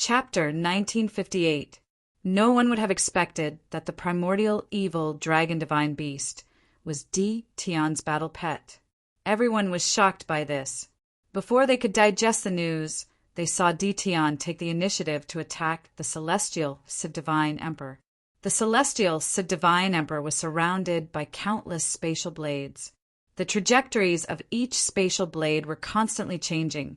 Chapter 1958. No one would have expected that the primordial evil dragon divine beast was Di Tian's battle pet. Everyone was shocked by this. Before they could digest the news, they saw Di Tian take the initiative to attack the celestial Civ Divine Emperor. The celestial Civ Divine Emperor was surrounded by countless spatial blades. The trajectories of each spatial blade were constantly changing,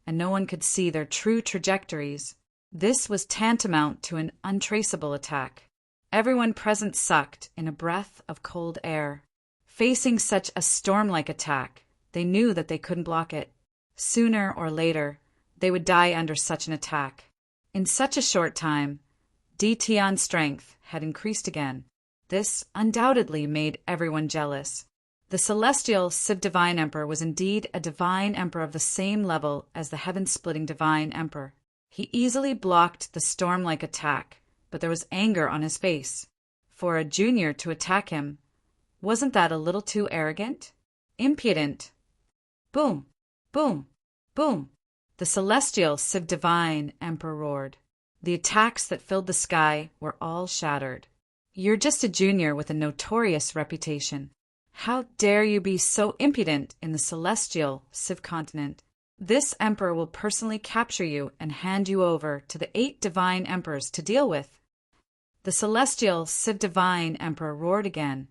and no one could see their true trajectories. This was tantamount to an untraceable attack. Everyone present sucked in a breath of cold air. Facing such a storm-like attack, they knew that they couldn't block it. Sooner or later, they would die under such an attack. In such a short time, Di Tian's strength had increased again. This undoubtedly made everyone jealous. The celestial Civ Divine Emperor was indeed a divine emperor of the same level as the heaven-splitting divine emperor. He easily blocked the storm-like attack, but there was anger on his face. For a junior to attack him, wasn't that a little too arrogant? Impudent? Boom! Boom! Boom! The celestial Civ Divine Emperor roared. The attacks that filled the sky were all shattered. You're just a junior with a notorious reputation. How dare you be so impudent in the celestial Civ continent? This emperor will personally capture you and hand you over to the 8 divine emperors to deal with. The celestial Civ Divine Emperor roared again,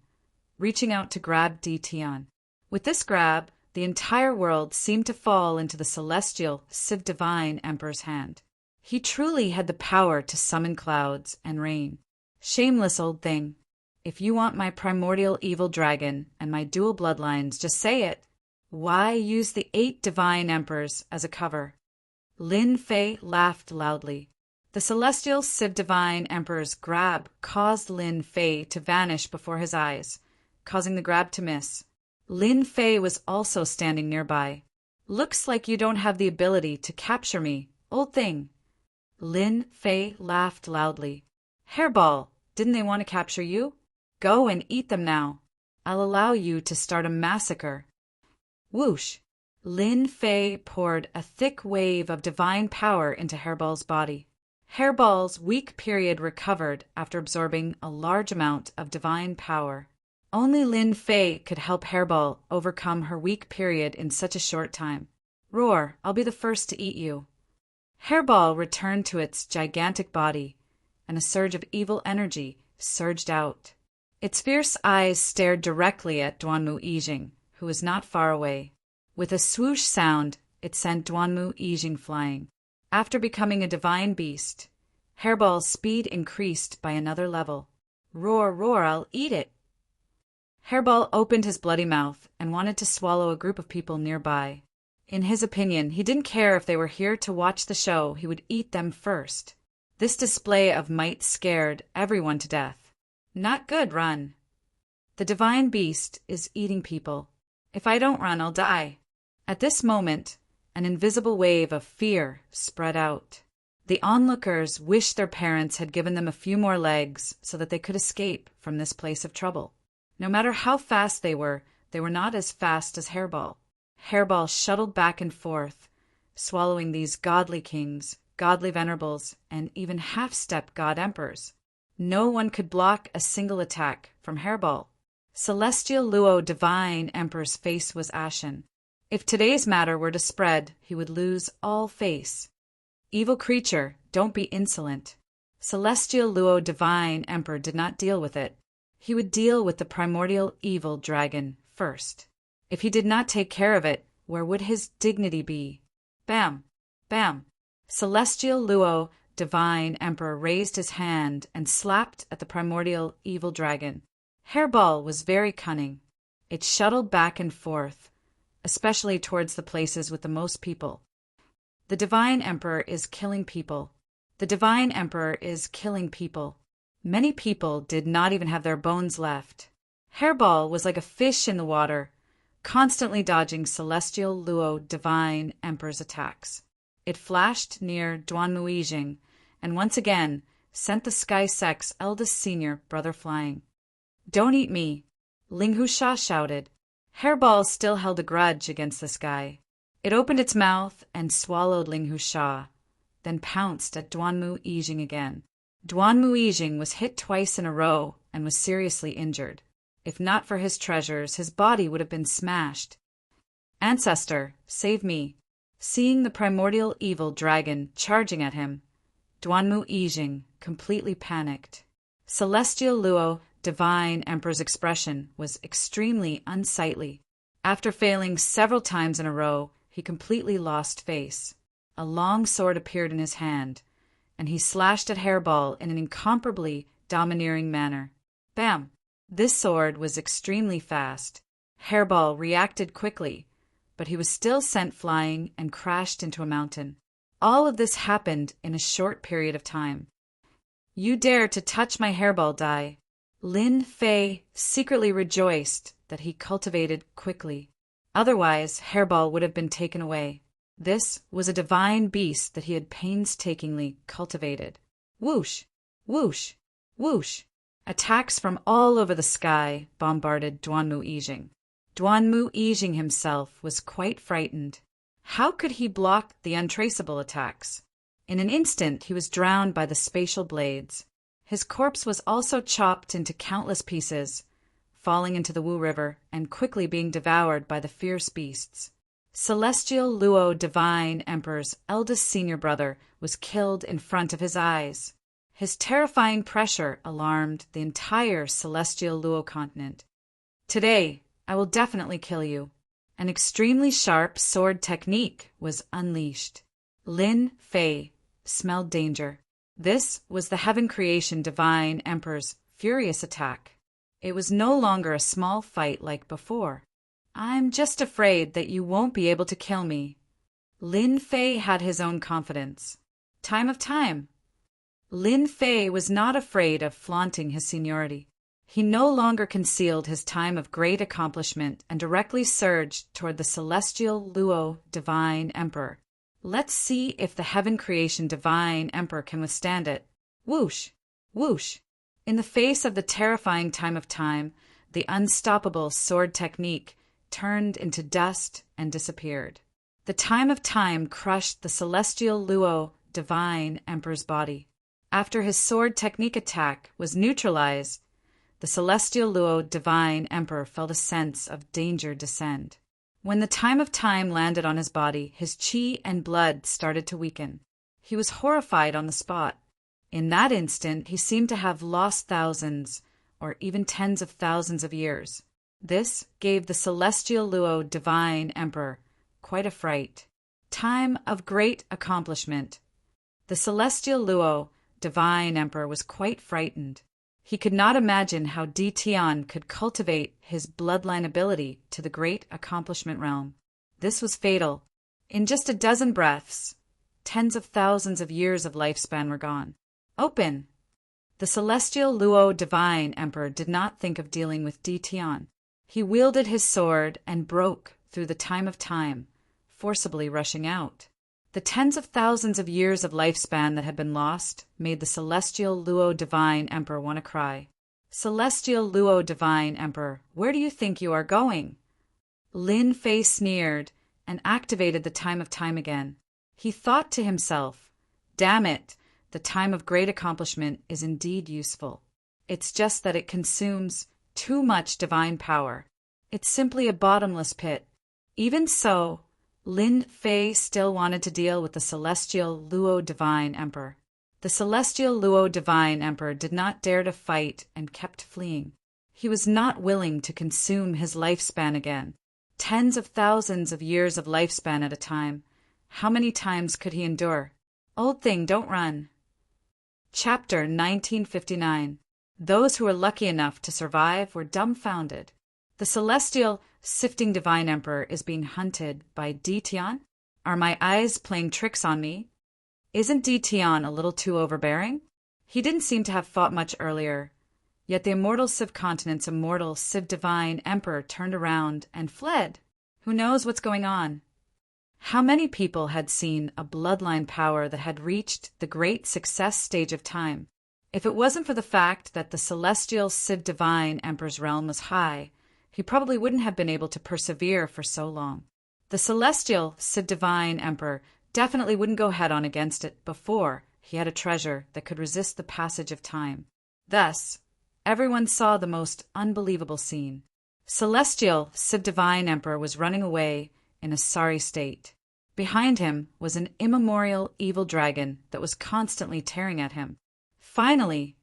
reaching out to grab Di Tian. With this grab, the entire world seemed to fall into the celestial Civ Divine Emperor's hand. He truly had the power to summon clouds and rain. Shameless old thing. If you want my primordial evil dragon and my dual bloodlines, just say it. Why use the 8 divine emperors as a cover? Lin Fei laughed loudly. The celestial Civ Divine Emperor's grab caused Lin Fei to vanish before his eyes, causing the grab to miss. Lin Fei was also standing nearby. Looks like you don't have the ability to capture me, old thing. Lin Fei laughed loudly. Hairball, didn't they want to capture you? Go and eat them now. I'll allow you to start a massacre. Whoosh! Lin Fei poured a thick wave of divine power into Hairball's body. Hairball's weak period recovered after absorbing a large amount of divine power. Only Lin Fei could help Hairball overcome her weak period in such a short time. Roar, I'll be the first to eat you. Hairball returned to its gigantic body, and a surge of evil energy surged out. Its fierce eyes stared directly at Duanmu Yijing, who was not far away. With a swoosh sound, it sent Duanmu Yijing flying. After becoming a divine beast, Hairball's speed increased by another level. Roar, roar, I'll eat it! Hairball opened his bloody mouth and wanted to swallow a group of people nearby. In his opinion, he didn't care if they were here to watch the show, he would eat them first. This display of might scared everyone to death. Not good, run. The divine beast is eating people. If I don't run, I'll die. At this moment, an invisible wave of fear spread out. The onlookers wished their parents had given them a few more legs so that they could escape from this place of trouble. No matter how fast they were not as fast as Hairball. Hairball shuttled back and forth, swallowing these godly kings, godly venerables, and even half-step god emperors. No one could block a single attack from Hairball. Celestial Luo Divine Emperor's face was ashen. If today's matter were to spread, he would lose all face. Evil creature, don't be insolent. Celestial Luo Divine Emperor did not deal with it. He would deal with the primordial evil dragon first. If he did not take care of it, where would his dignity be? Bam! Bam! Celestial Luo Divine Emperor raised his hand and slapped at the primordial evil dragon. Hairball was very cunning. It shuttled back and forth, especially towards the places with the most people. The Divine Emperor is killing people. The Divine Emperor is killing people. Many people did not even have their bones left. Hairball was like a fish in the water, constantly dodging Celestial Luo Divine Emperor's attacks. It flashed near Duanmu Yijing, and once again sent the Sky Sect's eldest senior brother flying. Don't eat me, Ling Husha shouted. Hairball still held a grudge against this guy. It opened its mouth and swallowed Ling Husha, then pounced at Duanmu Yijing again. Duanmu Yijing was hit twice in a row and was seriously injured. If not for his treasures, his body would have been smashed. "Ancestor, save me!" Seeing the primordial evil dragon charging at him, Duanmu Yijing completely panicked. Celestial Luo, Divine Emperor's expression was extremely unsightly. After failing several times in a row, he completely lost face. A long sword appeared in his hand, and he slashed at Hairball in an incomparably domineering manner. Bam! This sword was extremely fast. Hairball reacted quickly, but he was still sent flying and crashed into a mountain. All of this happened in a short period of time. "You dare to touch my Hairball die!" Lin Fei secretly rejoiced that he cultivated quickly. Otherwise, Hairball would have been taken away. This was a divine beast that he had painstakingly cultivated. Whoosh! Whoosh! Whoosh! Attacks from all over the sky bombarded Duanmu Yijing. Duanmu Yijing himself was quite frightened. How could he block the untraceable attacks? In an instant, he was drowned by the spatial blades. His corpse was also chopped into countless pieces, falling into the Wu River and quickly being devoured by the fierce beasts. Celestial Luo Divine Emperor's eldest senior brother was killed in front of his eyes. His terrifying pressure alarmed the entire Celestial Luo continent. "Today, I will definitely kill you." An extremely sharp sword technique was unleashed. Lin Fei smelled danger. This was the Heaven Creation Divine Emperor's furious attack. It was no longer a small fight like before. "I'm just afraid that you won't be able to kill me." Lin Fei had his own confidence. Time of time. Lin Fei was not afraid of flaunting his seniority. He no longer concealed his time of great accomplishment and directly surged toward the Celestial Luo Divine Emperor. Let's see if the Heaven Creation Divine Emperor can withstand it. Whoosh! Whoosh! In the face of the terrifying time of time, the unstoppable sword technique turned into dust and disappeared. The time of time crushed the Celestial Luo Divine Emperor's body. After his sword technique attack was neutralized, the Celestial Luo Divine Emperor felt a sense of danger descend. When the time of time landed on his body, his chi and blood started to weaken. He was horrified on the spot. In that instant, he seemed to have lost thousands, or even tens of thousands of years. This gave the Celestial Luo Divine Emperor quite a fright. Time of great accomplishment. The Celestial Luo Divine Emperor was quite frightened. He could not imagine how Di Tian could cultivate his bloodline ability to the great accomplishment realm. This was fatal. In just a dozen breaths, tens of thousands of years of lifespan were gone. Open! The Celestial Luo Divine Emperor did not think of dealing with Di Tian. He wielded his sword and broke through the time of time, forcibly rushing out. The tens of thousands of years of lifespan that had been lost made the Celestial Luo Divine Emperor want to cry. "Celestial Luo Divine Emperor, where do you think you are going?" Lin Fei sneered and activated the time of time again. He thought to himself, "Damn it, the time of great accomplishment is indeed useful. It's just that it consumes too much divine power. It's simply a bottomless pit." Even so, Lin Fei still wanted to deal with the Celestial Luo Divine Emperor. The Celestial Luo Divine Emperor did not dare to fight and kept fleeing. He was not willing to consume his lifespan again. Tens of thousands of years of lifespan at a time. How many times could he endure? "Old thing, don't run." Chapter 1959. Those who were lucky enough to survive were dumbfounded. The Celestial Sifting Divine Emperor is being hunted by Di Tian? Are my eyes playing tricks on me? Isn't Di Tian a little too overbearing? He didn't seem to have fought much earlier, yet the immortal Civ Continent's immortal Civ Divine Emperor turned around and fled. Who knows what's going on? How many people had seen a bloodline power that had reached the great success stage of time? If it wasn't for the fact that the Celestial Civ Divine Emperor's realm was high, he probably wouldn't have been able to persevere for so long. The Celestial Civ Divine Emperor definitely wouldn't go head-on against it before he had a treasure that could resist the passage of time. Thus, everyone saw the most unbelievable scene. Celestial Civ Divine Emperor was running away in a sorry state. Behind him was an immemorial evil dragon that was constantly tearing at him. Finally,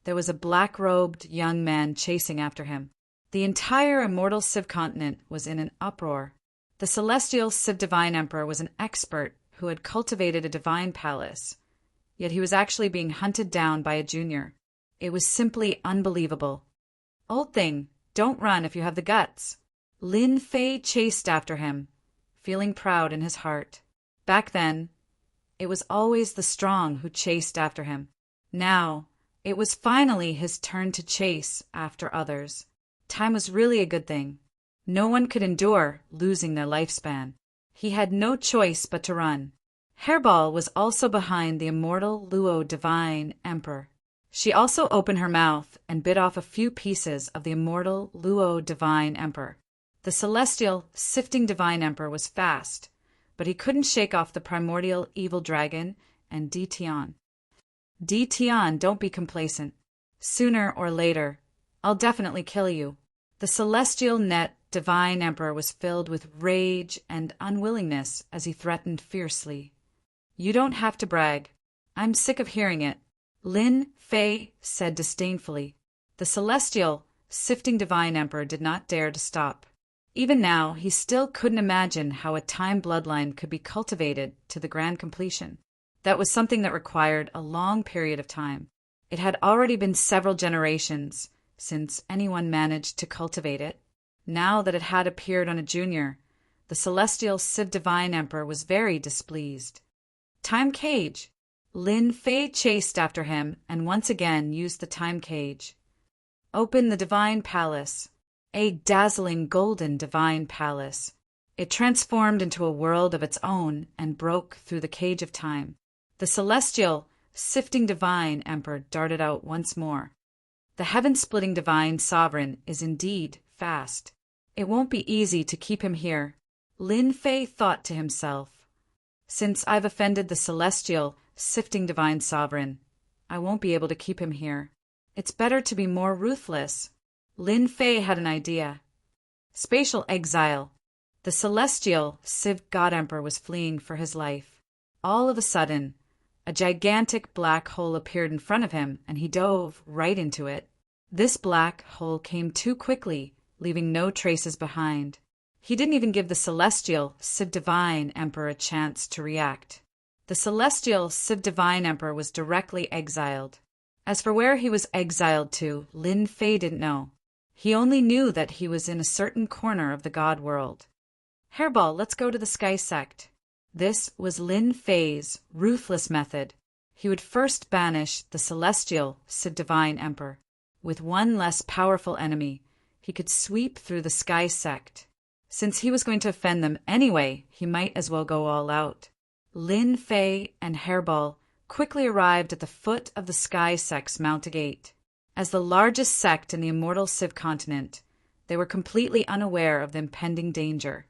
there was a black-robed young man chasing after him. The entire immortal Civ continent was in an uproar. The celestial Civ Divine Emperor was an expert who had cultivated a divine palace, yet he was actually being hunted down by a junior. It was simply unbelievable. "Old thing, don't run if you have the guts." Lin Fei chased after him, feeling proud in his heart. Back then, it was always the strong who chased after him. Now, it was finally his turn to chase after others. Time was really a good thing. No one could endure losing their lifespan. He had no choice but to run. Hairball was also behind the immortal Luo Divine Emperor. She also opened her mouth and bit off a few pieces of the immortal Luo Divine Emperor. The celestial Sifting Divine Emperor was fast, but he couldn't shake off the primordial evil dragon and Tian. Tian, don't be complacent. Sooner or later, I'll definitely kill you. The celestial net Divine Emperor was filled with rage and unwillingness as he threatened fiercely. "You don't have to brag. I'm sick of hearing it," Lin Fei said disdainfully. The celestial Sifting Divine Emperor did not dare to stop. Even now, he still couldn't imagine how a time bloodline could be cultivated to the grand completion. That was something that required a long period of time. It had already been several generations since anyone managed to cultivate it. Now that it had appeared on a junior, the celestial Civ Divine Emperor was very displeased. "Time cage!" Lin Fei chased after him and once again used the time cage. "Open the divine palace." A dazzling golden divine palace. It transformed into a world of its own and broke through the cage of time. The celestial Sifting Divine Emperor darted out once more. The heaven-splitting divine sovereign is indeed fast. It won't be easy to keep him here, Lin Fei thought to himself. Since I've offended the celestial Sifting Divine Sovereign, I won't be able to keep him here. It's better to be more ruthless. Lin Fei had an idea. Spatial exile. The celestial Civ God Emperor was fleeing for his life. All of a sudden, a gigantic black hole appeared in front of him, and he dove right into it. This black hole came too quickly, leaving no traces behind. He didn't even give the celestial Civ Divine Emperor a chance to react. The celestial Civ Divine Emperor was directly exiled. As for where he was exiled to, Lin Fei didn't know. He only knew that he was in a certain corner of the god world. "Hairball, let's go to the Sky Sect." This was Lin Fei's ruthless method. He would first banish the celestial Civ Divine Emperor. With one less powerful enemy, he could sweep through the Sky Sect. Since he was going to offend them anyway, he might as well go all out. Lin Fei and Hairball quickly arrived at the foot of the Sky Sect's Mount Gate. As the largest sect in the immortal Civ continent, they were completely unaware of the impending danger.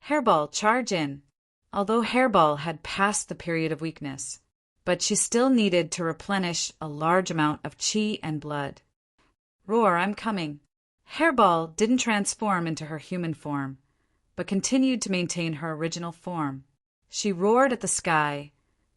"Hairball, charge in." Although Hairball had passed the period of weakness, but she still needed to replenish a large amount of chi and blood. "Roar, I'm coming." Hairball didn't transform into her human form, but continued to maintain her original form. She roared at the sky,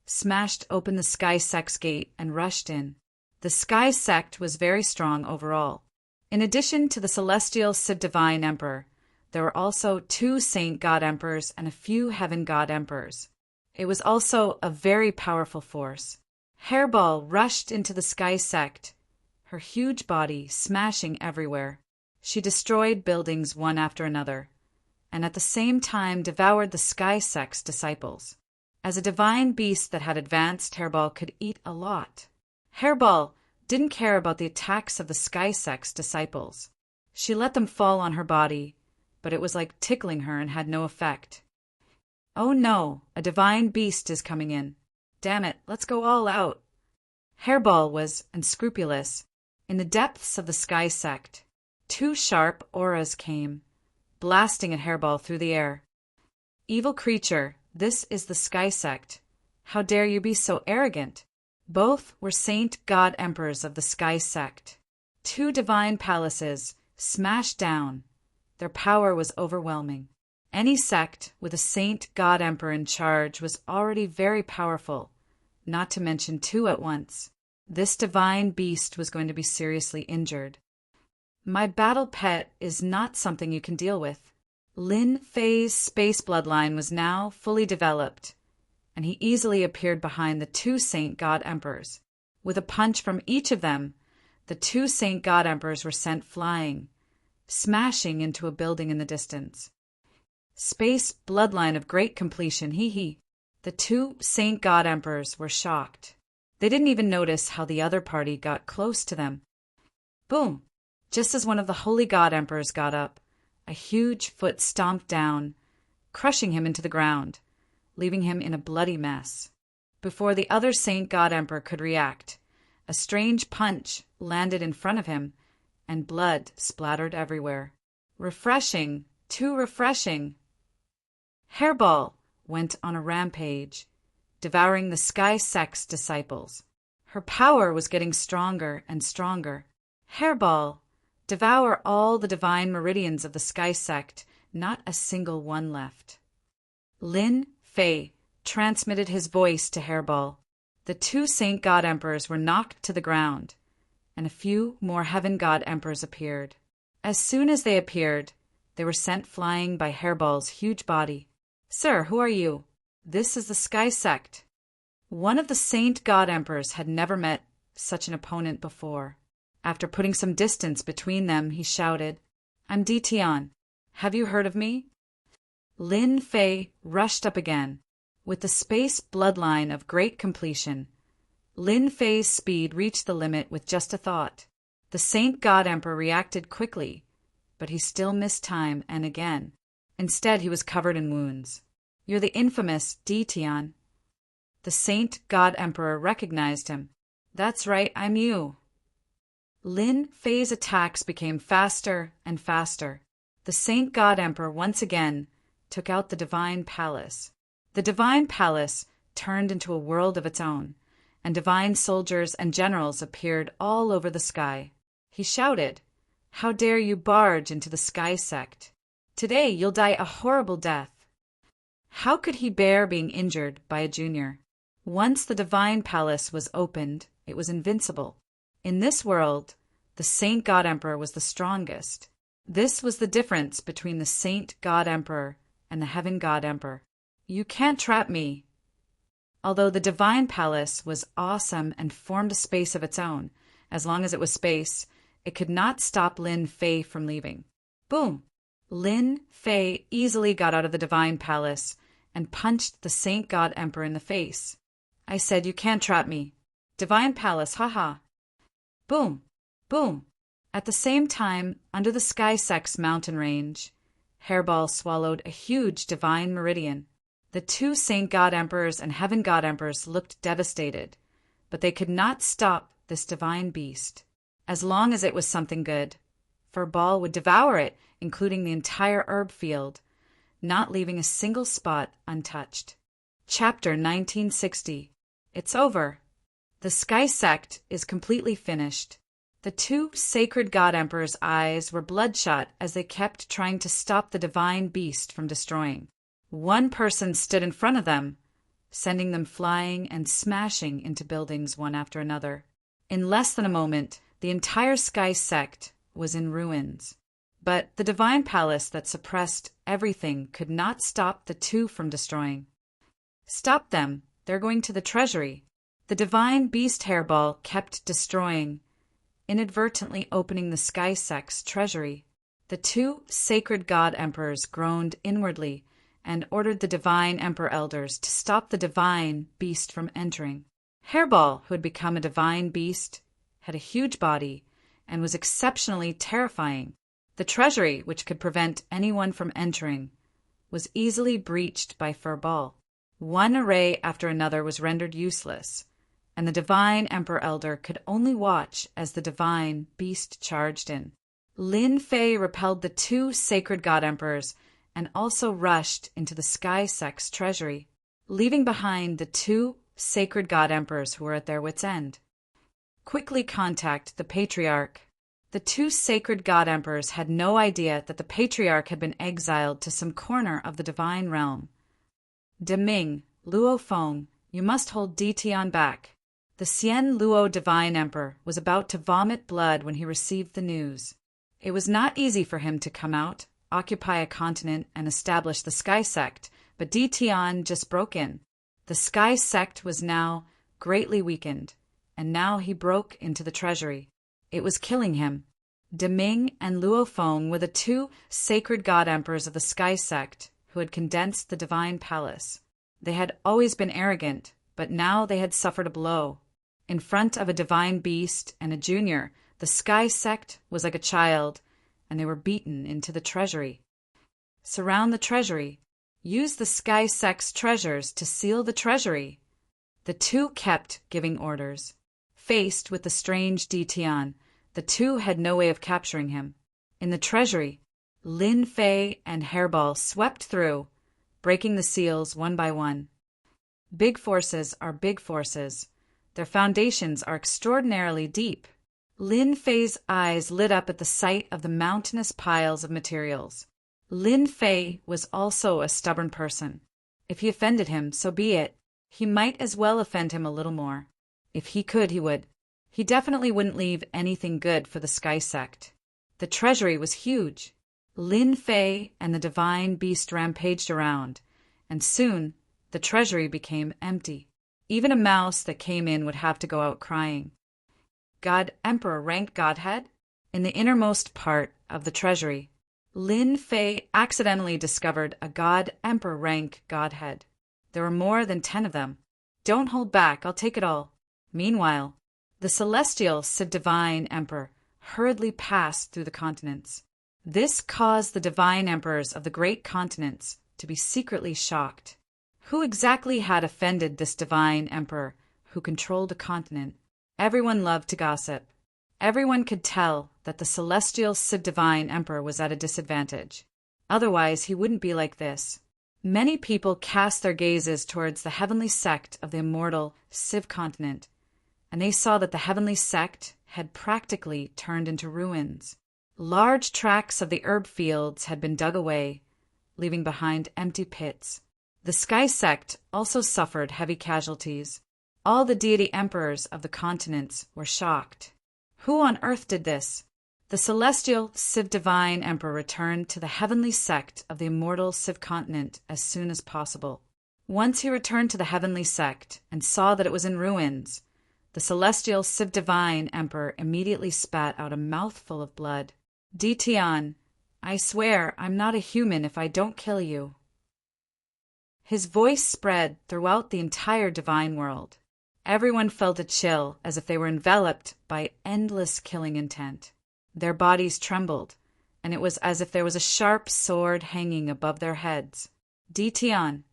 smashed open the Sky Sect's gate, and rushed in. The Sky Sect was very strong overall. In addition to the celestial Civ Divine Emperor, there were also 2 Saint God Emperors and a few Heaven God Emperors. It was also a very powerful force. Hairball rushed into the Sky Sect, her huge body smashing everywhere. She destroyed buildings one after another, and at the same time devoured the Sky Sect's disciples. As a divine beast that had advanced, Hairball could eat a lot. Hairball didn't care about the attacks of the Sky Sect's disciples. She let them fall on her body, but it was like tickling her and had no effect. "Oh no, a divine beast is coming in. Damn it, let's go all out." Hairball was unscrupulous. In the depths of the Sky Sect, 2 sharp auras came, blasting at Hairball through the air. "Evil creature, This is the Sky Sect. How dare you be so arrogant? Both were saint god emperors of the Sky Sect. 2 divine palaces smashed down. Their power was overwhelming. Any sect with a saint god emperor in charge was already very powerful, not to mention 2 at once. This divine beast was going to be seriously injured. My battle pet is not something you can deal with. Lin Fei's space bloodline was now fully developed, and he easily appeared behind the 2 saint god emperors. With a punch from each of them, the 2 saint god emperors were sent flying, smashing into a building in the distance. Space bloodline of great completion, hee. The 2 saint god emperors were shocked. They didn't even notice how the other party got close to them. Boom! Just as one of the holy god emperors got up, a huge foot stomped down, crushing him into the ground, leaving him in a bloody mess. Before the other saint god emperor could react, a strange punch landed in front of him, and blood splattered everywhere. Refreshing, too refreshing. Hairball went on a rampage, devouring the Sky Sect's disciples. Her power was getting stronger and stronger. Hairball, devour all the divine meridians of the Sky Sect, not a single one left. Lin Fei transmitted his voice to Hairball. The 2 saint god emperors were knocked to the ground, and a few more heaven god emperors appeared. As soon as they appeared, they were sent flying by Hairball's huge body. Sir, who are you? This is the Sky Sect. One of the saint god emperors had never met such an opponent before. After putting some distance between them, he shouted, I'm Tian. Have you heard of me? Lin Fei rushed up again. With the space bloodline of great completion, Lin Fei's speed reached the limit with just a thought. The saint god emperor reacted quickly, but he still missed time and again. Instead, he was covered in wounds. You're the infamous Tian. The saint god emperor recognized him. That's right, I'm you. Lin Fei's attacks became faster and faster. The saint god emperor once again took out the divine palace. The divine palace turned into a world of its own, and divine soldiers and generals appeared all over the sky. He shouted, How dare you barge into the Sky Sect? Today you'll die a horrible death. How could he bear being injured by a junior? Once the divine palace was opened, it was invincible. In this world, the saint god emperor was the strongest. This was the difference between the saint god emperor and the heaven god emperor. You can't trap me. Although the divine palace was awesome and formed a space of its own, as long as it was space, it could not stop Lin Fei from leaving. Boom! Lin Fei easily got out of the divine palace and punched the saint god emperor in the face. I said, you can't trap me. Divine palace, haha. Boom! Boom! At the same time, under the Sky Sect's mountain range, Hairball swallowed a huge divine meridian. The 2 saint god emperors and heaven god emperors looked devastated, but they could not stop this divine beast. As long as it was something good, Hairball would devour it, including the entire herb field, not leaving a single spot untouched. Chapter 1960. It's over. The Sky Sect is completely finished. The 2 sacred god emperors' eyes were bloodshot as they kept trying to stop the divine beast from destroying. One person stood in front of them, sending them flying and smashing into buildings one after another. In less than a moment, the entire Sky Sect was in ruins. But the divine palace that suppressed everything could not stop the 2 from destroying. Stop them, they're going to the treasury. The divine beast Hairball kept destroying, inadvertently opening the Sky Sect's treasury. The 2 sacred god emperors groaned inwardly and ordered the divine emperor elders to stop the divine beast from entering. Hairball, who had become a divine beast, had a huge body and was exceptionally terrifying. The treasury, which could prevent anyone from entering, was easily breached by Hairball. One array after another was rendered useless, and the divine emperor elder could only watch as the divine beast charged in. Lin Fei repelled the 2 sacred god emperors and also rushed into the sky sect's treasury, leaving behind the two sacred god emperors who were at their wits' end. Quickly contact the patriarch. The two sacred god emperors had no idea that the patriarch had been exiled to some corner of the divine realm. Deming, Luo Feng, you must hold Di Tian back. The Xian Luo divine emperor was about to vomit blood when he received the news. It was not easy for him to come out, occupy a continent, and establish the Sky Sect, but Di Tian just broke in. The Sky Sect was now greatly weakened, and now he broke into the treasury. It was killing him. Deming and Luo Feng were the two sacred god emperors of the Sky Sect who had condensed the divine palace. They had always been arrogant, but now they had suffered a blow. In front of a divine beast and a junior, the Sky Sect was like a child, and they were beaten into the treasury. Surround the treasury. Use the Sky Sect's treasures to seal the treasury. The two kept giving orders. Faced with the strange Di Tian, the two had no way of capturing him. In the treasury, Lin Fei and Hairball swept through, breaking the seals one by one. Big forces are big forces. Their foundations are extraordinarily deep. Lin Fei's eyes lit up at the sight of the mountainous piles of materials. Lin Fei was also a stubborn person. If he offended him, so be it. He might as well offend him a little more. If he could, he would. He definitely wouldn't leave anything good for the Sky Sect. The treasury was huge. Lin Fei and the divine beast rampaged around, and soon the treasury became empty. Even a mouse that came in would have to go out crying. God Emperor ranked Godhead? In the innermost part of the treasury, Lin Fei accidentally discovered a God Emperor rank Godhead. There were more than 10 of them. Don't hold back, I'll take it all. Meanwhile, the celestial Divine Emperor hurriedly passed through the continents. This caused the divine emperors of the great continents to be secretly shocked. Who exactly had offended this divine emperor who controlled a continent? Everyone loved to gossip. Everyone could tell that the celestial Divine Emperor was at a disadvantage. Otherwise, he wouldn't be like this. Many people cast their gazes towards the heavenly sect of the immortal Civ continent, and they saw that the heavenly sect had practically turned into ruins. Large tracts of the herb fields had been dug away, leaving behind empty pits. The Sky Sect also suffered heavy casualties. All the deity emperors of the continents were shocked. Who on earth did this? The celestial Divine Emperor returned to the heavenly sect of the immortal Civ continent as soon as possible. Once he returned to the heavenly sect and saw that it was in ruins, the celestial Divine Emperor immediately spat out a mouthful of blood. Di Tian, I swear I'm not a human if I don't kill you. His voice spread throughout the entire divine world. Everyone felt a chill as if they were enveloped by endless killing intent. Their bodies trembled, and it was as if there was a sharp sword hanging above their heads. Di Tian.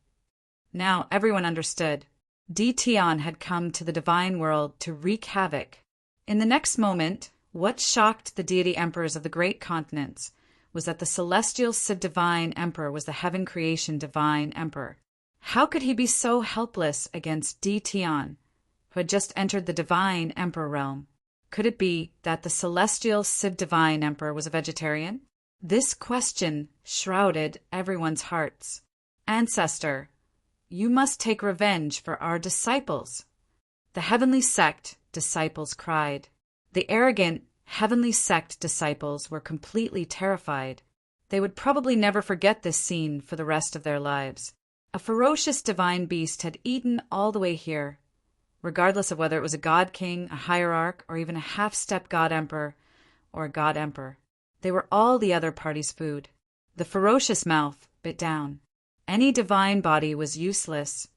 Now everyone understood. Di Tian had come to the divine world to wreak havoc. In the next moment, what shocked the deity emperors of the great continents was that the celestial Divine Emperor was the heaven creation divine emperor. How could he be so helpless against Di Tian, who had just entered the divine emperor realm? Could it be that the celestial Divine Emperor was a vegetarian? This question shrouded everyone's hearts. Ancestor, you must take revenge for our disciples. The heavenly sect disciples cried. The arrogant heavenly sect disciples were completely terrified. They would probably never forget this scene for the rest of their lives. A ferocious divine beast had eaten all the way here, regardless of whether it was a god king, a hierarch, or even a half-step god emperor or a god emperor. They were all the other party's food. The ferocious mouth bit down. Any divine body was useless,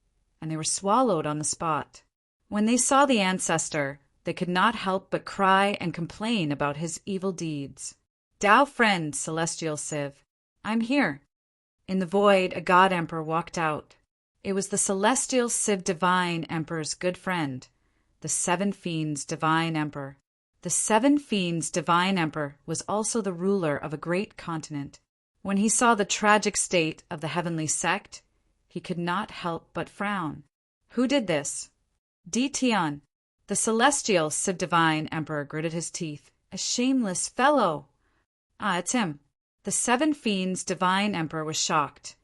and they were swallowed on the spot. When they saw the ancestor, they could not help but cry and complain about his evil deeds. Dao friend, celestial Civ, I'm here. In the void, a god emperor walked out. It was the celestial Divine Emperor's good friend, the Seven Fiends Divine Emperor. The Seven Fiends Divine Emperor was also the ruler of a great continent. When he saw the tragic state of the heavenly sect, he could not help but frown. Who did this? Tian. The celestial Civ Divine Emperor gritted his teeth. A shameless fellow! Ah, it's him. The Seven Fiends Divine Emperor was shocked.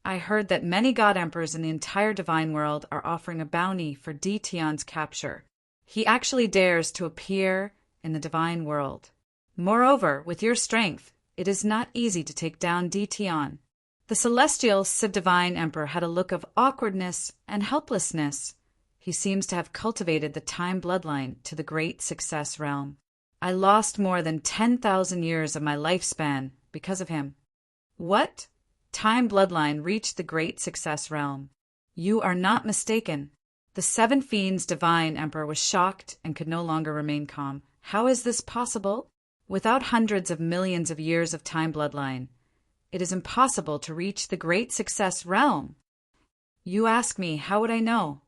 I heard that many god emperors in the entire divine world are offering a bounty for Tian's capture. He actually dares to appear in the divine world. Moreover, with your strength, it is not easy to take down Tian. The celestial Civ Divine Emperor had a look of awkwardness and helplessness. He seems to have cultivated the time bloodline to the great success realm. I lost more than 10,000 years of my lifespan because of him. What? Time bloodline reached the great success realm. You are not mistaken. The Seven Fiends Divine Emperor was shocked and could no longer remain calm. How is this possible? Without hundreds of millions of years of time bloodline, it is impossible to reach the great success realm. You ask me, how would I know?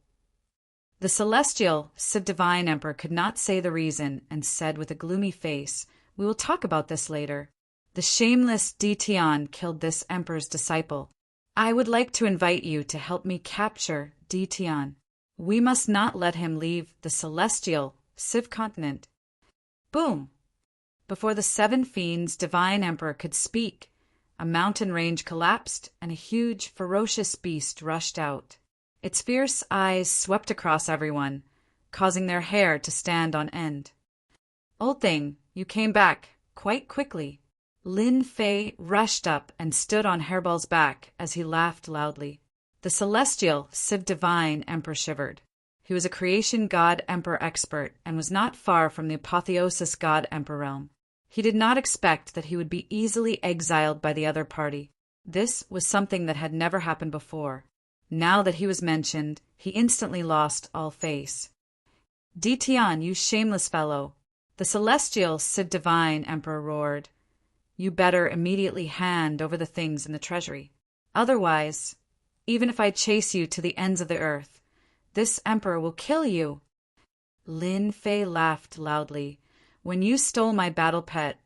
The celestial Civ Divine Emperor could not say the reason and said with a gloomy face, "We will talk about this later. The shameless Tian killed this emperor's disciple. I would like to invite you to help me capture Tian. We must not let him leave the celestial Civ continent." Boom! Before the Seven Fiends Divine Emperor could speak, a mountain range collapsed and a huge, ferocious beast rushed out. Its fierce eyes swept across everyone, causing their hair to stand on end. Old thing, you came back quite quickly. Lin Fei rushed up and stood on Hairball's back as he laughed loudly. The celestial Civ Divine Emperor shivered. He was a creation god emperor expert and was not far from the apotheosis god emperor realm. He did not expect that he would be easily exiled by the other party. This was something that had never happened before. Now that he was mentioned, he instantly lost all face. Tian, you shameless fellow! The celestial Civ Divine Emperor roared. You better immediately hand over the things in the treasury. Otherwise, even if I chase you to the ends of the earth, this emperor will kill you. Lin Fei laughed loudly. When you stole my battle pet,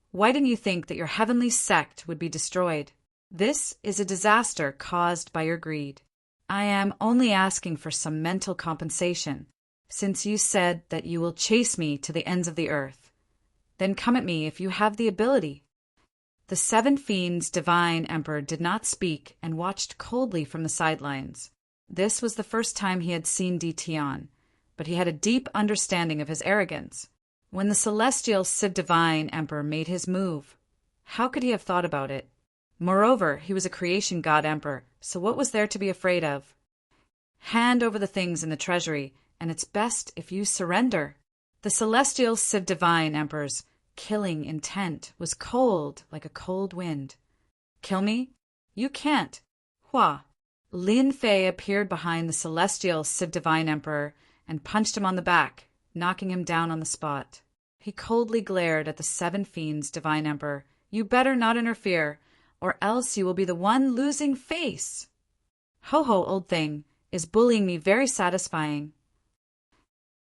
why didn't you think that your heavenly sect would be destroyed? This is a disaster caused by your greed. I am only asking for some mental compensation, since you said that you will chase me to the ends of the earth. Then come at me if you have the ability. The Seven Fiends Divine Emperor did not speak and watched coldly from the sidelines. This was the first time he had seen Tian, but he had a deep understanding of his arrogance. When the celestial Civ Divine Emperor made his move, how could he have thought about it? Moreover, he was a creation god emperor, so what was there to be afraid of? Hand over the things in the treasury, and it's best if you surrender. The celestial Civ Divine Emperor's killing intent was cold like a cold wind. Kill me? You can't. Hua! Lin Fei appeared behind the celestial Civ Divine Emperor and punched him on the back, knocking him down on the spot. He coldly glared at the Seven Fiends Divine Emperor. You better not interfere, or else you will be the one losing face. Ho-ho, old thing, is bullying me very satisfying.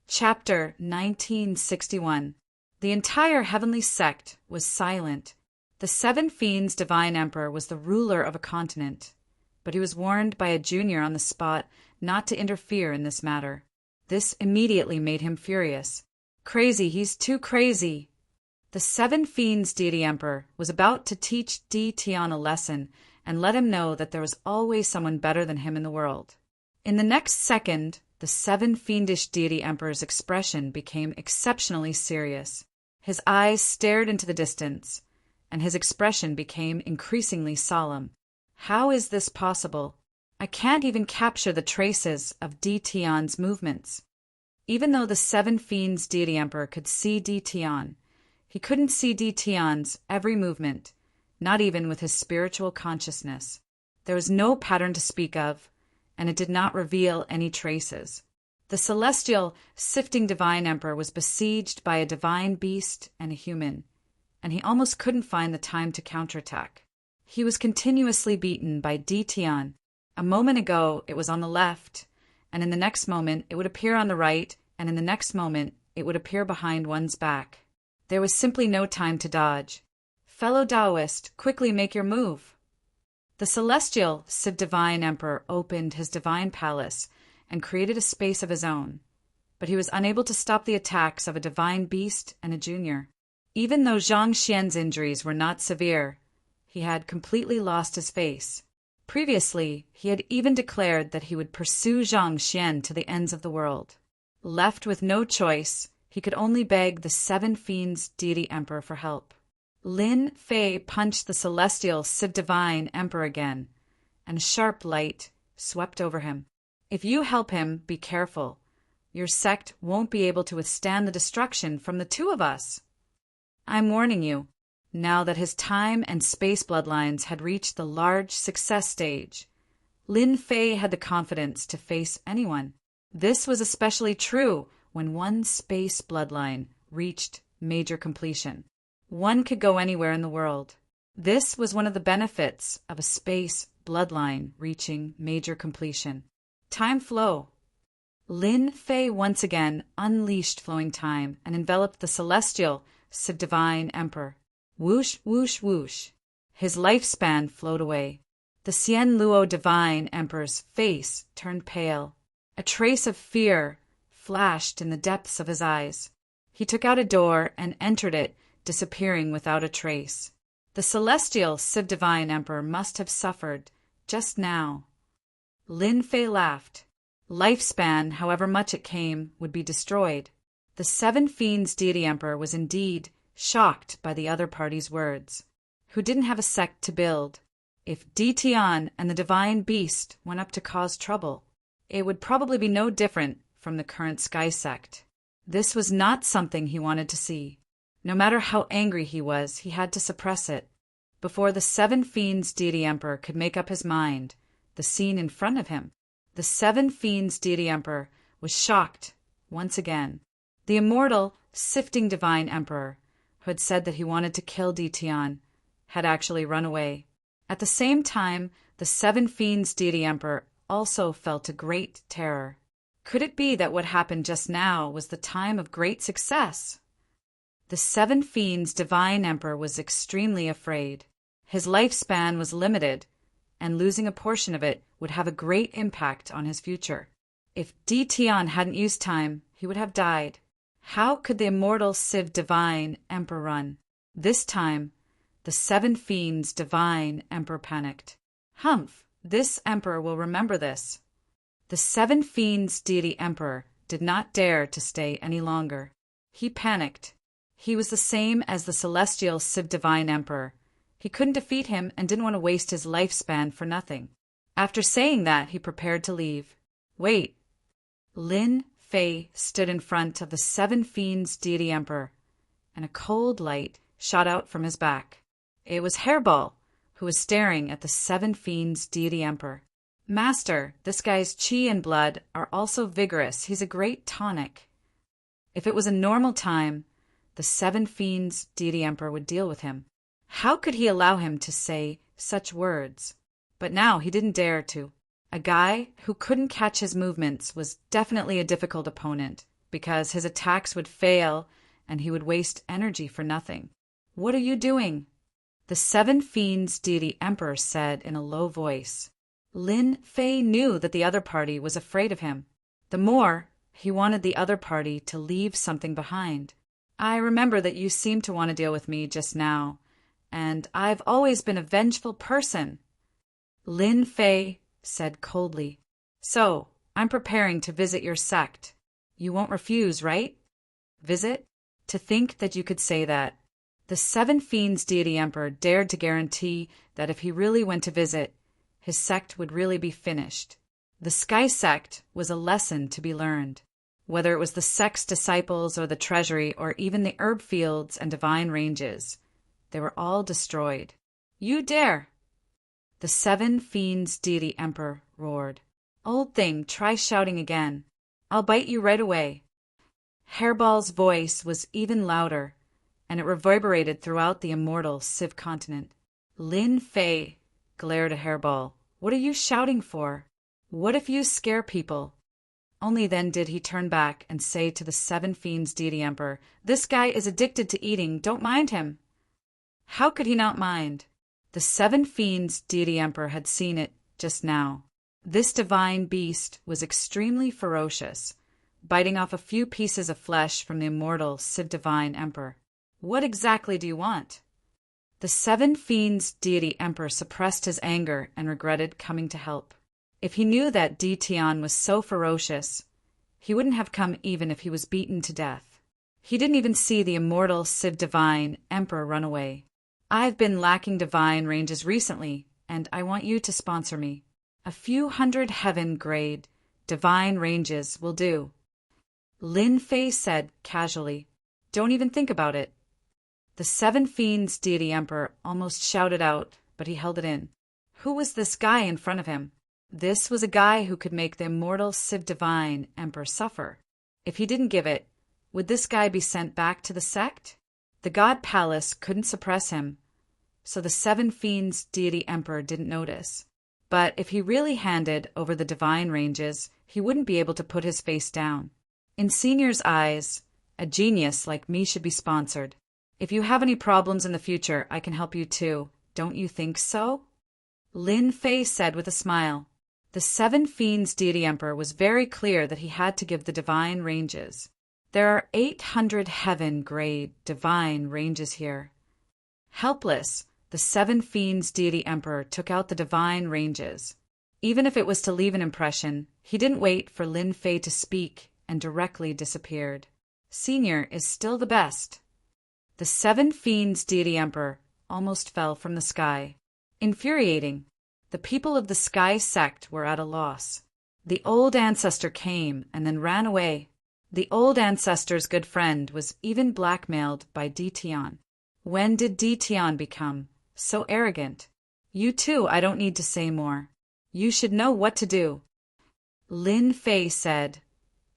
Chapter 1961. The entire heavenly sect was silent. The Seven Fiends Divine Emperor was the ruler of a continent, but he was warned by a junior on the spot not to interfere in this matter. This immediately made him furious. Crazy, he's too crazy. The Seven Fiends Deity Emperor was about to teach Tian a lesson and let him know that there was always someone better than him in the world. In the next second, the Seven Fiendish Deity Emperor's expression became exceptionally serious. His eyes stared into the distance, and his expression became increasingly solemn. How is this possible? I can't even capture the traces of Tian's movements. Even though the Seven Fiends Deity Emperor could see Tian, he couldn't see Tian's every movement, not even with his spiritual consciousness. There was no pattern to speak of, and it did not reveal any traces. The celestial, sifting Divine Emperor was besieged by a divine beast and a human, and he almost couldn't find the time to counterattack. He was continuously beaten by Tian. A moment ago, it was on the left, and in the next moment, it would appear on the right, and in the next moment, it would appear behind one's back. There was simply no time to dodge. fellow Taoist, quickly make your move. The celestial Civ Divine Emperor opened his divine palace and created a space of his own, but he was unable to stop the attacks of a divine beast and a junior. Even though Zhang Xian's injuries were not severe, he had completely lost his face. Previously, he had even declared that he would pursue Zhang Xian to the ends of the world. Left with no choice, he could only beg the Seven Fiends Deity Emperor for help. Lin Fei punched the celestial Civ Divine Emperor again, and a sharp light swept over him. If you help him, be careful. Your sect won't be able to withstand the destruction from the two of us. I'm warning you, now that his time and space bloodlines had reached the large success stage, Lin Fei had the confidence to face anyone. This was especially true when one space bloodline reached major completion. One could go anywhere in the world. This was one of the benefits of a space bloodline reaching major completion. Time flow. Lin Fei once again unleashed flowing time and enveloped the celestial Civ Divine Emperor. Whoosh, whoosh, whoosh. His lifespan flowed away. The Xian Luo Divine Emperor's face turned pale. A trace of fear flashed in the depths of his eyes. He took out a door and entered it, disappearing without a trace. The celestial Civ Divine Emperor must have suffered just now. Lin Fei laughed. Lifespan, however much it came, would be destroyed. The Seven Fiends Deity Emperor was indeed shocked by the other party's words, who didn't have a sect to build. If Di Tian and the Divine Beast went up to cause trouble, it would probably be no different from the current Sky Sect. This was not something he wanted to see. No matter how angry he was, he had to suppress it. Before the Seven Fiends Deity Emperor could make up his mind, the scene in front of him, the Seven Fiends Deity Emperor was shocked once again. The immortal, sifting Divine Emperor, who had said that he wanted to kill Di Tian, had actually run away. At the same time, the Seven Fiends Deity Emperor also felt a great terror. Could it be that what happened just now was the time of great success? The Seven Fiends Divine Emperor was extremely afraid. His lifespan was limited, and losing a portion of it would have a great impact on his future. If Di Tian hadn't used time, he would have died. How could the immortal Civ Divine Emperor run? This time, the Seven Fiends Divine Emperor panicked. Humph, this emperor will remember this. The Seven Fiends Deity Emperor did not dare to stay any longer. He panicked. He was the same as the celestial Civ Divine Emperor. He couldn't defeat him and didn't want to waste his lifespan for nothing. After saying that, he prepared to leave. Wait. Lin Fei stood in front of the Seven Fiends Deity Emperor, and a cold light shot out from his back. It was Hairball, who was staring at the Seven Fiends Deity Emperor. Master, this guy's chi and blood are also vigorous. He's a great tonic. If it was a normal time, the Seven Fiends Deity Emperor would deal with him. How could he allow him to say such words? But now he didn't dare to. A guy who couldn't catch his movements was definitely a difficult opponent, because his attacks would fail and he would waste energy for nothing. What are you doing? The Seven Fiends Deity Emperor said in a low voice. Lin Fei knew that the other party was afraid of him. The more, he wanted the other party to leave something behind. I remember that you seemed to want to deal with me just now, and I've always been a vengeful person. Lin Fei said coldly. So, I'm preparing to visit your sect. You won't refuse, right? Visit? To think that you could say that. The Seven Fiends Deity Emperor dared to guarantee that if he really went to visit, his sect would really be finished. The Sky Sect was a lesson to be learned. Whether it was the sect's disciples or the treasury or even the herb fields and divine ranges, they were all destroyed. You dare! The Seven Fiends Deity Emperor roared. Old thing, try shouting again. I'll bite you right away. Hairball's voice was even louder, and it reverberated throughout the immortal Civ continent. Lin Fei glared at Hairball. What are you shouting for? What if you scare people? Only then did he turn back and say to the Seven Fiends Deity Emperor, This guy is addicted to eating, don't mind him. How could he not mind? The seven fiends deity emperor had seen it just now. This divine beast was extremely ferocious, biting off a few pieces of flesh from the immortal Civ Divine Emperor. What exactly do you want? The seven fiends deity emperor suppressed his anger and regretted coming to help. If he knew that Tian was so ferocious, he wouldn't have come even if he was beaten to death. He didn't even see the immortal Civ Divine Emperor run away. I've been lacking divine ranges recently, and I want you to sponsor me. A few hundred heaven-grade divine ranges will do. Lin Fei said casually. Don't even think about it. The seven fiends deity emperor almost shouted out, but he held it in. Who was this guy in front of him? This was a guy who could make the immortal Civ Divine Emperor suffer. If he didn't give it, would this guy be sent back to the sect? The God Palace couldn't suppress him, so the seven fiends deity emperor didn't notice. But if he really handed over the divine ranges, he wouldn't be able to put his face down. In Senior's eyes, a genius like me should be sponsored. If you have any problems in the future, I can help you too. Don't you think so? Lin Fei said with a smile. The seven fiends deity emperor was very clear that he had to give the divine ranges. There are 800 heaven-grade divine ranges here. Helpless, the seven fiends deity emperor took out the divine ranges. Even if it was to leave an impression, he didn't wait for Lin Fei to speak and directly disappeared. Senior is still the best. The seven fiends deity emperor almost fell from the sky. Infuriating. The people of the Sky sect were at a loss. The old ancestor came and then ran away. The old ancestor's good friend was even blackmailed by Tian. When did Tian become so arrogant? You too, I don't need to say more. You should know what to do. Lin Fei said,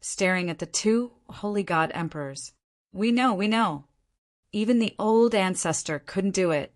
staring at the two holy god emperors. We know. Even the old ancestor couldn't do it,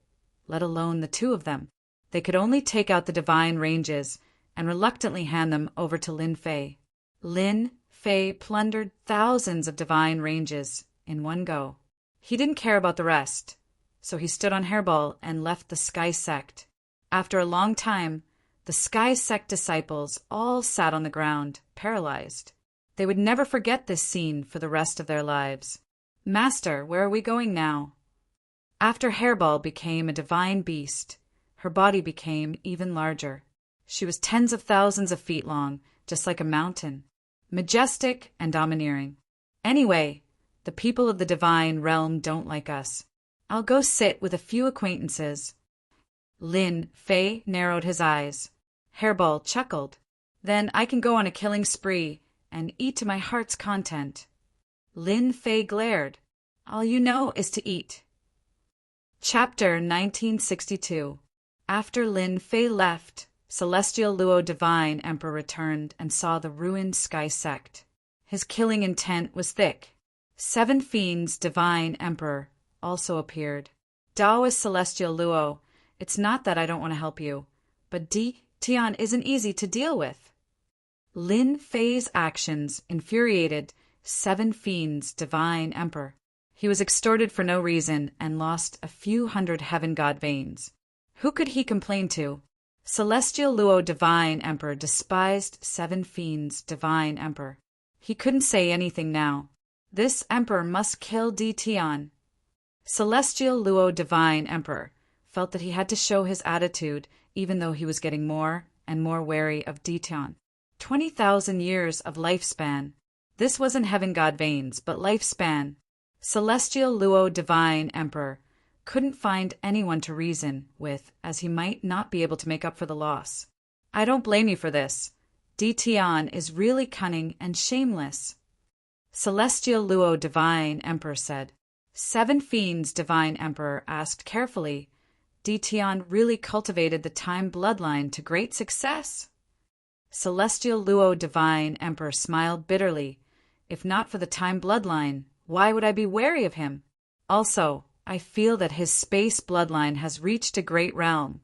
let alone the two of them. They could only take out the divine ranges and reluctantly hand them over to Lin Fei. Lin Fei plundered thousands of divine ranges in one go. He didn't care about the rest, so he stood on Hairball and left the Sky Sect. After a long time, the Sky Sect disciples all sat on the ground, paralyzed. They would never forget this scene for the rest of their lives. Master, where are we going now? After Hairball became a divine beast, her body became even larger. She was tens of thousands of feet long, just like a mountain, majestic and domineering. Anyway, the people of the divine realm don't like us. I'll go sit with a few acquaintances. Lin Fei narrowed his eyes. Hairball chuckled. Then I can go on a killing spree and eat to my heart's content. Lin Fei glared. All you know is to eat. Chapter 1962. After Lin Fei left, Celestial Luo Divine Emperor returned and saw the ruined Sky Sect. His killing intent was thick. Seven Fiends Divine Emperor also appeared. Taoist Celestial Luo, it's not that I don't want to help you, but Tian isn't easy to deal with. Lin Fei's actions infuriated Seven Fiends Divine Emperor. He was extorted for no reason and lost a few hundred heaven god veins. Who could he complain to? Celestial Luo Divine Emperor despised Seven Fiends Divine Emperor. He couldn't say anything now. This emperor must kill Tian. Celestial Luo Divine Emperor felt that he had to show his attitude even though he was getting more and more wary of Tian. 20,000 years of lifespan. This wasn't heaven god veins, but lifespan. Celestial Luo Divine Emperor couldn't find anyone to reason with, as he might not be able to make up for the loss. I don't blame you for this. Tian is really cunning and shameless. Celestial Luo Divine Emperor said. Seven Fiends Divine Emperor asked carefully, Tian really cultivated the time bloodline to great success? Celestial Luo Divine Emperor smiled bitterly. If not for the time bloodline, why would I be wary of him? Also, I feel that his space bloodline has reached a great realm.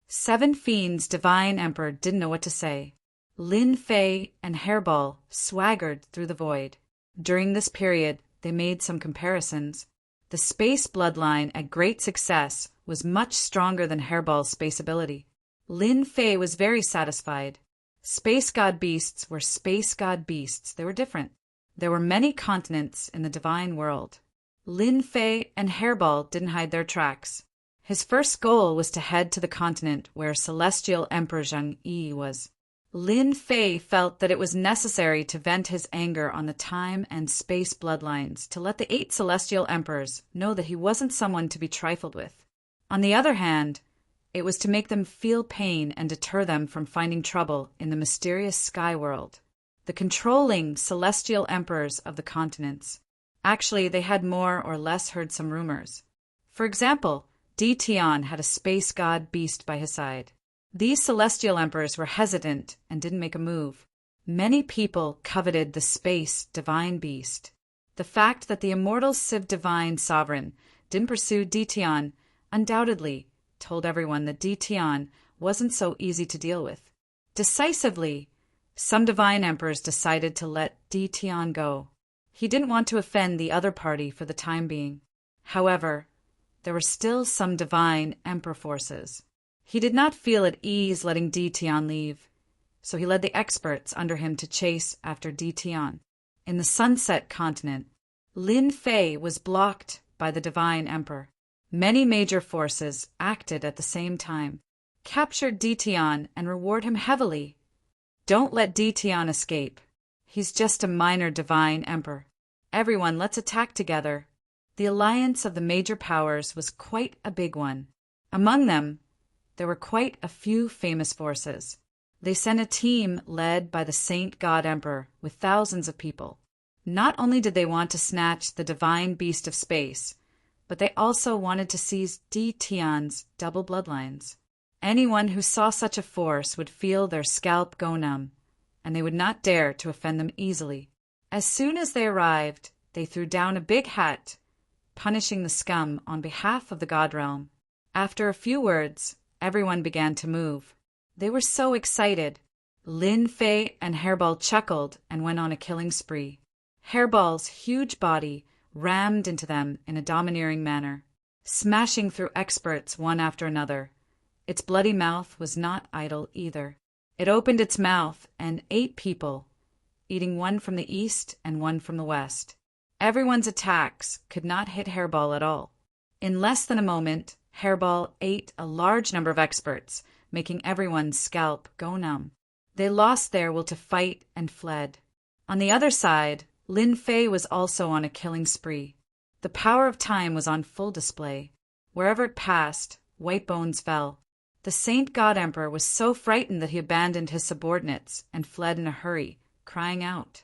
Seven Fiends Divine Emperor didn't know what to say. Lin Fei and Hairball swaggered through the void. During this period, they made some comparisons. The space bloodline at great success was much stronger than Hairball's space ability. Lin Fei was very satisfied. Space god beasts were space god beasts. They were different. There were many continents in the divine world. Lin Fei and Hairball didn't hide their tracks. His first goal was to head to the continent where Celestial Emperor Zheng Yi was. Lin Fei felt that it was necessary to vent his anger on the time and space bloodlines to let the 8 celestial emperors know that he wasn't someone to be trifled with. On the other hand, it was to make them feel pain and deter them from finding trouble in the mysterious sky world. The controlling celestial emperors of the continents. Actually, they had more or less heard some rumors. For example, Di Tian had a space god beast by his side. These celestial emperors were hesitant and didn't make a move. Many people coveted the space divine beast. The fact that the immortal Civ divine sovereign didn't pursue Di Tian undoubtedly told everyone that Di Tian wasn't so easy to deal with. Decisively, some divine emperors decided to let Di Tian go. He didn't want to offend the other party for the time being. However, there were still some divine emperor forces. He did not feel at ease letting Di Tian leave, so he led the experts under him to chase after Di Tian. In the Sunset Continent, Lin Fei was blocked by the divine emperor. Many major forces acted at the same time. Capture Di Tian and reward him heavily. Don't let Di Tian escape. He's just a minor divine emperor. Everyone, let's attack together. The alliance of the major powers was quite a big one. Among them, there were quite a few famous forces. They sent a team led by the Saint God Emperor with thousands of people. Not only did they want to snatch the divine beast of space, but they also wanted to seize Di Tian's double bloodlines. Anyone who saw such a force would feel their scalp go numb, and they would not dare to offend them easily. As soon as they arrived, they threw down a big hat, punishing the scum on behalf of the God Realm. After a few words, everyone began to move. They were so excited. Lin Fei and Hairball chuckled and went on a killing spree. Hairball's huge body rammed into them in a domineering manner, smashing through experts one after another. Its bloody mouth was not idle either. It opened its mouth and ate people, eating one from the east and one from the west. Everyone's attacks could not hit Hairball at all. In less than a moment, Hairball ate a large number of experts, making everyone's scalp go numb. They lost their will to fight and fled. On the other side, Lin Fei was also on a killing spree. The power of time was on full display. Wherever it passed, white bones fell. The Saint God Emperor was so frightened that he abandoned his subordinates and fled in a hurry, crying out,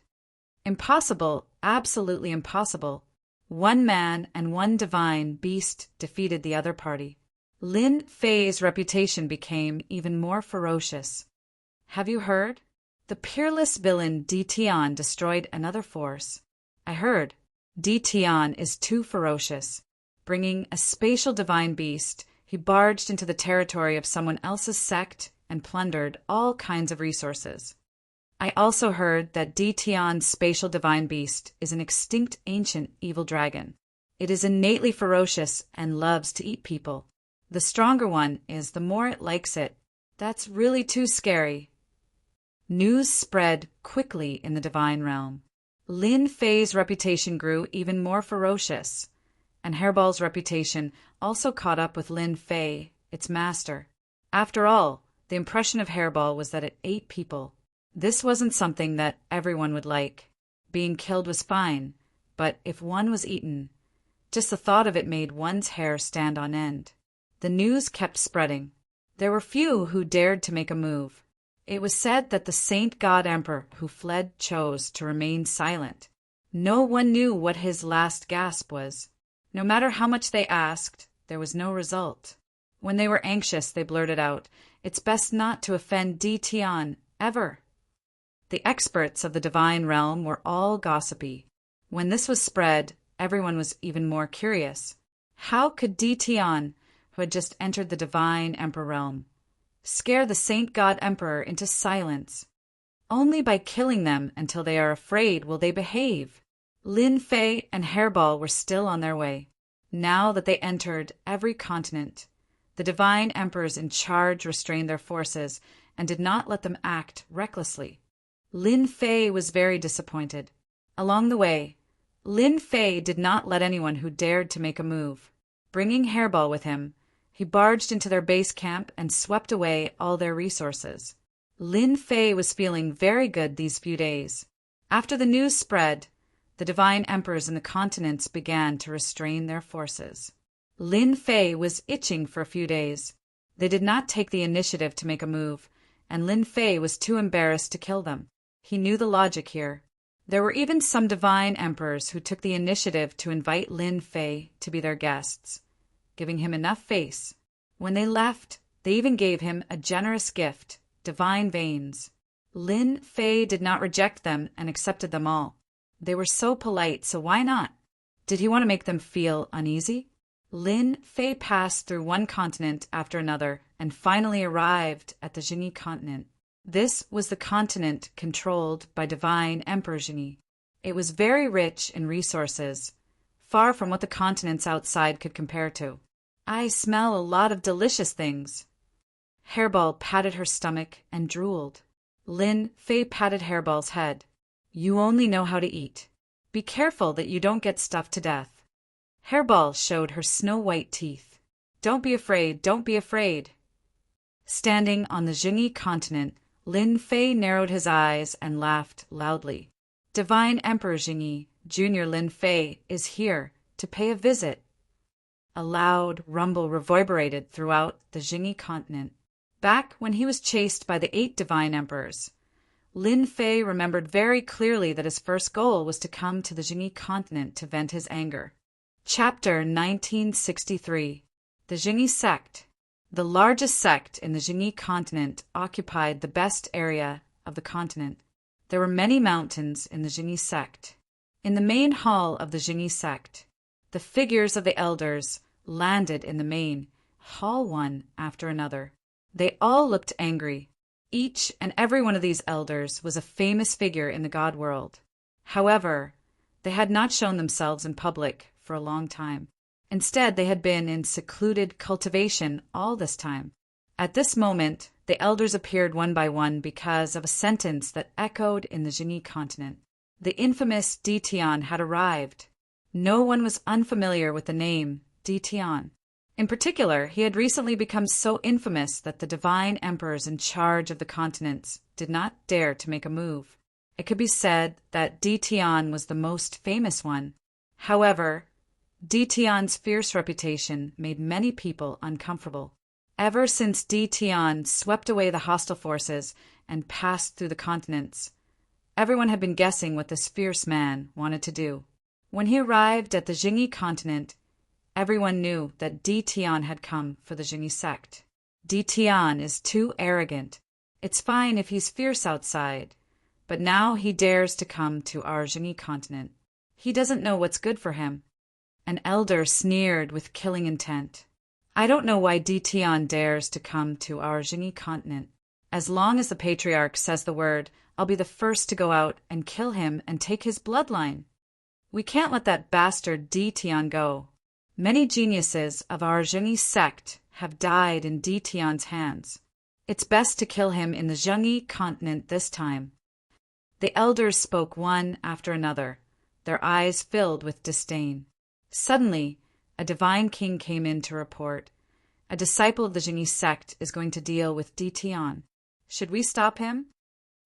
"Impossible, absolutely impossible." One man and one divine beast defeated the other party. Lin Fei's reputation became even more ferocious. Have you heard? The peerless villain Di Tian destroyed another force. I heard. Di Tian is too ferocious. Bringing a spatial divine beast, he barged into the territory of someone else's sect and plundered all kinds of resources. I also heard that Di Tian's spatial divine beast is an extinct ancient evil dragon. It is innately ferocious and loves to eat people. The stronger one is, the more it likes it. That's really too scary. News spread quickly in the divine realm. Lin Fei's reputation grew even more ferocious, and Hairball's reputation also caught up with Lin Fei, its master. After all, the impression of Hairball was that it ate people. This wasn't something that everyone would like. Being killed was fine, but if one was eaten, just the thought of it made one's hair stand on end. The news kept spreading. There were few who dared to make a move. It was said that the Saint God Emperor who fled chose to remain silent. No one knew what his last gasp was. No matter how much they asked, there was no result. When they were anxious, they blurted out, "It's best not to offend Di Tian, ever." The experts of the divine realm were all gossipy. When this was spread, everyone was even more curious. How could Di Tian, who had just entered the divine emperor realm, scare the Saint God Emperor into silence? Only by killing them until they are afraid will they behave. Lin Fei and Hairball were still on their way. Now that they entered every continent, the divine emperors in charge restrained their forces and did not let them act recklessly. Lin Fei was very disappointed. Along the way, Lin Fei did not let anyone who dared to make a move. Bringing Hairball with him, he barged into their base camp and swept away all their resources. Lin Fei was feeling very good these few days. After the news spread, the divine emperors in the continents began to restrain their forces. Lin Fei was itching for a few days. They did not take the initiative to make a move, and Lin Fei was too embarrassed to kill them. He knew the logic here. There were even some divine emperors who took the initiative to invite Lin Fei to be their guests, giving him enough face. When they left, they even gave him a generous gift, divine veins. Lin Fei did not reject them and accepted them all. They were so polite, so why not? Did he want to make them feel uneasy? Lin Fei passed through one continent after another and finally arrived at the Jingyi continent. This was the continent controlled by divine Emperor Jingyi. It was very rich in resources, far from what the continents outside could compare to. I smell a lot of delicious things. Hairball patted her stomach and drooled. Lin Fei patted Hairball's head. You only know how to eat. Be careful that you don't get stuffed to death. Hairball showed her snow-white teeth. Don't be afraid, don't be afraid. Standing on the Jingyi continent, Lin Fei narrowed his eyes and laughed loudly. Divine Emperor Jingyi, Junior Lin Fei, is here to pay a visit. A loud rumble reverberated throughout the Jingyi continent. Back when he was chased by the 8 divine emperors, Lin Fei remembered very clearly that his first goal was to come to the Jingyi continent to vent his anger. Chapter 1963. The Jingyi Sect. The largest sect in the Jingyi continent occupied the best area of the continent. There were many mountains in the Jingyi sect. In the main hall of the Jingyi sect, the figures of the elders landed in the main hall one after another. They all looked angry. Each and every one of these elders was a famous figure in the God world. However, they had not shown themselves in public for a long time. Instead, they had been in secluded cultivation all this time. At this moment, the elders appeared one by one because of a sentence that echoed in the Jingyi continent. The infamous Di Tian had arrived. No one was unfamiliar with the name Di Tian. In particular, he had recently become so infamous that the divine emperors in charge of the continents did not dare to make a move. It could be said that Di Tian was the most famous one. However, Di Tian's fierce reputation made many people uncomfortable. Ever since Di Tian swept away the hostile forces and passed through the continents, everyone had been guessing what this fierce man wanted to do. When he arrived at the Jingyi continent, everyone knew that Di Tian had come for the Jingyi sect. Di Tian is too arrogant. It's fine if he's fierce outside, but now he dares to come to our Jingyi continent. He doesn't know what's good for him. An elder sneered with killing intent. I don't know why Di Tian dares to come to our Jingyi continent. As long as the patriarch says the word, I'll be the first to go out and kill him and take his bloodline. We can't let that bastard Di Tian go. Many geniuses of our Jingyi sect have died in Di Tian's hands. It's best to kill him in the Jingyi continent this time. The elders spoke one after another, their eyes filled with disdain. Suddenly, a divine king came in to report. A disciple of the Jingyi sect is going to deal with Di Tian. Should we stop him?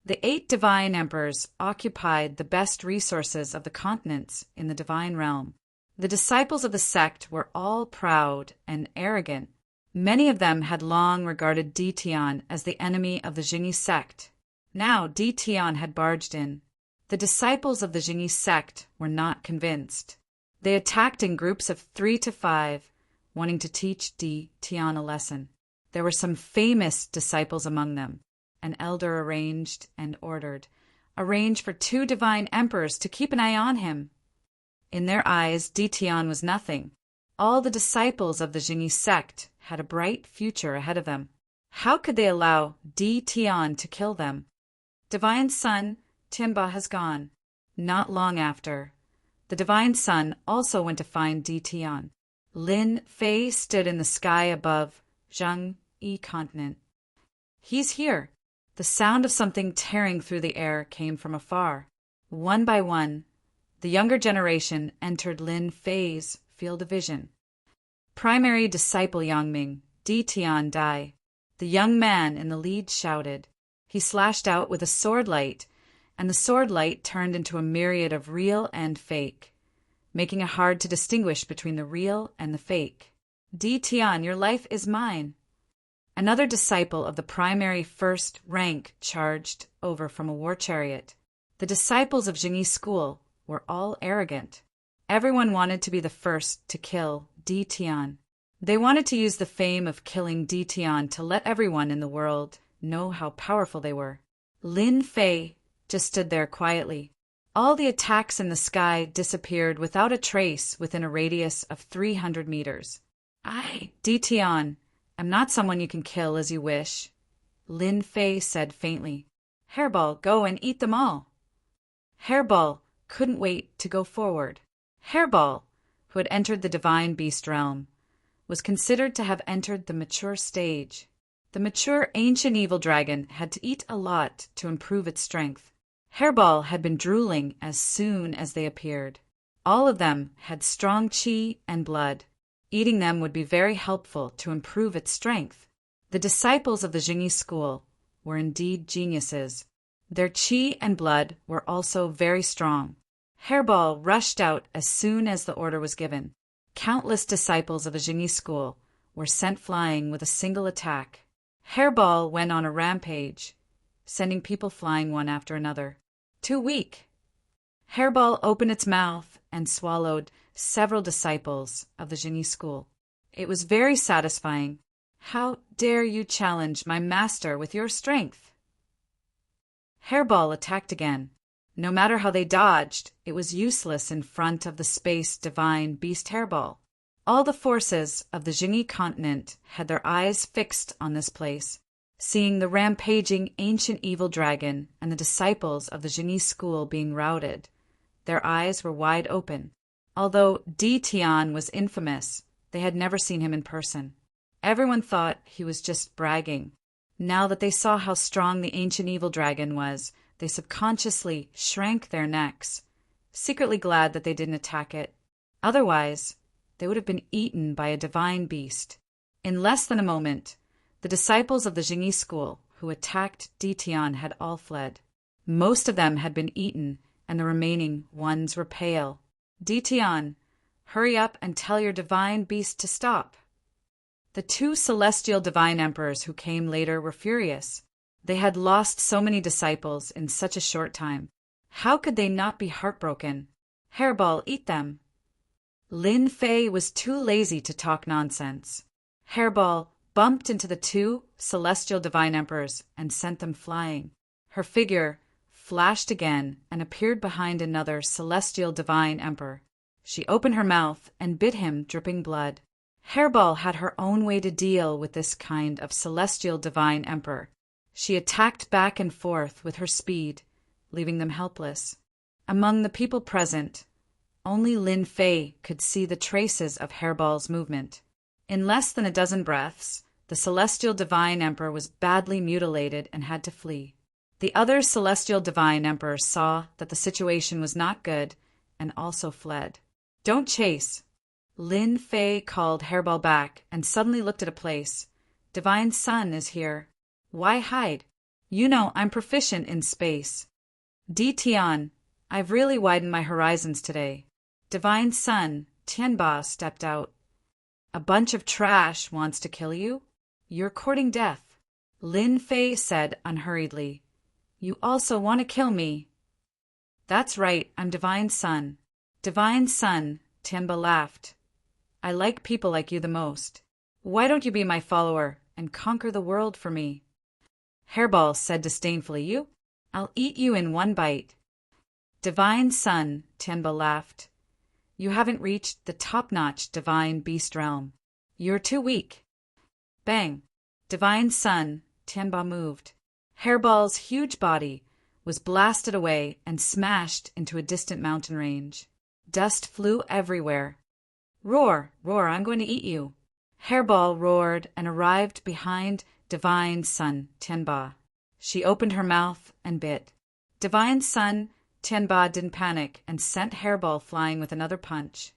The 8 divine emperors occupied the best resources of the continents in the divine realm. The disciples of the sect were all proud and arrogant. Many of them had long regarded Di Tian as the enemy of the Jingyi sect. Now Di Tian had barged in. The disciples of the Jingyi sect were not convinced. They attacked in groups of 3 to 5, wanting to teach Di Tian a lesson. There were some famous disciples among them. An elder arranged and ordered. Arrange for 2 divine emperors to keep an eye on him. In their eyes, Di Tian was nothing. All the disciples of the Jingyi sect had a bright future ahead of them. How could they allow Di Tian to kill them? Divine Son Timba has gone. Not long after, the divine son also went to find Di Tian. Lin Fei stood in the sky above Zhangyi continent. He's here. The sound of something tearing through the air came from afar. One by one, the younger generation entered Lin Fei's field of vision. Primary disciple Yangming, Di Tian Dai. The young man in the lead shouted. He slashed out with a sword light, and the sword light turned into a myriad of real and fake, making it hard to distinguish between the real and the fake. Di Tian, your life is mine. Another disciple of the primary first rank charged over from a war chariot. The disciples of Jingyi school were all arrogant. Everyone wanted to be the first to kill Di Tian. They wanted to use the fame of killing Di Tian to let everyone in the world know how powerful they were. Lin Fei just stood there quietly. All the attacks in the sky disappeared without a trace within a radius of 300 meters. Di Tian, I'm not someone you can kill as you wish, Lin Fei said faintly. Hairball, go and eat them all. Hairball couldn't wait to go forward. Hairball, who had entered the divine beast realm, was considered to have entered the mature stage. The mature ancient evil dragon had to eat a lot to improve its strength. Hairball had been drooling as soon as they appeared. All of them had strong qi and blood. Eating them would be very helpful to improve its strength. The disciples of the Jingyi school were indeed geniuses. Their qi and blood were also very strong. Hairball rushed out as soon as the order was given. Countless disciples of the Jingyi school were sent flying with a single attack. Hairball went on a rampage, sending people flying one after another. Too weak. Hairball opened its mouth and swallowed several disciples of the Jingyi school. It was very satisfying. How dare you challenge my master with your strength? Hairball attacked again. No matter how they dodged, it was useless in front of the space divine beast Hairball. All the forces of the Jingyi continent had their eyes fixed on this place. Seeing the rampaging ancient evil dragon and the disciples of the Jingyi school being routed, their eyes were wide open. Although Di Tian was infamous, they had never seen him in person. Everyone thought he was just bragging. Now that they saw how strong the ancient evil dragon was, they subconsciously shrank their necks, secretly glad that they didn't attack it. Otherwise, they would have been eaten by a divine beast. In less than a moment, the disciples of the Jingyi school who attacked Di Tian had all fled. Most of them had been eaten, and the remaining ones were pale. Di Tian, hurry up and tell your divine beast to stop. The two celestial divine emperors who came later were furious. They had lost so many disciples in such a short time. How could they not be heartbroken? Hairball, eat them. Lin Fei was too lazy to talk nonsense. Hairball bumped into the two celestial divine emperors and sent them flying. Her figure flashed again and appeared behind another celestial divine emperor. She opened her mouth and bit him, dripping blood. Hairball had her own way to deal with this kind of celestial divine emperor. She attacked back and forth with her speed, leaving them helpless. Among the people present, only Lin Fei could see the traces of Hairball's movement. In less than a dozen breaths, the celestial divine emperor was badly mutilated and had to flee. The other celestial divine emperor saw that the situation was not good and also fled. Don't chase. Lin Fei called Hairball back and suddenly looked at a place. Divine Sun is here. Why hide? You know I'm proficient in space. Di Tian, I've really widened my horizons today. Divine Sun, Tianba stepped out. A bunch of trash wants to kill you? You're courting death. Lin Fei said unhurriedly. You also want to kill me. That's right, I'm Divine Sun. Divine Sun, Tianba laughed. I like people like you the most. Why don't you be my follower and conquer the world for me? Hairball said disdainfully, I'll eat you in one bite. Divine Sun, Tianba laughed. You haven't reached the top-notch divine beast realm. You're too weak. Bang! Divine Sun, Tianba moved. Hairball's huge body was blasted away and smashed into a distant mountain range. Dust flew everywhere. Roar, roar, I'm going to eat you. Hairball roared and arrived behind Divine Sun Tianba. She opened her mouth and bit. Divine Sun Tianba didn't panic and sent Hairball flying with another punch.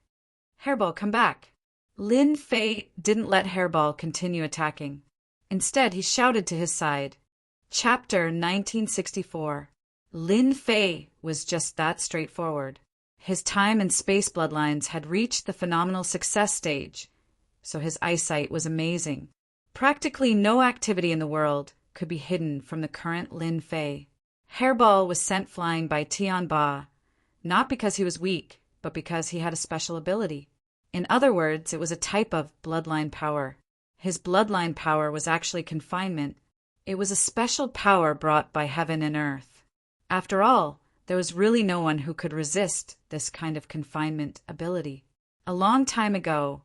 Hairball, come back. Lin Fei didn't let Hairball continue attacking. Instead, he shouted to his side. Chapter 1964. Lin Fei was just that straightforward. His time and space bloodlines had reached the phenomenal success stage, so his eyesight was amazing. Practically no activity in the world could be hidden from the current Lin Fei. Hairball was sent flying by Tianba, not because he was weak, but because he had a special ability. In other words, it was a type of bloodline power. His bloodline power was actually confinement. It was a special power brought by heaven and earth. After all, there was really no one who could resist this kind of confinement ability. A long time ago,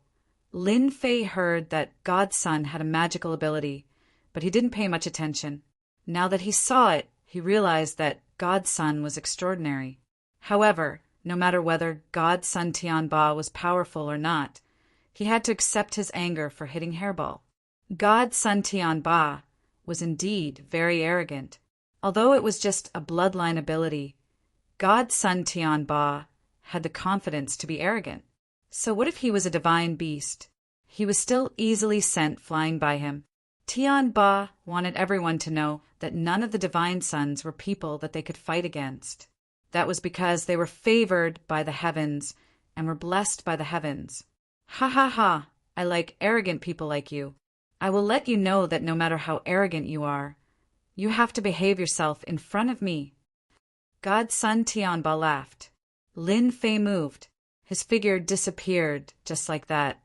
Lin Fei heard that God's son had a magical ability, but he didn't pay much attention. Now that he saw it, he realized that God's son was extraordinary. However, no matter whether God's son Tianba was powerful or not, he had to accept his anger for hitting Hairball. God's son Tianba was indeed very arrogant. Although it was just a bloodline ability, God's son Tianba had the confidence to be arrogant. So what if he was a divine beast? He was still easily sent flying by him. Tianba wanted everyone to know that none of the divine sons were people that they could fight against. That was because they were favored by the heavens and were blessed by the heavens. Ha ha ha, I like arrogant people like you. I will let you know that no matter how arrogant you are, you have to behave yourself in front of me. God's son Tianba laughed. Lin Fei moved. His figure disappeared just like that.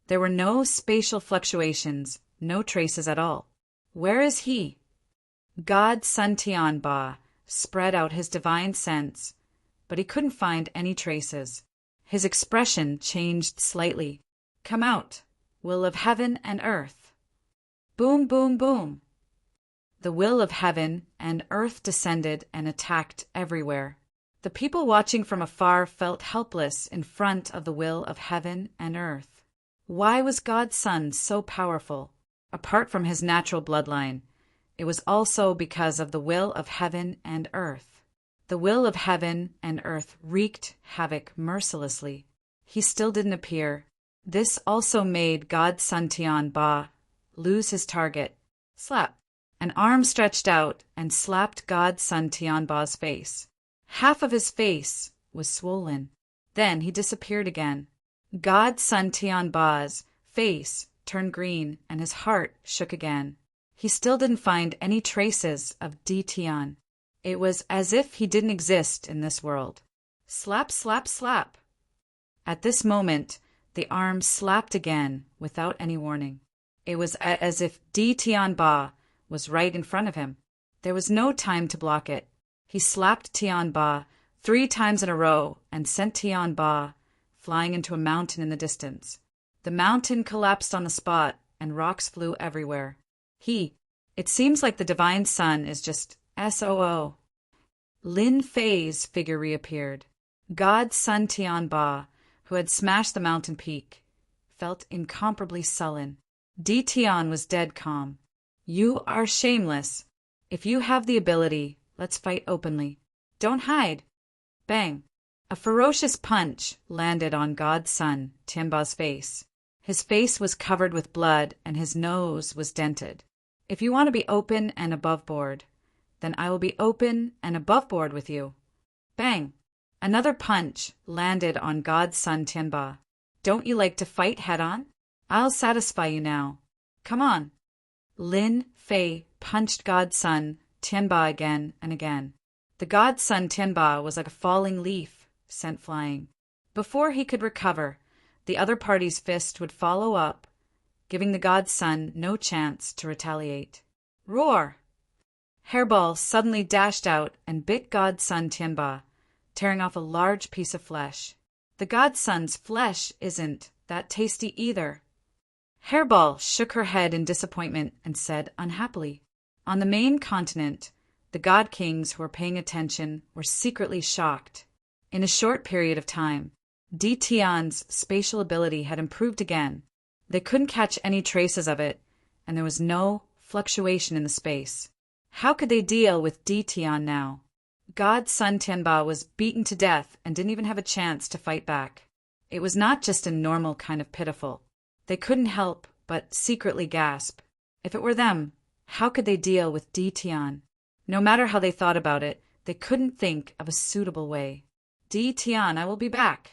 There were no spatial fluctuations, no traces at all. Where is he? God's son Tianba spread out his divine sense, but he couldn't find any traces. His expression changed slightly. Come out, will of heaven and earth. Boom, boom, boom. The will of heaven and earth descended and attacked everywhere. The people watching from afar felt helpless in front of the will of heaven and earth. Why was God's son so powerful? Apart from his natural bloodline, it was also because of the will of heaven and earth. The will of heaven and earth wreaked havoc mercilessly. He still didn't appear. This also made God's son Tianba lose his target. Slap. An arm stretched out and slapped God's son Tianba's face. Half of his face was swollen. Then he disappeared again. God's son Tianba's face turned green and his heart shook again. He still didn't find any traces of Di Tian. It was as if he didn't exist in this world. Slap, slap, slap. At this moment, the arm slapped again without any warning. It was as if Di Tianba was right in front of him. There was no time to block it. He slapped Tianba 3 times in a row and sent Tianba flying into a mountain in the distance. The mountain collapsed on the spot and rocks flew everywhere. It seems like the divine sun is just SOO. Lin Fei's figure reappeared. God's son Tianba, who had smashed the mountain peak, felt incomparably sullen. Di Tian was dead calm. You are shameless. If you have the ability, let's fight openly. Don't hide. Bang. A ferocious punch landed on God's son, Tianba's face. His face was covered with blood and his nose was dented. If you want to be open and above board, then I will be open and above board with you. Bang. Another punch landed on God's son Tianba. Don't you like to fight head-on? I'll satisfy you now. Come on. Lin Fei punched God's son Tianba again and again. The God's son Tianba was like a falling leaf sent flying. Before he could recover, the other party's fist would follow up, giving the God's son no chance to retaliate. Roar! Hairball suddenly dashed out and bit God's son Tianba, tearing off a large piece of flesh. The God's son's flesh isn't that tasty either. Hairball shook her head in disappointment and said unhappily, on the main continent, the God Kings who were paying attention were secretly shocked. In a short period of time, Di Tian's spatial ability had improved again. They couldn't catch any traces of it, and there was no fluctuation in the space. How could they deal with Di Tian now? God's son Tianba was beaten to death and didn't even have a chance to fight back. It was not just a normal kind of pitiful. They couldn't help but secretly gasp. If it were them, how could they deal with Di Tian? No matter how they thought about it, they couldn't think of a suitable way. Di Tian, I will be back.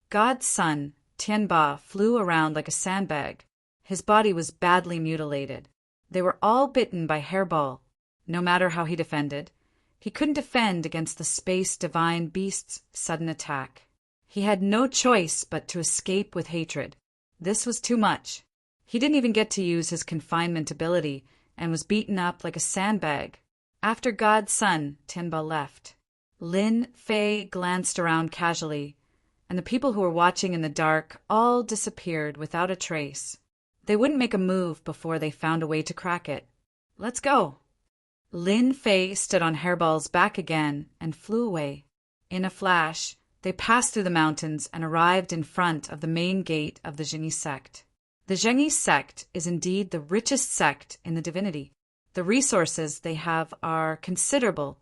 God's son, Tianba, flew around like a sandbag. His body was badly mutilated. They were all bitten by hairball. No matter how he defended, he couldn't defend against the space divine beast's sudden attack. He had no choice but to escape with hatred. This was too much. He didn't even get to use his confinement ability and was beaten up like a sandbag. After God's son, Tianba left. Lin Fei glanced around casually, and the people who were watching in the dark all disappeared without a trace. They wouldn't make a move before they found a way to crack it. Let's go. Lin Fei stood on Hairball's back again and flew away. In a flash, they passed through the mountains and arrived in front of the main gate of the Zhengyi sect. The Zhengyi sect is indeed the richest sect in the divinity. The resources they have are considerable.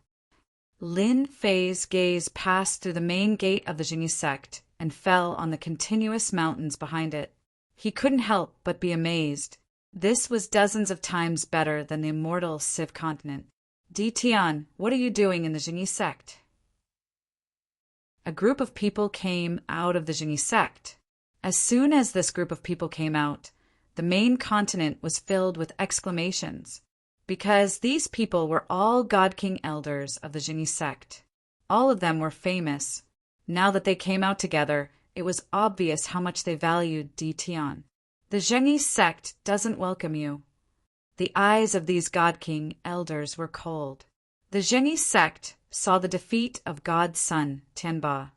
Lin Fei's gaze passed through the main gate of the Zhengyi sect and fell on the continuous mountains behind it. He couldn't help but be amazed. This was dozens of times better than the immortal Civ continent. Di Tian, what are you doing in the Zhengyi sect? A group of people came out of the Zhengyi sect. As soon as this group of people came out, the main continent was filled with exclamations, because these people were all God King elders of the Zhengyi sect. All of them were famous. Now that they came out together, it was obvious how much they valued Di Tian. The Zhengyi sect doesn't welcome you. The eyes of these God King elders were cold. The Zhengyi sect saw the defeat of God's son, Tianba.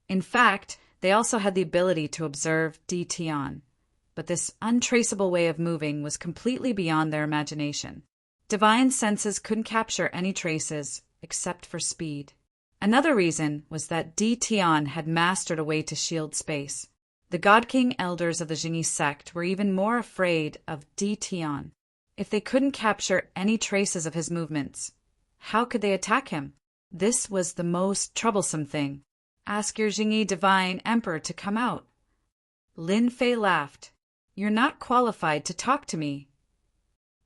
In fact, they also had the ability to observe Di Tian, but this untraceable way of moving was completely beyond their imagination. Divine senses couldn't capture any traces except for speed. Another reason was that Di Tian had mastered a way to shield space. The God King elders of the Zhengyi sect were even more afraid of Di Tian. If they couldn't capture any traces of his movements, how could they attack him? This was the most troublesome thing. Ask your Zhengyi divine emperor to come out. Lin Fei laughed. You're not qualified to talk to me.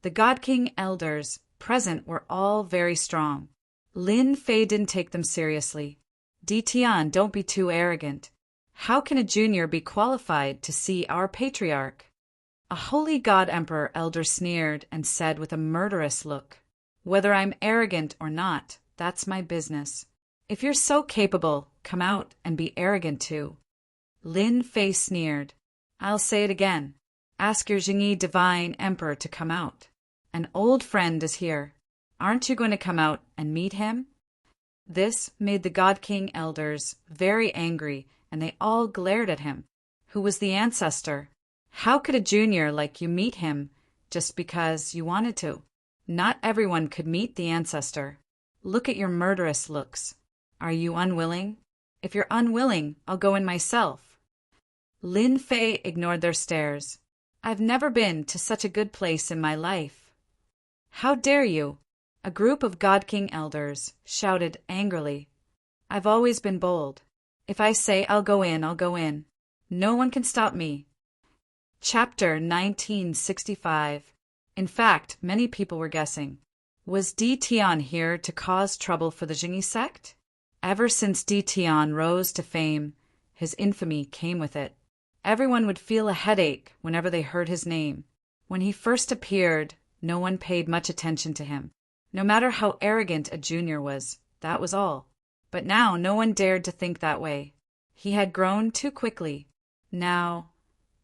The God King elders present were all very strong. Lin Fei didn't take them seriously. Di Tian, don't be too arrogant. How can a junior be qualified to see our patriarch? A holy god emperor elder sneered and said with a murderous look, Whether I'm arrogant or not, that's my business. If you're so capable, come out and be arrogant too. Lin Fei sneered. I'll say it again. Ask your Zhengyi divine emperor to come out. An old friend is here. Aren't you going to come out and meet him? This made the God King elders very angry, and they all glared at him. Who was the ancestor? How could a junior like you meet him just because you wanted to? Not everyone could meet the ancestor. Look at your murderous looks. Are you unwilling? If you're unwilling, I'll go in myself. Lin Fei ignored their stares. I've never been to such a good place in my life. How dare you? A group of God King elders shouted angrily. I've always been bold. If I say I'll go in, I'll go in. No one can stop me. Chapter 1965. In fact, many people were guessing. Was Di Tian here to cause trouble for the Zhengyi sect? Ever since Di Tian rose to fame, his infamy came with it. Everyone would feel a headache whenever they heard his name. When he first appeared, no one paid much attention to him. No matter how arrogant a junior was, that was all. But now no one dared to think that way. He had grown too quickly. Now,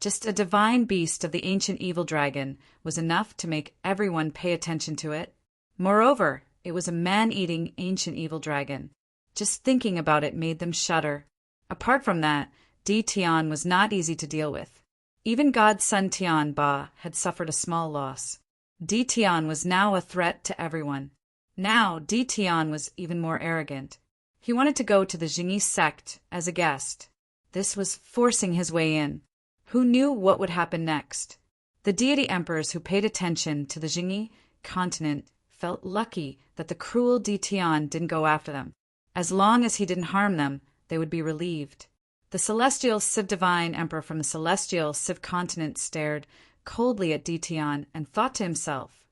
just a divine beast of the ancient evil dragon was enough to make everyone pay attention to it. Moreover, it was a man-eating ancient evil dragon. Just thinking about it made them shudder. Apart from that, Di Tian was not easy to deal with. Even God's son Tianba had suffered a small loss. Di Tian was now a threat to everyone. Now, Di Tian was even more arrogant. He wanted to go to the Zhengyi sect as a guest. This was forcing his way in. Who knew what would happen next? The deity emperors who paid attention to the Jingyi continent felt lucky that the cruel Di Tian didn't go after them. As long as he didn't harm them, they would be relieved. The celestial Civ Divine Emperor from the celestial Civ continent stared coldly at Di Tian and thought to himself,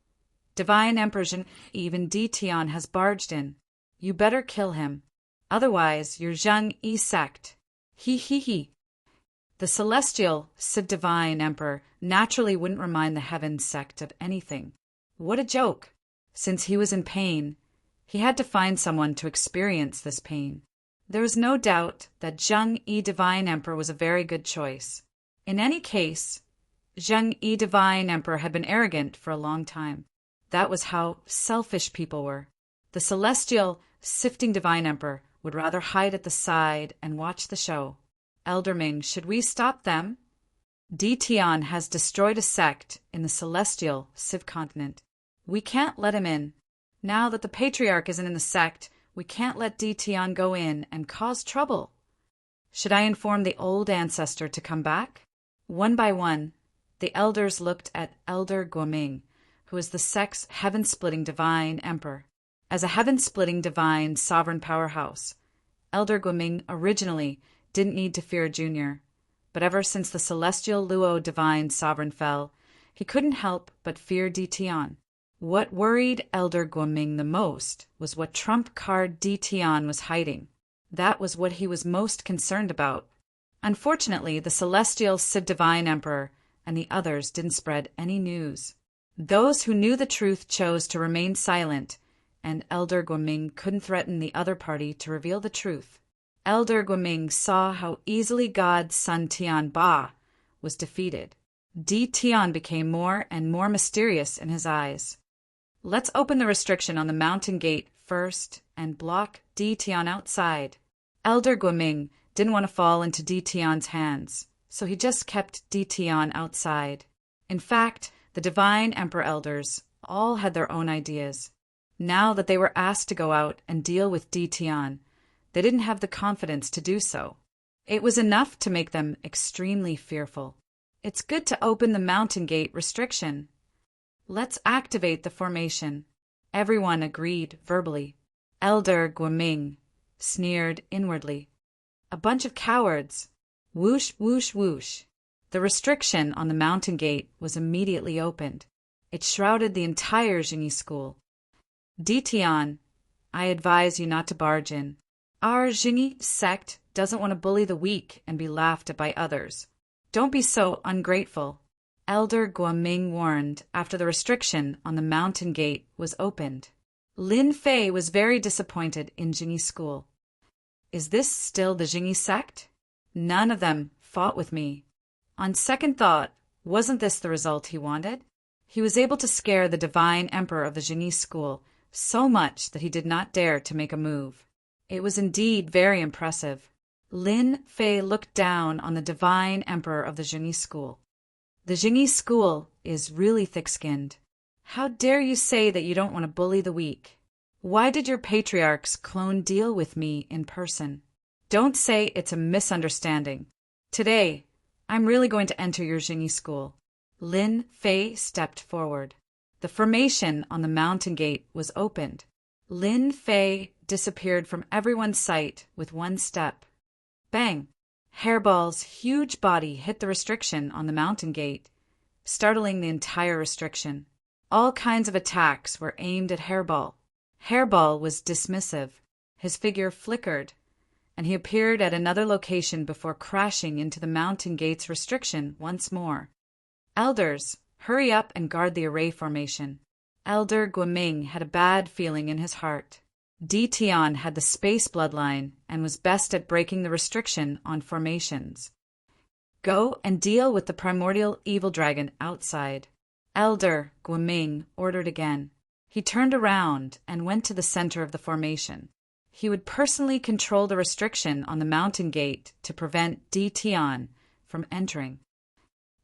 Divine Emperor Jin, even Di Tian has barged in. You better kill him. Otherwise, your Zheng Yi sect. He. The celestial Civ Divine Emperor naturally wouldn't remind the Heaven sect of anything. What a joke! Since he was in pain, he had to find someone to experience this pain. There was no doubt that Zheng Yi Divine Emperor was a very good choice. In any case, Zheng Yi Divine Emperor had been arrogant for a long time. That was how selfish people were. The celestial Sifting Divine Emperor would rather hide at the side and watch the show. Elder Ming, should we stop them? Di Tian has destroyed a sect in the celestial Civ continent. We can't let him in. Now that the Patriarch isn't in the sect, we can't let Di Tian go in and cause trouble. Should I inform the old ancestor to come back? One by one, the elders looked at Elder Guoming, who is the sect's heaven-splitting divine emperor. As a heaven-splitting divine sovereign powerhouse, Elder Guoming originally didn't need to fear Junior, but ever since the celestial Luo divine sovereign fell, he couldn't help but fear Di Tian. What worried Elder Guoming the most was what trump card Di Tian was hiding. That was what he was most concerned about. Unfortunately, the celestial Civ Divine Emperor and the others didn't spread any news. Those who knew the truth chose to remain silent, and Elder Guoming couldn't threaten the other party to reveal the truth. Elder Guoming saw how easily God's son Tian Ba was defeated. Di Tian became more and more mysterious in his eyes. Let's open the restriction on the mountain gate first and block Di Tian outside. Elder Guoming didn't want to fall into Di Tian's hands, so he just kept Di Tian outside. In fact, the Divine Emperor Elders all had their own ideas. Now that they were asked to go out and deal with Di Tian, they didn't have the confidence to do so. It was enough to make them extremely fearful. It's good to open the mountain gate restriction. Let's activate the formation. Everyone agreed verbally. Elder Guoming sneered inwardly. A bunch of cowards. Whoosh, whoosh, whoosh. The restriction on the mountain gate was immediately opened. It shrouded the entire Jingyi school. Di Tian, I advise you not to barge in. Our Jingyi sect doesn't want to bully the weak and be laughed at by others. Don't be so ungrateful. Elder Guoming warned after the restriction on the mountain gate was opened. Lin Fei was very disappointed in Jingyi school. Is this still the Jingyi sect? None of them fought with me. On second thought, wasn't this the result he wanted? He was able to scare the divine emperor of the Jingyi school so much that he did not dare to make a move. It was indeed very impressive. Lin Fei looked down on the divine emperor of the Jingyi school. The Jingyi school is really thick-skinned. How dare you say that you don't want to bully the weak? Why did your patriarch's clone deal with me in person? Don't say it's a misunderstanding. Today, I'm really going to enter your Jingyi school. Lin Fei stepped forward. The formation on the mountain gate was opened. Lin Fei disappeared from everyone's sight with one step. Bang! Hairball's huge body hit the restriction on the mountain gate, startling the entire restriction. All kinds of attacks were aimed at Hairball. Hairball was dismissive. His figure flickered, and he appeared at another location before crashing into the mountain gate's restriction once more. Elders, hurry up and guard the array formation. Elder Guoming had a bad feeling in his heart. Di Tian had the space bloodline and was best at breaking the restriction on formations. Go and deal with the primordial evil dragon outside. Elder Guoming ordered again. He turned around and went to the center of the formation. He would personally control the restriction on the mountain gate to prevent Di Tian from entering.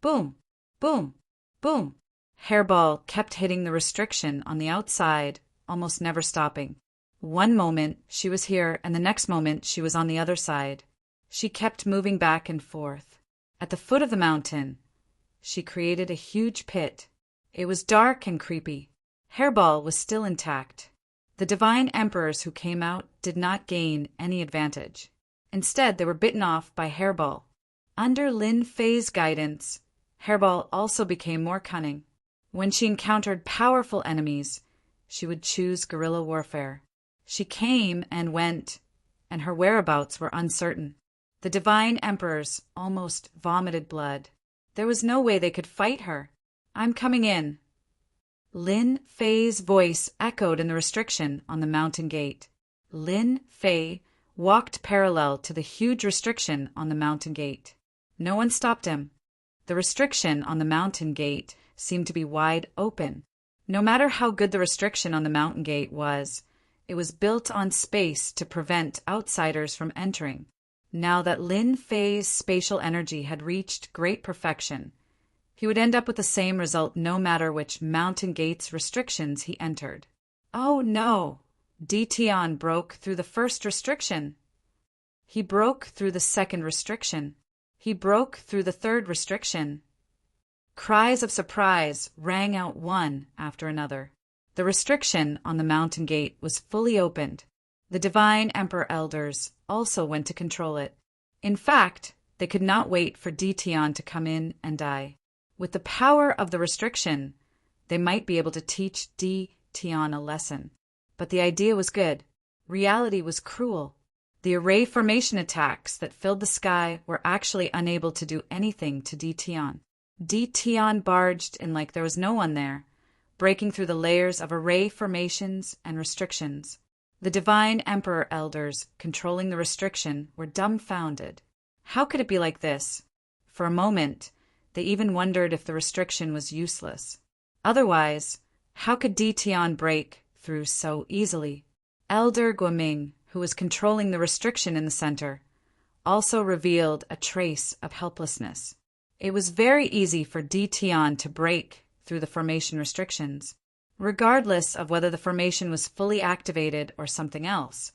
Boom! Boom! Boom! Hairball kept hitting the restriction on the outside, almost never stopping. One moment she was here and the next moment she was on the other side. She kept moving back and forth. At the foot of the mountain, she created a huge pit. It was dark and creepy. Hairball was still intact. The divine emperors who came out did not gain any advantage. Instead, they were bitten off by Hairball. Under Lin Fei's guidance, Hairball also became more cunning. When she encountered powerful enemies, she would choose guerrilla warfare. She came and went, and her whereabouts were uncertain. The divine emperors almost vomited blood. There was no way they could fight her. "I'm coming in." Lin Fei's voice echoed in the restriction on the mountain gate. Lin Fei walked parallel to the huge restriction on the mountain gate. No one stopped him. The restriction on the mountain gate seemed to be wide open. No matter how good the restriction on the mountain gate was, it was built on space to prevent outsiders from entering. Now that Lin Fei's spatial energy had reached great perfection, he would end up with the same result no matter which mountain gate's restrictions he entered. Oh no! Tian broke through the first restriction. He broke through the second restriction. He broke through the third restriction. Cries of surprise rang out one after another. The restriction on the mountain gate was fully opened. The divine emperor elders also went to control it. In fact, they could not wait for Tian to come in and die. With the power of the restriction, they might be able to teach Tian a lesson. But the idea was good. Reality was cruel. The array formation attacks that filled the sky were actually unable to do anything to Tian. Tian barged in like there was no one there, breaking through the layers of array formations and restrictions. The divine emperor elders controlling the restriction were dumbfounded. How could it be like this? For a moment, they even wondered if the restriction was useless. Otherwise, how could Tian break through so easily? Elder Guoming, who was controlling the restriction in the center, also revealed a trace of helplessness. It was very easy for Tian to break through the formation restrictions. Regardless of whether the formation was fully activated or something else,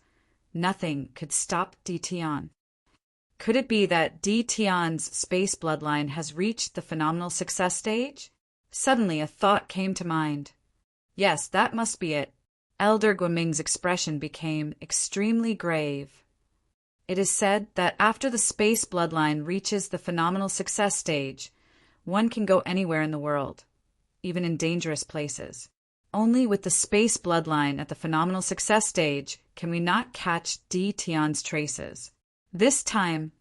nothing could stop Tian. Could it be that Tian's space bloodline has reached the phenomenal success stage? Suddenly a thought came to mind. Yes, that must be it. Elder Guoming's expression became extremely grave. It is said that after the space bloodline reaches the phenomenal success stage, one can go anywhere in the world, even in dangerous places. Only with the space bloodline at the phenomenal success stage can we not catch Tian's traces. This time,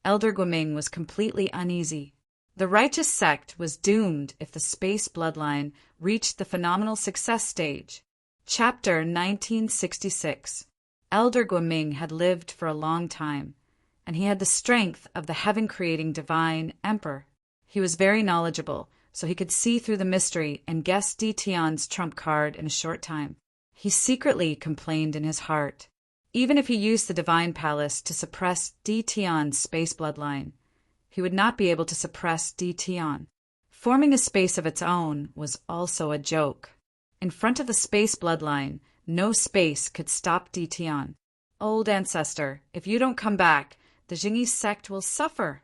Elder Guoming was completely uneasy. The righteous sect was doomed if the space bloodline reached the phenomenal success stage. Chapter 1966. Elder Guoming had lived for a long time, and he had the strength of the heaven-creating divine emperor. He was very knowledgeable, so he could see through the mystery and guess Tian's trump card in a short time. He secretly complained in his heart. Even if he used the divine palace to suppress Tian's space bloodline, he would not be able to suppress Tian. Forming a space of its own was also a joke. In front of the space bloodline, no space could stop Tian. Old ancestor, if you don't come back, the Jingyi sect will suffer.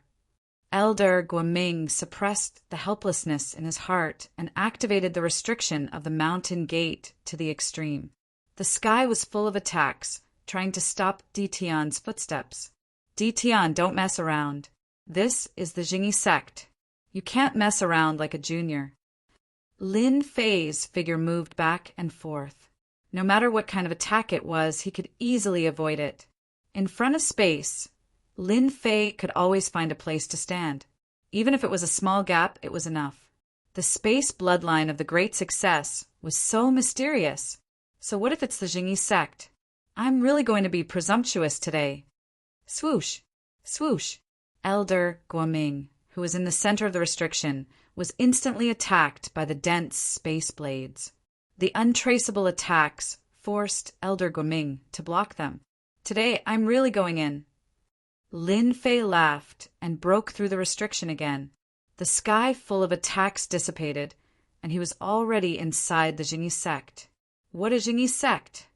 Elder Guoming suppressed the helplessness in his heart and activated the restriction of the mountain gate to the extreme. The sky was full of attacks, trying to stop Tian's footsteps. Tian, don't mess around. This is the Jingyi sect. You can't mess around like a junior. Lin Fei's figure moved back and forth. No matter what kind of attack it was, he could easily avoid it. In front of space, Lin Fei could always find a place to stand. Even if it was a small gap, it was enough. The space bloodline of the great success was so mysterious. So what if it's the Jingyi sect? I'm really going to be presumptuous today. Swoosh, swoosh. Elder Guoming, who was in the center of the restriction, was instantly attacked by the dense space blades. The untraceable attacks forced Elder Guoming to block them. Today, I'm really going in. Lin Fei laughed and broke through the restriction again. The sky full of attacks dissipated, and he was already inside the Jingyi sect. What a Jingyi sect!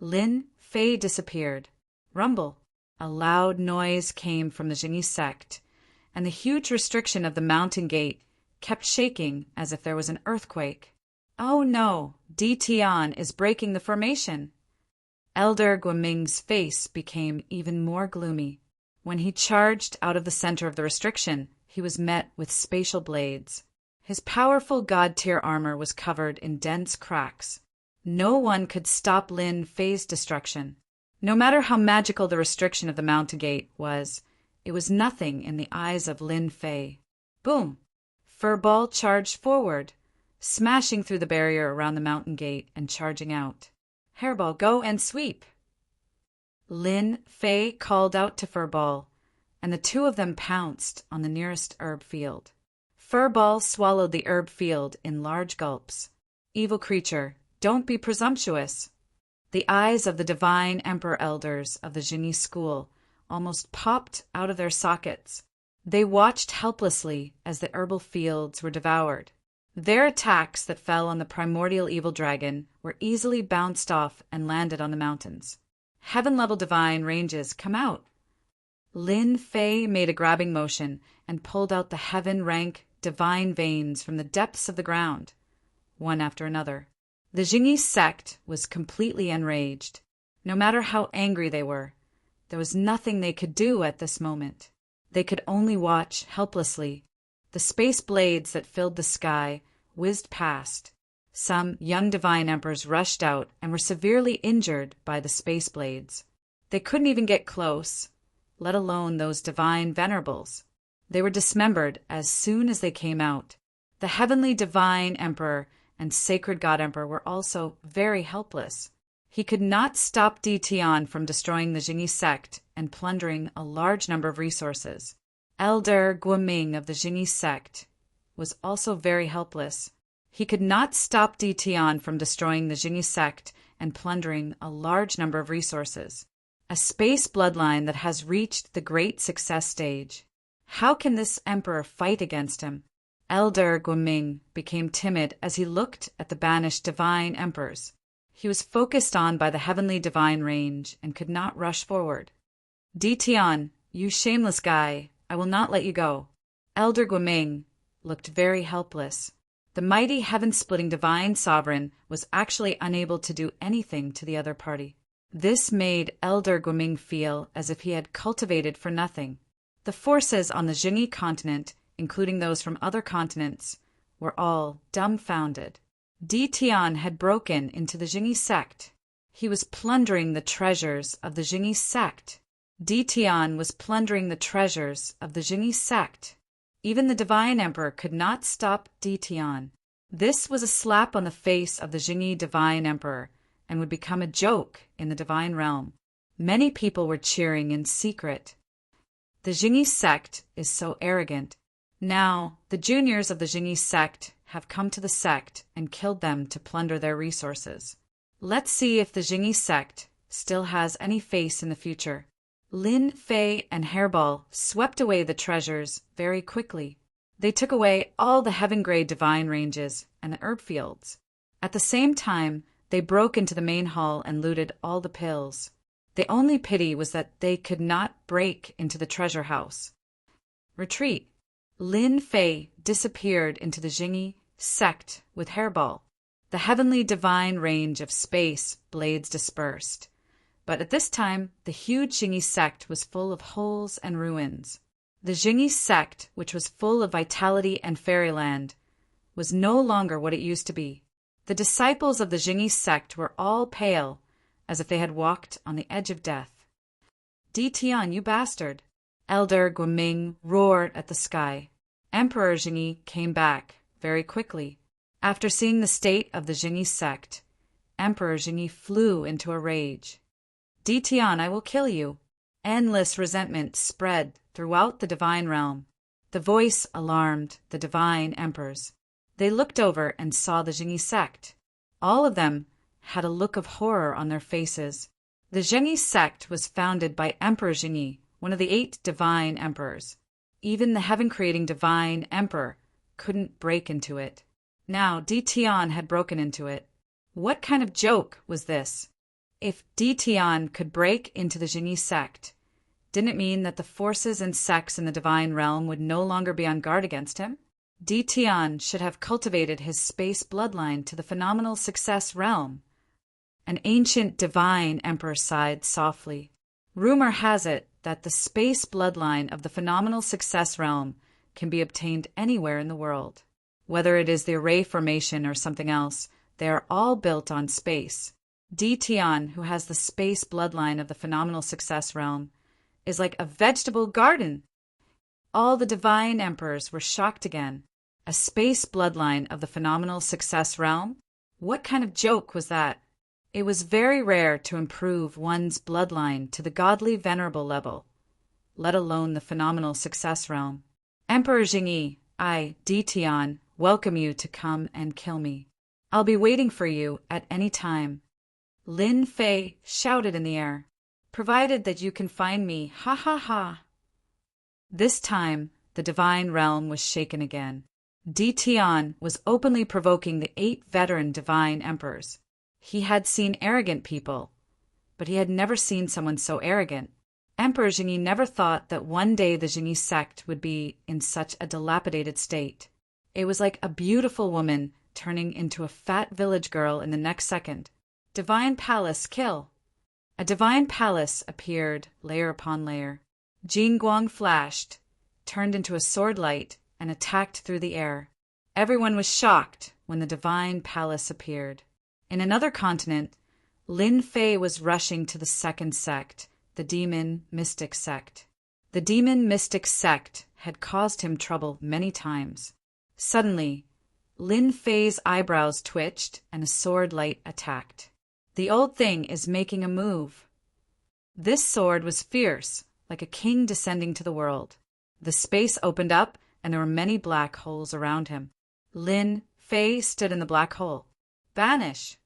Lin Fei disappeared. Rumble. A loud noise came from the Jingyi sect, and the huge restriction of the mountain gate kept shaking as if there was an earthquake. Oh no, Di Tian is breaking the formation. Elder Guoming's face became even more gloomy. When he charged out of the center of the restriction, he was met with spatial blades. His powerful god-tier armor was covered in dense cracks. No one could stop Lin Fei's destruction. No matter how magical the restriction of the mountain gate was, it was nothing in the eyes of Lin Fei. Boom! Furball charged forward, smashing through the barrier around the mountain gate and charging out. Hairball, go and sweep! Lin Fei called out to Furball, and the two of them pounced on the nearest herb field. Furball swallowed the herb field in large gulps. Evil creature, don't be presumptuous. The eyes of the divine emperor elders of the Jingyi school almost popped out of their sockets. They watched helplessly as the herbal fields were devoured. Their attacks that fell on the primordial evil dragon were easily bounced off and landed on the mountains. Heaven-level divine ranges, come out! Lin Fei made a grabbing motion and pulled out the heaven-rank divine veins from the depths of the ground, one after another. The Jingyi sect was completely enraged. No matter how angry they were, there was nothing they could do at this moment. They could only watch helplessly. The space blades that filled the sky whizzed past. Some young divine emperors rushed out and were severely injured by the space blades. They couldn't even get close, let alone those divine venerables. They were dismembered as soon as they came out. The heavenly divine emperor and sacred god emperor were also very helpless. He could not stop Di Tian from destroying the Jingyi sect and plundering a large number of resources. Elder Guoming of the Jingyi sect was also very helpless. He could not stop Di Tian from destroying the Jingyi sect and plundering a large number of resources. A space bloodline that has reached the great success stage. How can this emperor fight against him? Elder Guoming became timid as he looked at the banished divine emperors. He was focused on by the heavenly divine range and could not rush forward. Di Tian, you shameless guy, I will not let you go. Elder Guoming looked very helpless. The mighty heaven-splitting divine sovereign was actually unable to do anything to the other party. This made Elder Guoming feel as if he had cultivated for nothing. The forces on the Jingyi continent, including those from other continents, were all dumbfounded. Di Tian had broken into the Jingyi sect. He was plundering the treasures of the Jingyi sect. Di Tian was plundering the treasures of the Jingyi sect. Even the divine emperor could not stop Di Tian. This was a slap on the face of the Jingyi divine emperor and would become a joke in the divine realm. Many people were cheering in secret. The Jingyi sect is so arrogant. Now, the juniors of the Jingyi sect have come to the sect and killed them to plunder their resources. Let's see if the Jingyi sect still has any face in the future. Lin Fei and Hairball swept away the treasures very quickly. They took away all the heaven-grade divine ranges and the herb fields. At the same time, they broke into the main hall and looted all the pills. The only pity was that they could not break into the treasure house. Retreat. Lin Fei disappeared into the Jingyi sect with Hairball. The heavenly divine range of space blades dispersed. But at this time, the huge Jingyi sect was full of holes and ruins. The Jingyi sect, which was full of vitality and fairyland, was no longer what it used to be. The disciples of the Jingyi sect were all pale, as if they had walked on the edge of death. Di Tian, you bastard! Elder Guoming roared at the sky. Emperor Jingyi came back very quickly. After seeing the state of the Jingyi sect, Emperor Jingyi flew into a rage. Di Tian, I will kill you. Endless resentment spread throughout the divine realm. The voice alarmed the divine emperors. They looked over and saw the Jingyi sect. All of them had a look of horror on their faces. The Jingyi sect was founded by Emperor Jingyi, one of the 8 divine emperors. Even the heaven-creating divine emperor couldn't break into it. Now Di Tian had broken into it. What kind of joke was this? If Di Tian could break into the Jingyi sect, Didn't it mean that the forces and sects in the divine realm would no longer be on guard against him? Di Tian should have cultivated his space bloodline to the phenomenal success realm. An ancient divine emperor sighed softly. Rumor has it that the space bloodline of the phenomenal success realm can be obtained anywhere in the world. Whether it is the array formation or something else, they are all built on space. Di Tian, who has the space bloodline of the phenomenal success realm, is like a vegetable garden. All the divine emperors were shocked again. A space bloodline of the phenomenal success realm? What kind of joke was that? It was very rare to improve one's bloodline to the godly venerable level, let alone the phenomenal success realm. Emperor Jingyi, I, Di Tian, welcome you to come and kill me. I'll be waiting for you at any time. Lin Fei shouted in the air. Provided that you can find me, ha ha ha. This time, the divine realm was shaken again. Di Tian was openly provoking the 8 veteran divine emperors. He had seen arrogant people, but he had never seen someone so arrogant. Emperor Jingyi never thought that one day the Jingyi sect would be in such a dilapidated state. It was like a beautiful woman turning into a fat village girl in the next second. Divine palace kill. A divine palace appeared layer upon layer. Jing Guang flashed, turned into a sword light, and attacked through the air. Everyone was shocked when the divine palace appeared. In another continent, Lin Fei was rushing to the second sect, the demon mystic sect. The demon mystic sect had caused him trouble many times. Suddenly, Lin Fei's eyebrows twitched and a sword light attacked. The old thing is making a move. This sword was fierce, like a king descending to the world. The space opened up, and there were many black holes around him. Lin Fei stood in the black hole. Vanish!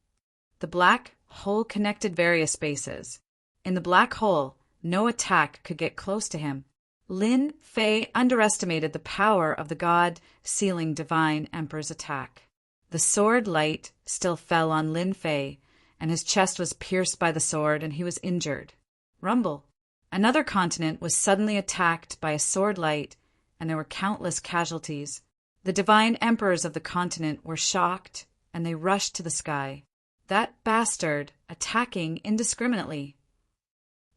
The black hole connected various spaces. In the black hole, no attack could get close to him. Lin Fei underestimated the power of the God-sealing divine emperor's attack. The sword light still fell on Lin Fei, and his chest was pierced by the sword, and he was injured. Rumble. Another continent was suddenly attacked by a sword light, and there were countless casualties. The divine emperors of the continent were shocked, and they rushed to the sky. That bastard attacking indiscriminately.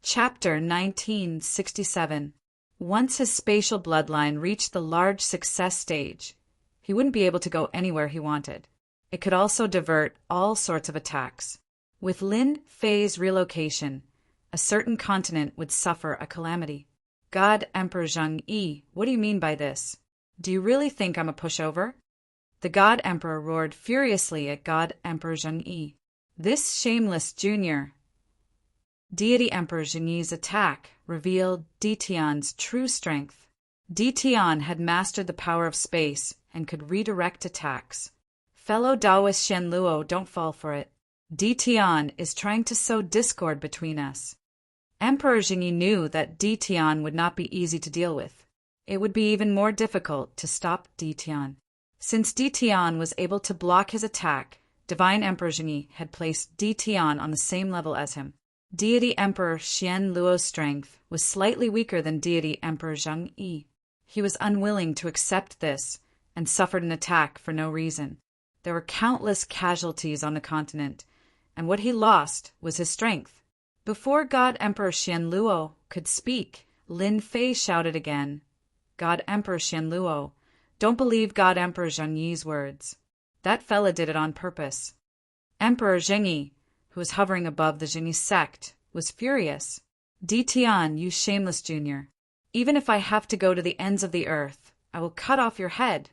Chapter 1967. Once his spatial bloodline reached the large success stage, he wouldn't be able to go anywhere he wanted. It could also divert all sorts of attacks. With Lin Fei's relocation, a certain continent would suffer a calamity. God Emperor Zheng-Yi, what do you mean by this? Do you really think I'm a pushover? The God Emperor roared furiously at God Emperor Zheng-Yi. This shameless junior. Deity Emperor Zheng-Yi's attack revealed Di Tian's true strength. Di Tian had mastered the power of space and could redirect attacks. Fellow Taoist Shen Luo, don't fall for it. Di Tian is trying to sow discord between us. Emperor Jingyi knew that Di Tian would not be easy to deal with. It would be even more difficult to stop Di Tian. Since Di Tian was able to block his attack, Divine Emperor Jingyi had placed Di Tian on the same level as him. Deity Emperor Xian Luo's strength was slightly weaker than Deity Emperor Zheng Yi. He was unwilling to accept this and suffered an attack for no reason. There were countless casualties on the continent, and what he lost was his strength. Before God Emperor Xian Luo could speak, Lin Fei shouted again, God Emperor Xian Luo, don't believe God Emperor Zheng Yi's words. That fella did it on purpose. Emperor Zheng Yi, who was hovering above the Jingyi sect, was furious. Di Tian, you shameless junior. Even if I have to go to the ends of the earth, I will cut off your head.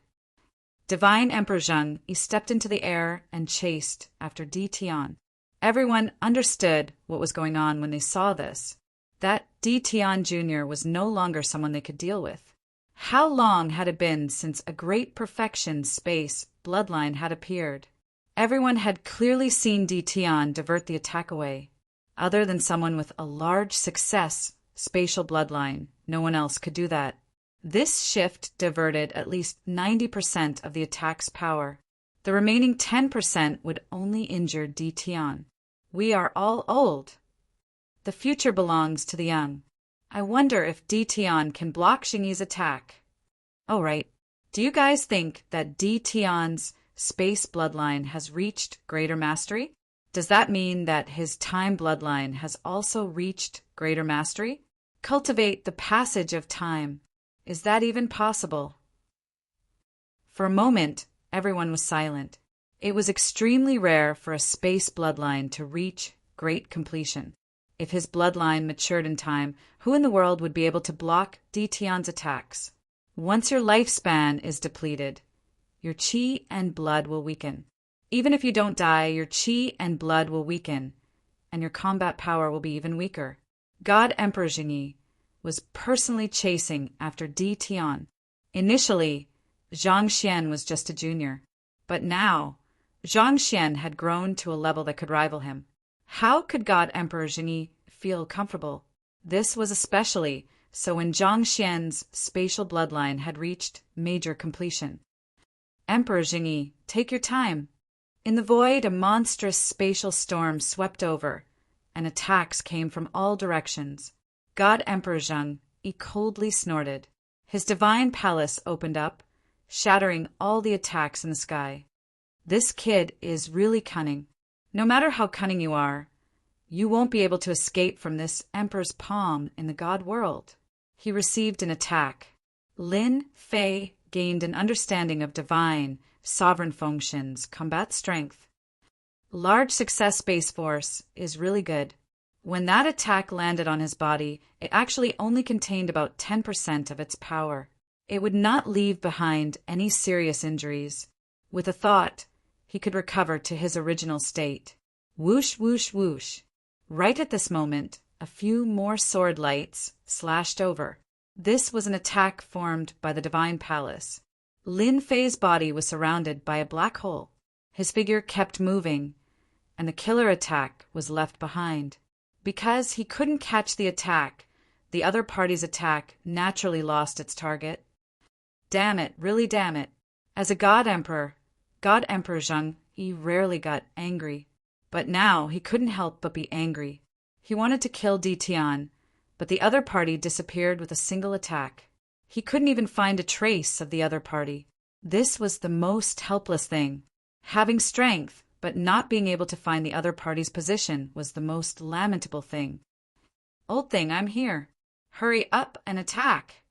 Divine Emperor Zheng Yi stepped into the air and chased after Di Tian. Everyone understood what was going on when they saw this. That Di Tian Jr. was no longer someone they could deal with. How long had it been since a great perfection space bloodline had appeared? Everyone had clearly seen Di Tian divert the attack away. Other than someone with a large success spatial bloodline, no one else could do that. This shift diverted at least 90% of the attack's power. The remaining 10% would only injure Di Tian. We are all old. The future belongs to the young. I wonder if Tian can block Xingyi's attack. Oh, right. Do you guys think that Tian's space bloodline has reached greater mastery? Does that mean that his time bloodline has also reached greater mastery? Cultivate the passage of time. Is that even possible? For a moment, everyone was silent. It was extremely rare for a space bloodline to reach great completion. If his bloodline matured in time, who in the world would be able to block Tian's attacks? Once your lifespan is depleted, your qi and blood will weaken. Even if you don't die, your qi and blood will weaken, and your combat power will be even weaker. God Emperor Xingyi was personally chasing after Tian. Initially, Zhang Xian was just a junior, but now Zhang Xian had grown to a level that could rival him. How could God Emperor Xingyi feel comfortable? This was especially so when Zhang Xian's spatial bloodline had reached major completion. Emperor Xingyi, take your time. In the void, a monstrous spatial storm swept over, and attacks came from all directions. God Emperor Zhang coldly snorted. His divine palace opened up, shattering all the attacks in the sky. This kid is really cunning. No matter how cunning you are, you won't be able to escape from this emperor's palm in the god world. He received an attack. Lin Fei gained an understanding of divine, sovereign functions, combat strength. Large success base force is really good. When that attack landed on his body, it actually only contained about 10% of its power. It would not leave behind any serious injuries. With a thought, he could recover to his original state. Whoosh, whoosh, whoosh. Right at this moment, a few more sword lights slashed over. This was an attack formed by the Divine Palace. Lin Fei's body was surrounded by a black hole. His figure kept moving, and the killer attack was left behind. Because he couldn't catch the attack, the other party's attack naturally lost its target. Damn it, really damn it. As a God Emperor Zhang rarely got angry. But now he couldn't help but be angry. He wanted to kill Tian, but the other party disappeared with a single attack. He couldn't even find a trace of the other party. This was the most helpless thing. Having strength, but not being able to find the other party's position was the most lamentable thing. Old thing, I'm here. Hurry up and attack.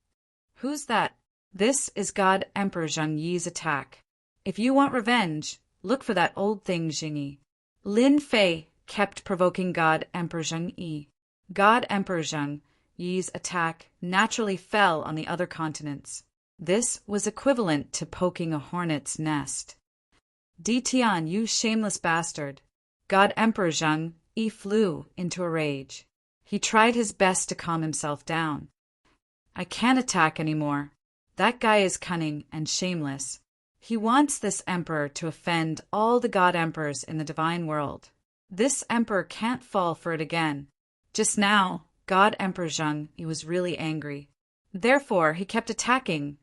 Who's that? This is God Emperor Zhangyi's attack. If you want revenge, look for that old thing, Xingyi. Lin Fei kept provoking God Emperor Zhangyi. God Emperor Zhangyi's attack naturally fell on the other continents. This was equivalent to poking a hornet's nest. Tian, you shameless bastard. God Emperor Zhangyi flew into a rage. He tried his best to calm himself down. I can't attack anymore. That guy is cunning and shameless. He wants this emperor to offend all the god emperors in the divine world. This emperor can't fall for it again. Just now, God Emperor Zhangyi was really angry. Therefore, he kept attacking,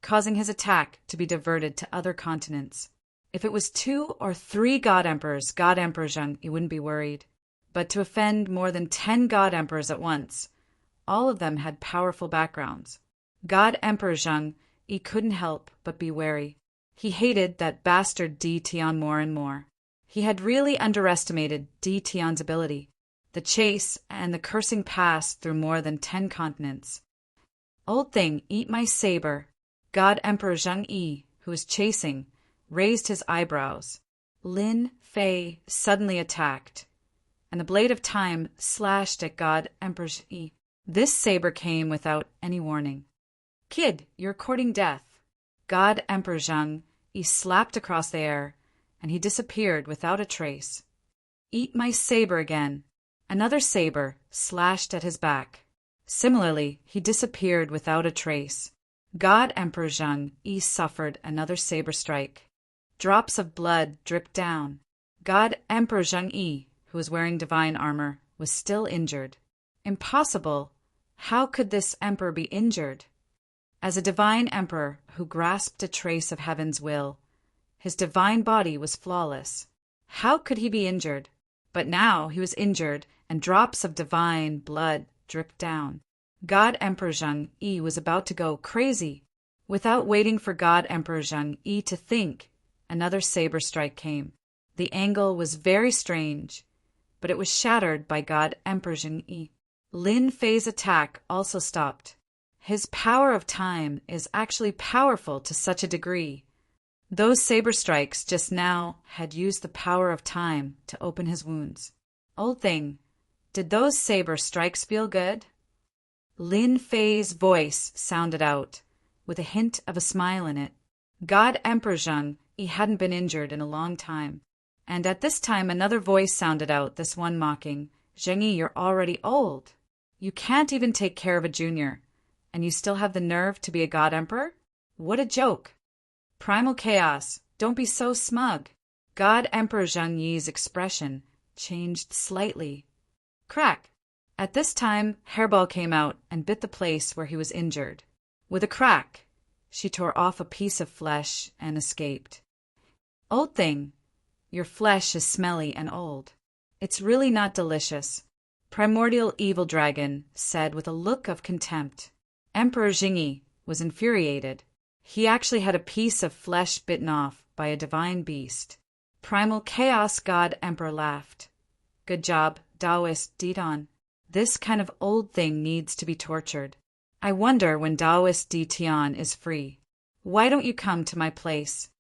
causing his attack to be diverted to other continents. If it was 2 or 3 god emperors, God Emperor Zhangyi wouldn't be worried. But to offend more than 10 god emperors at once, all of them had powerful backgrounds. God Emperor Zhangyi couldn't help but be wary. He hated that bastard Tian more and more. He had really underestimated Tian's ability. The chase and the cursing passed through more than 10 continents. Old thing, eat my saber. God Emperor Zhangyi, who was chasing, raised his eyebrows. Lin Fei suddenly attacked, and the blade of time slashed at God Emperor Zhangyi. This saber came without any warning. Kid, you're courting death. God Emperor Zhangyi slapped across the air, and he disappeared without a trace. Eat my saber again. Another saber slashed at his back. Similarly, he disappeared without a trace. God Emperor Zhangyi suffered another saber strike. Drops of blood dripped down. God Emperor Zhangyi, who was wearing divine armor, was still injured. Impossible! How could this emperor be injured? As a divine emperor who grasped a trace of heaven's will, his divine body was flawless. How could he be injured? But now he was injured, and drops of divine blood dripped down. God Emperor Zheng Yi was about to go crazy. Without waiting for God Emperor Zheng Yi to think, another saber strike came. The angle was very strange, but it was shattered by God Emperor Zheng Yi. Lin Fei's attack also stopped. His power of time is actually powerful to such a degree. Those saber strikes just now had used the power of time to open his wounds. Old thing, did those saber strikes feel good? Lin Fei's voice sounded out, with a hint of a smile in it. God Emperor Zheng Yi hadn't been injured in a long time. And at this time another voice sounded out, this one mocking, Zheng Yi, you're already old. You can't even take care of a junior, and you still have the nerve to be a God Emperor? What a joke! Primal chaos, don't be so smug. God Emperor Zheng Yi's expression changed slightly. Crack! At this time, Hairball came out and bit the place where he was injured. With a crack, she tore off a piece of flesh and escaped. Old thing, your flesh is smelly and old. It's really not delicious, Primordial Evil Dragon said with a look of contempt. Emperor Zheng Yi was infuriated. He actually had a piece of flesh bitten off by a divine beast. Primal Chaos God Emperor laughed. Good job, Taoist Didon. This kind of old thing needs to be tortured. I wonder when Taoist Di Tian is free. Why don't you come to my place?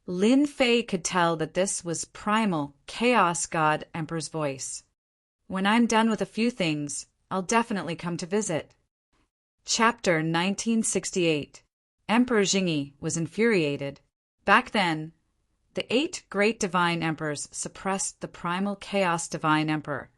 Lin Fei could tell that this was Primal Chaos God Emperor's voice. When I'm done with a few things, I'll definitely come to visit. Chapter 1968. Emperor Zheng Yi was infuriated. Back then, the 8 great divine emperors suppressed the primal chaos divine emperor,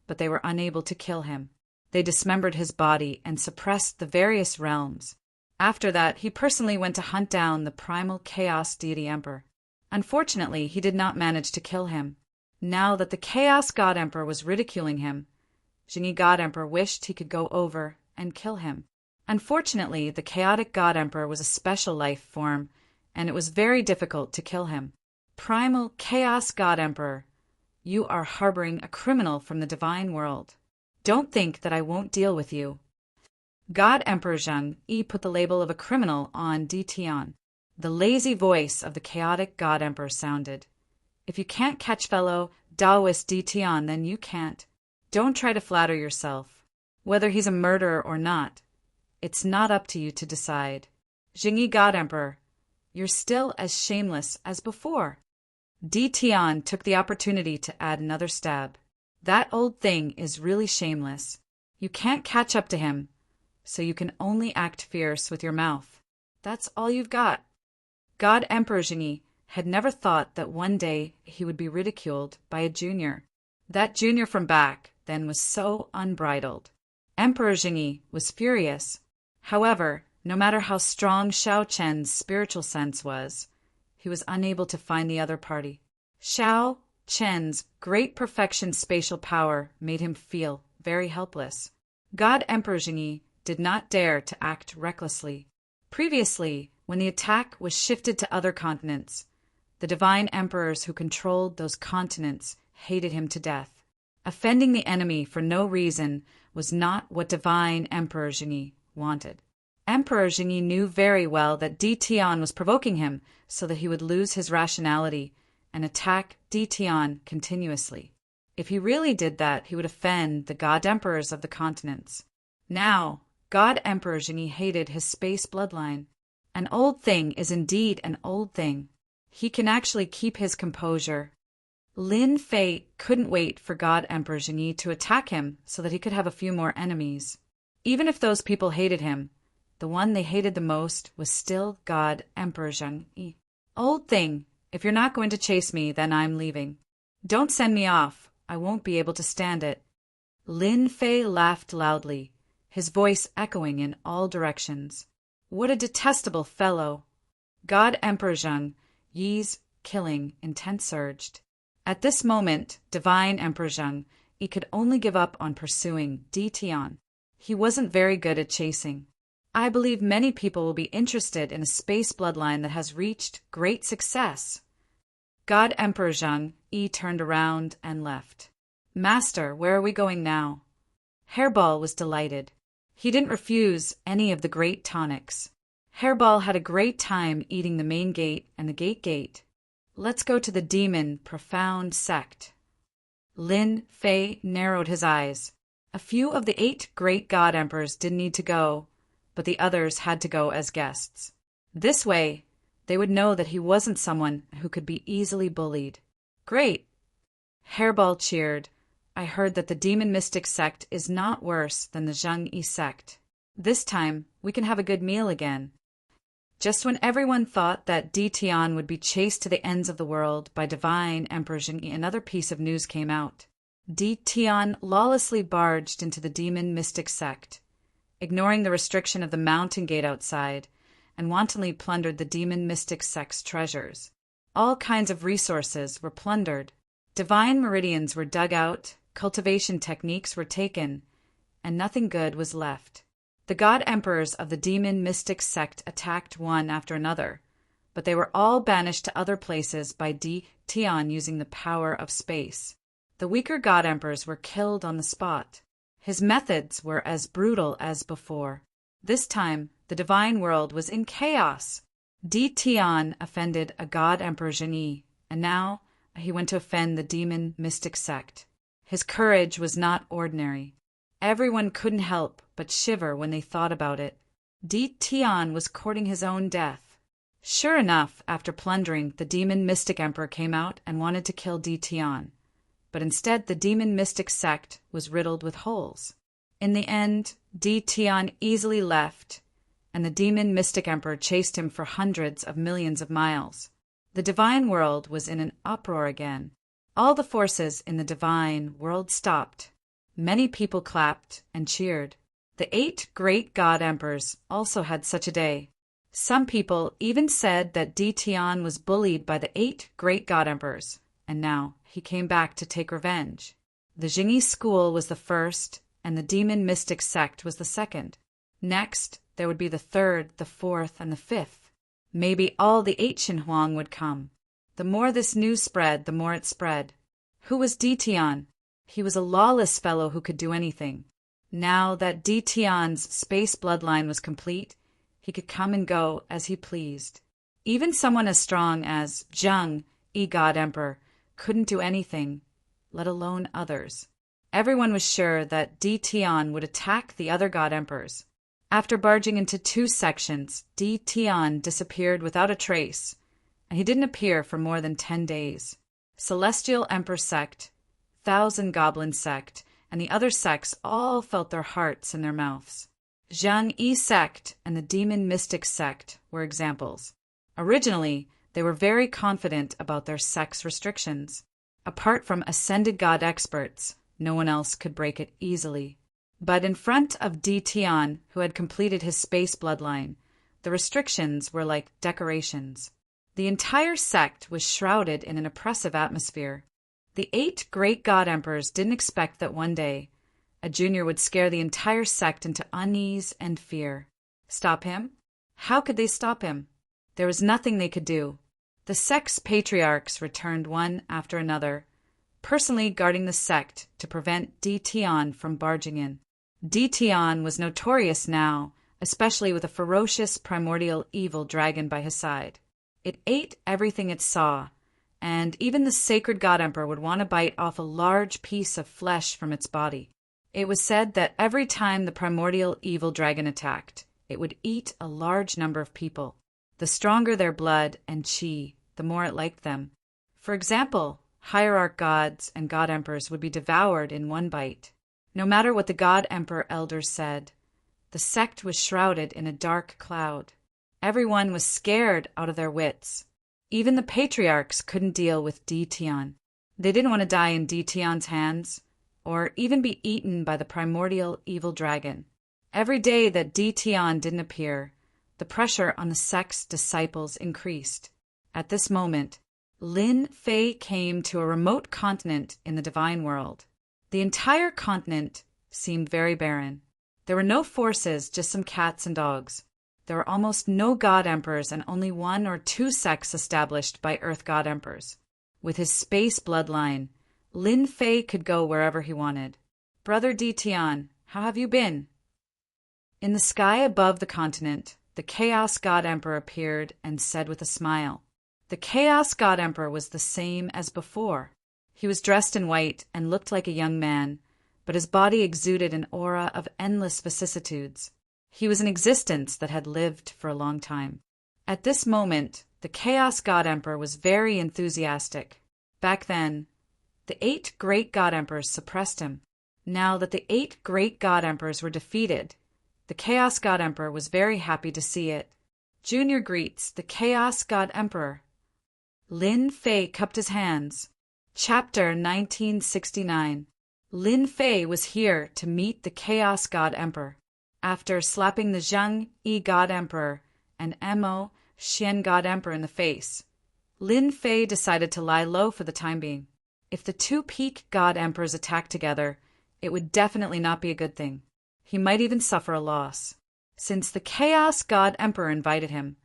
but they were unable to kill him. They dismembered his body and suppressed the various realms. After that, he personally went to hunt down the primal chaos deity emperor. Unfortunately, he did not manage to kill him. Now that the chaos god emperor was ridiculing him, Zheng Yi God Emperor wished he could go over and kill him. Unfortunately, the chaotic God Emperor was a special life form, and it was very difficult to kill him. Primal Chaos God Emperor, you are harboring a criminal from the divine world. Don't think that I won't deal with you. God Emperor Zheng Yi put the label of a criminal on Di Tian. The lazy voice of the chaotic God Emperor sounded. If you can't catch fellow Taoist Di Tian, then you can't. Don't try to flatter yourself. Whether he's a murderer or not, it's not up to you to decide. Zheng Yi God Emperor, you're still as shameless as before. Di Tian took the opportunity to add another stab. That old thing is really shameless. You can't catch up to him, so you can only act fierce with your mouth. That's all you've got. God Emperor Zheng Yi had never thought that one day he would be ridiculed by a junior. That junior from back then was so unbridled. Emperor Zheng Yi was furious. However, no matter how strong Xiao Chen's spiritual sense was, he was unable to find the other party. Xiao Chen's great perfection spatial power made him feel very helpless. God Emperor Zheng Yi did not dare to act recklessly. Previously, when the attack was shifted to other continents, the divine emperors who controlled those continents hated him to death. Offending the enemy for no reason was not what divine Emperor Zheng Yi wanted. Emperor Zheng Yi knew very well that Di Tian was provoking him so that he would lose his rationality and attack Di Tian continuously. If he really did that, he would offend the god emperors of the continents. Now, God Emperor Zheng Yi hated his space bloodline. An old thing is indeed an old thing. He can actually keep his composure. Lin Fei couldn't wait for God Emperor Zheng Yi to attack him so that he could have a few more enemies. Even if those people hated him, the one they hated the most was still God Emperor Zheng Yi. Old thing, if you're not going to chase me, then I'm leaving. Don't send me off. I won't be able to stand it. Lin Fei laughed loudly, his voice echoing in all directions. What a detestable fellow! God Emperor Zheng Yi's killing intent surged. At this moment, divine Emperor Zheng Yi could only give up on pursuing Di Tian. He wasn't very good at chasing. I believe many people will be interested in a space bloodline that has reached great success. God Emperor Zheng Yi turned around and left. Master, where are we going now? Hairball was delighted. He didn't refuse any of the great tonics. Hairball had a great time eating the main gate and the gate. Let's go to the demon profound sect. Lin Fei narrowed his eyes. A few of the 8 great god emperors didn't need to go, but the others had to go as guests. This way, they would know that he wasn't someone who could be easily bullied. Great! Hairball cheered. I heard that the demon mystic sect is not worse than the Zheng-Yi sect. This time, we can have a good meal again. Just when everyone thought that Di Tian would be chased to the ends of the world by divine Emperor Zheng-Yi, another piece of news came out. Di Tian lawlessly barged into the demon mystic sect, ignoring the restriction of the mountain gate outside, and wantonly plundered the demon mystic sect's treasures. All kinds of resources were plundered. Divine meridians were dug out, cultivation techniques were taken, and nothing good was left. The god emperors of the demon mystic sect attacked one after another, but they were all banished to other places by Di Tian using the power of space. The weaker god emperors were killed on the spot. His methods were as brutal as before. This time, the divine world was in chaos. Di Tian offended a god emperor Zheng-Yi, and now he went to offend the demon mystic sect. His courage was not ordinary. Everyone couldn't help but shiver when they thought about it. Di Tian was courting his own death. Sure enough, after plundering, the demon mystic emperor came out and wanted to kill Di Tian. But instead, the demon mystic sect was riddled with holes. In the end, Di Tian easily left, and the demon mystic emperor chased him for hundreds of millions of miles. The divine world was in an uproar again. All the forces in the divine world stopped. Many people clapped and cheered. The 8 great god emperors also had such a day. Some people even said that Di Tian was bullied by the 8 great god emperors, and now he came back to take revenge. The Zheng-Yi school was the first, and the demon mystic sect was the second. Next, there would be the 3rd, the 4th, and the 5th. Maybe all the 8 Xinhuang would come. The more this news spread, the more it spread. Who was Di Tian? He was a lawless fellow who could do anything. Now that Di Tian's space bloodline was complete, he could come and go as he pleased. Even someone as strong as Zheng-Yi God Emperor couldn't do anything, let alone others. Everyone was sure that Di Tian would attack the other god emperors. After barging into 2 sections, Di Tian disappeared without a trace, and he didn't appear for more than 10 days. Celestial Emperor Sect, Thousand Goblin Sect, and the other sects all felt their hearts in their mouths. Zheng-Yi Sect and the Demon Mystic Sect were examples. Originally, they were very confident about their sect's restrictions. Apart from ascended god experts, no one else could break it easily. But in front of Di Tian, who had completed his space bloodline, the restrictions were like decorations. The entire sect was shrouded in an oppressive atmosphere. The 8 great god emperors didn't expect that one day a junior would scare the entire sect into unease and fear. Stop him? How could they stop him? There was nothing they could do. The sect's patriarchs returned one after another, personally guarding the sect to prevent Di Tian from barging in. Di Tian was notorious now, especially with a ferocious primordial evil dragon by his side. It ate everything it saw, and even the sacred god emperor would want to bite off a large piece of flesh from its body. It was said that every time the primordial evil dragon attacked, it would eat a large number of people. The stronger their blood and chi, the more it liked them. For example, hierarch gods and god emperors would be devoured in one bite. No matter what the god emperor elders said, the sect was shrouded in a dark cloud. Everyone was scared out of their wits. Even the patriarchs couldn't deal with Di Tian. They didn't want to die in Di Tian's hands, or even be eaten by the primordial evil dragon. Every day that Di Tian didn't appear, the pressure on the sect's disciples increased. At this moment, Lin Fei came to a remote continent in the divine world. The entire continent seemed very barren. There were no forces, just some cats and dogs. There were almost no god emperors and only 1 or 2 sects established by earth god emperors. With his space bloodline, Lin Fei could go wherever he wanted. Brother Di Tian, how have you been? In the sky above the continent, the Chaos God Emperor appeared and said with a smile. The Chaos God Emperor was the same as before. He was dressed in white and looked like a young man, but his body exuded an aura of endless vicissitudes. He was an existence that had lived for a long time. At this moment, the Chaos God Emperor was very enthusiastic. Back then, the 8 great God Emperors suppressed him. Now that the 8 great God Emperors were defeated, the Chaos God Emperor was very happy to see it. Junior greets the Chaos God Emperor. Lin Fei cupped his hands. Chapter 1969. Lin Fei was here to meet the Chaos God Emperor. After slapping the Zhang Yi God Emperor and Mo Xian God Emperor in the face, Lin Fei decided to lie low for the time being. If the 2 peak God Emperors attacked together, it would definitely not be a good thing. He might even suffer a loss. Since the Chaos God Emperor invited him,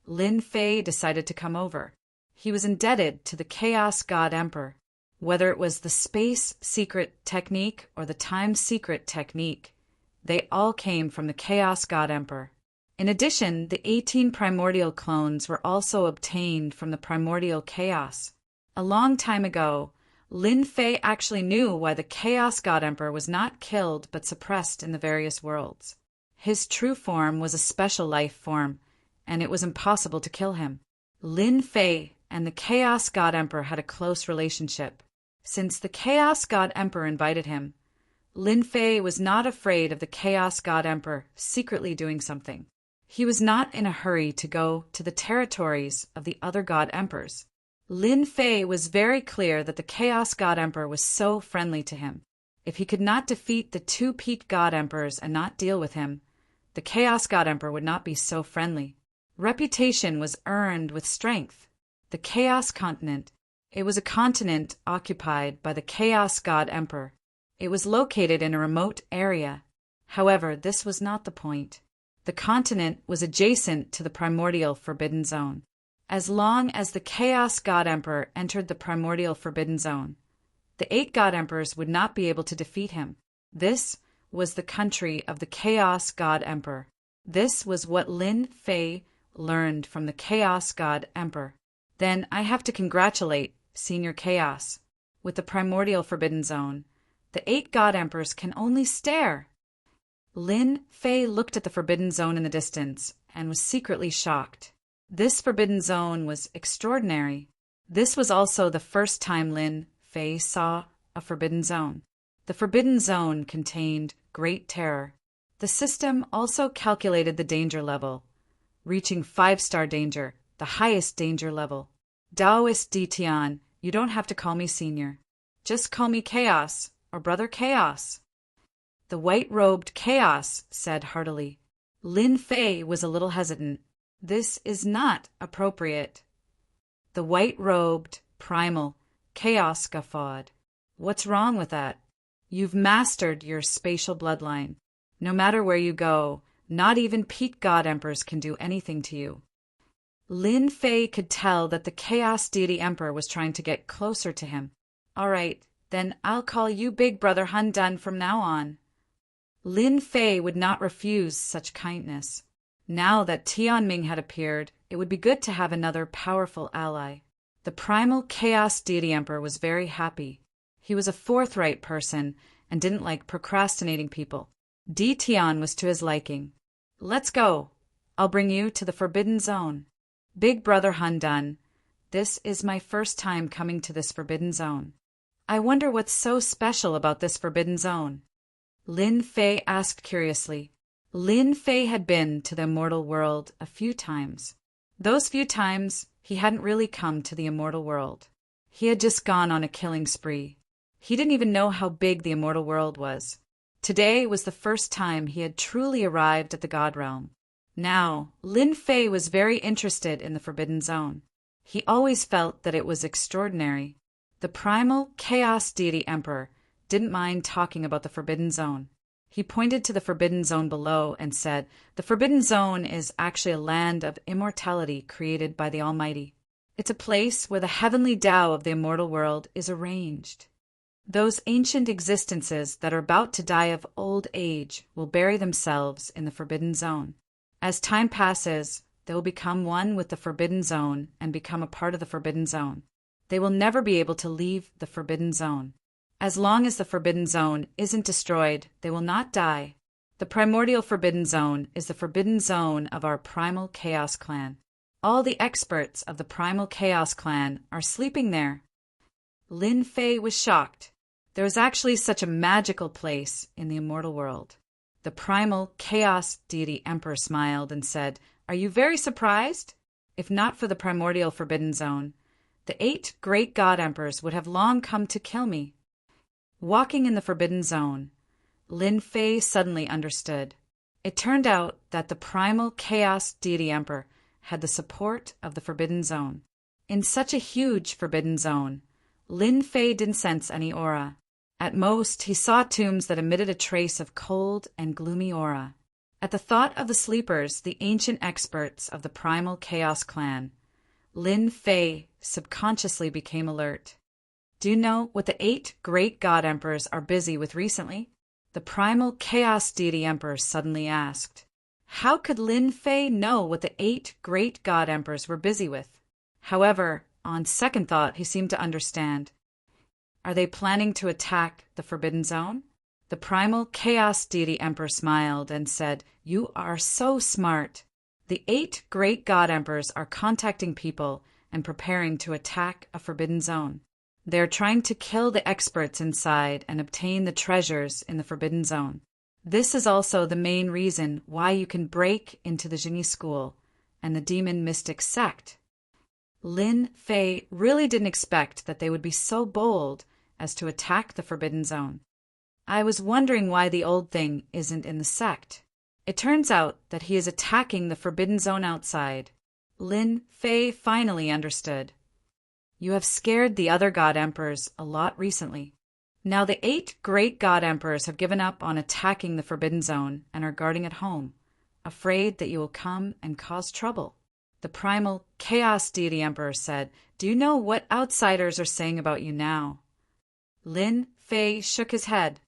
Lin Fei decided to come over. He was indebted to the Chaos God Emperor. Whether it was the space secret technique or the time secret technique, they all came from the Chaos God Emperor. In addition, the 18 primordial clones were also obtained from the primordial chaos. A long time ago, Lin Fei actually knew why the Chaos God Emperor was not killed but suppressed in the various worlds. His true form was a special life form, and it was impossible to kill him. Lin Fei and the Chaos God Emperor had a close relationship. Since the Chaos God Emperor invited him, Lin Fei was not afraid of the Chaos God Emperor secretly doing something. He was not in a hurry to go to the territories of the other God Emperors. Lin Fei was very clear that the Chaos God Emperor was so friendly to him. If he could not defeat the 2 peak God Emperors and not deal with him, the Chaos God Emperor would not be so friendly. Reputation was earned with strength. The Chaos Continent. It was a continent occupied by the Chaos God Emperor. It was located in a remote area. However, this was not the point. The continent was adjacent to the primordial Forbidden Zone. As long as the Chaos God Emperor entered the primordial Forbidden Zone, the 8 God Emperors would not be able to defeat him. This was the country of the Chaos God Emperor. This was what Lin Fei learned from the Chaos God Emperor. Then I have to congratulate Senior Chaos. With the primordial Forbidden Zone, the 8 God Emperors can only stare. Lin Fei looked at the Forbidden Zone in the distance and was secretly shocked. This Forbidden Zone was extraordinary. This was also the first time Lin Fei saw a Forbidden Zone. The Forbidden Zone contained great terror. The system also calculated the danger level, reaching 5-star danger, the highest danger level. Taoist Ditian, you don't have to call me Senior. Just call me Chaos, or Brother Chaos. The white-robed Chaos said heartily. Lin Fei was a little hesitant. This is not appropriate. The white-robed, primal Chaos guffawed. What's wrong with that? You've mastered your spatial bloodline. No matter where you go, not even peak God Emperors can do anything to you. Lin Fei could tell that the Chaos Deity Emperor was trying to get closer to him. All right, then I'll call you Big Brother Hun Dan from now on. Lin Fei would not refuse such kindness. Now that Tianming had appeared, it would be good to have another powerful ally. The primal Chaos Deity Emperor was very happy. He was a forthright person and didn't like procrastinating people. Tian was to his liking. Let's go. I'll bring you to the Forbidden Zone. Big Brother Hun Dan, this is my first time coming to this Forbidden Zone. I wonder what's so special about this Forbidden Zone. Lin Fei asked curiously. Lin Fei had been to the immortal world a few times. Those few times, he hadn't really come to the immortal world. He had just gone on a killing spree. He didn't even know how big the immortal world was. Today was the first time he had truly arrived at the God Realm. Now, Lin Fei was very interested in the Forbidden Zone. He always felt that it was extraordinary. The primal Chaos Deity Emperor didn't mind talking about the Forbidden Zone. He pointed to the Forbidden Zone below and said, "The Forbidden Zone is actually a land of immortality created by the Almighty. It's a place where the heavenly Tao of the immortal world is arranged. Those ancient existences that are about to die of old age will bury themselves in the Forbidden Zone. As time passes, they will become one with the Forbidden Zone and become a part of the Forbidden Zone. They will never be able to leave the Forbidden Zone. As long as the Forbidden Zone isn't destroyed, they will not die. The primordial Forbidden Zone is the Forbidden Zone of our Primal Chaos Clan. All the experts of the Primal Chaos Clan are sleeping there. Lin Fei was shocked. There was actually such a magical place in the immortal world. The Primal Chaos Deity Emperor smiled and said, "Are you very surprised? If not for the primordial Forbidden Zone, the 8 great God Emperors would have long come to kill me." Walking in the Forbidden Zone, Lin Fei suddenly understood. It turned out that the Primal Chaos Deity Emperor had the support of the Forbidden Zone. In such a huge Forbidden Zone, Lin Fei didn't sense any aura. At most, he saw tombs that emitted a trace of cold and gloomy aura. At the thought of the sleepers, the ancient experts of the Primal Chaos Clan, Lin Fei subconsciously became alert. Do you know what the 8 great God Emperors are busy with recently? The Primal Chaos Deity Emperor suddenly asked. How could Lin Fei know what the 8 great God Emperors were busy with? However, on second thought, he seemed to understand. Are they planning to attack the Forbidden Zone? The Primal Chaos Deity Emperor smiled and said, "You are so smart. The 8 great God Emperors are contacting people and preparing to attack a Forbidden Zone. They are trying to kill the experts inside and obtain the treasures in the Forbidden Zone. This is also the main reason why you can break into the Jingyi school and the demon mystic sect." Lin Fei really didn't expect that they would be so bold as to attack the Forbidden Zone. I was wondering why the old thing isn't in the sect. It turns out that he is attacking the Forbidden Zone outside. Lin Fei finally understood. You have scared the other God Emperors a lot recently. Now the 8 great God Emperors have given up on attacking the Forbidden Zone and are guarding at home, afraid that you will come and cause trouble. The Primal Chaos Deity Emperor said, "Do you know what outsiders are saying about you now?" Lin Fei shook his head.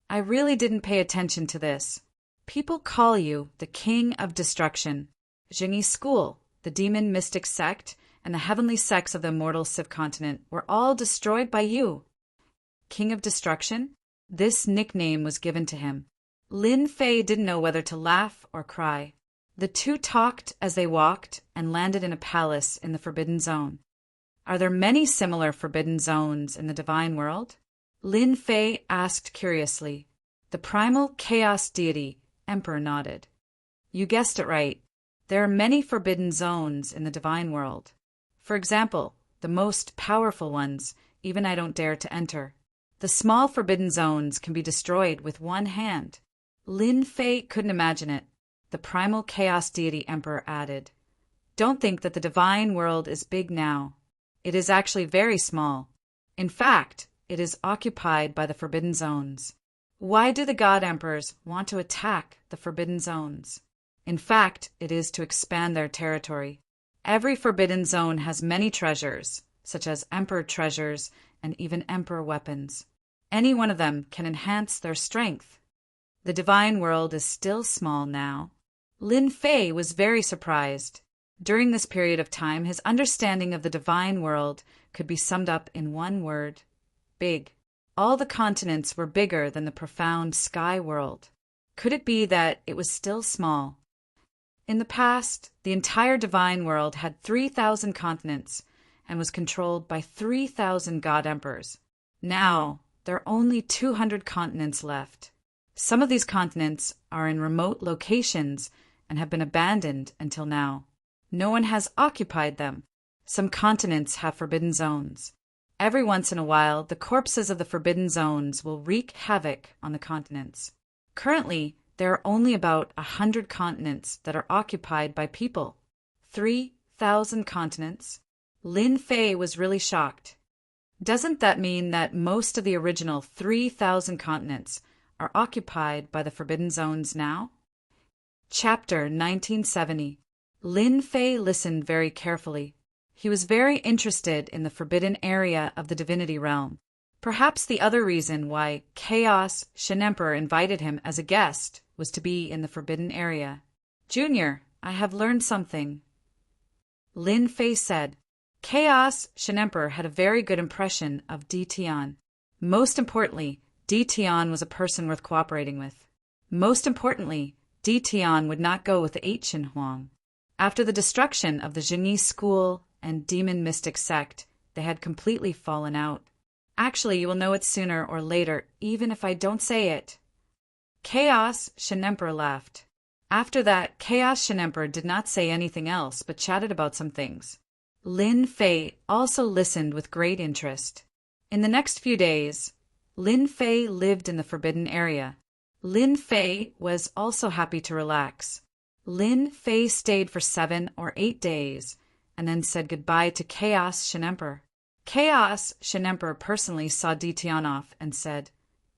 I really didn't pay attention to this. People call you the King of Destruction. Jingyi School, the demon mystic sect, and the heavenly sects of the immortal Civ continent were all destroyed by you. King of Destruction? This nickname was given to him. Lin Fei didn't know whether to laugh or cry. The two talked as they walked and landed in a palace in the Forbidden Zone. Are there many similar Forbidden Zones in the divine world? Lin Fei asked curiously. The Primal Chaos Deity Emperor nodded. You guessed it right. There are many Forbidden Zones in the divine world. For example, the most powerful ones, even I don't dare to enter. The small Forbidden Zones can be destroyed with one hand. Lin Fei couldn't imagine it. The Primal Chaos Deity Emperor added, Don't think that the divine world is big now. It is actually very small. In fact, it is occupied by the Forbidden Zones. Why do the God Emperors want to attack the Forbidden Zones? In fact, it is to expand their territory. Every Forbidden Zone has many treasures, such as Emperor treasures and even Emperor weapons. Any one of them can enhance their strength. The divine world is still small now. Lin Fei was very surprised. During this period of time, his understanding of the divine world could be summed up in one word: big. All the continents were bigger than the profound sky world. Could it be that it was still small? In the past, the entire divine world had 3,000 continents and was controlled by 3,000 God Emperors. Now, there are only 200 continents left. Some of these continents are in remote locations and have been abandoned until now. No one has occupied them. Some continents have forbidden zones. Every once in a while, the corpses of the forbidden zones will wreak havoc on the continents. Currently, there are only about 100 continents that are occupied by people. 3,000 continents? Lin Fei was really shocked. Doesn't that mean that most of the original 3,000 continents are occupied by the forbidden zones now? Chapter 1970. Lin Fei listened very carefully. He was very interested in the forbidden area of the divinity realm. Perhaps the other reason why Chaos Shin Emperor invited him as a guest was to be in the forbidden area. Junior, I have learned something, Lin Fei said. Chaos Shin Emperor had a very good impression of Di Tian. Most importantly, Di Tian was a person worth cooperating with. Most importantly, Di Tian would not go with the 8 Shin Huang. After the destruction of the Jingyi school and demon mystic sect, they had completely fallen out. Actually, you will know it sooner or later, even if I don't say it. Chaos Shin Emperor laughed. After that, Chaos Shin Emperor did not say anything else but chatted about some things. Lin Fei also listened with great interest. In the next few days, Lin Fei lived in the forbidden area. Lin Fei was also happy to relax. Lin Fei stayed for 7 or 8 days and then said goodbye to Chaos Shin Emperor. Chaos Shin Emperor personally saw Di Tian off and said,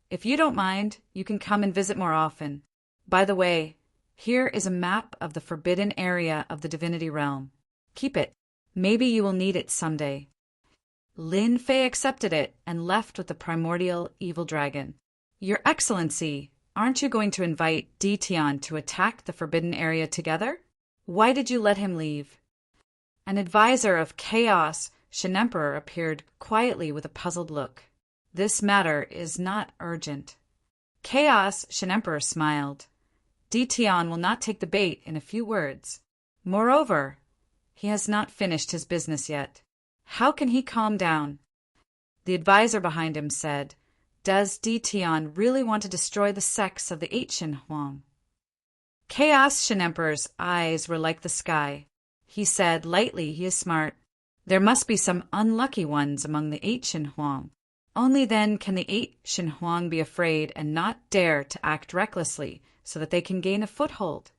"If you don't mind, you can come and visit more often. By the way, here is a map of the forbidden area of the divinity realm. Keep it. Maybe you will need it someday." Lin Fei accepted it and left with the primordial evil dragon. "Your Excellency, aren't you going to invite Di Tian to attack the forbidden area together? Why did you let him leave?" An advisor of Chaos Shin Emperor appeared quietly with a puzzled look. "This matter is not urgent." Chaos Shin Emperor smiled. Di Tian will not take the bait in a few words. Moreover, he has not finished his business yet. How can he calm down? The advisor behind him said, "Does Di Tian really want to destroy the sects of the 8 Shin Huang?" Chaos Shin Emperor's eyes were like the sky. He said lightly, "He is smart. There must be some unlucky ones among the 8 Shin Huang. Only then can the 8 Shin Huang be afraid and not dare to act recklessly so that they can gain a foothold."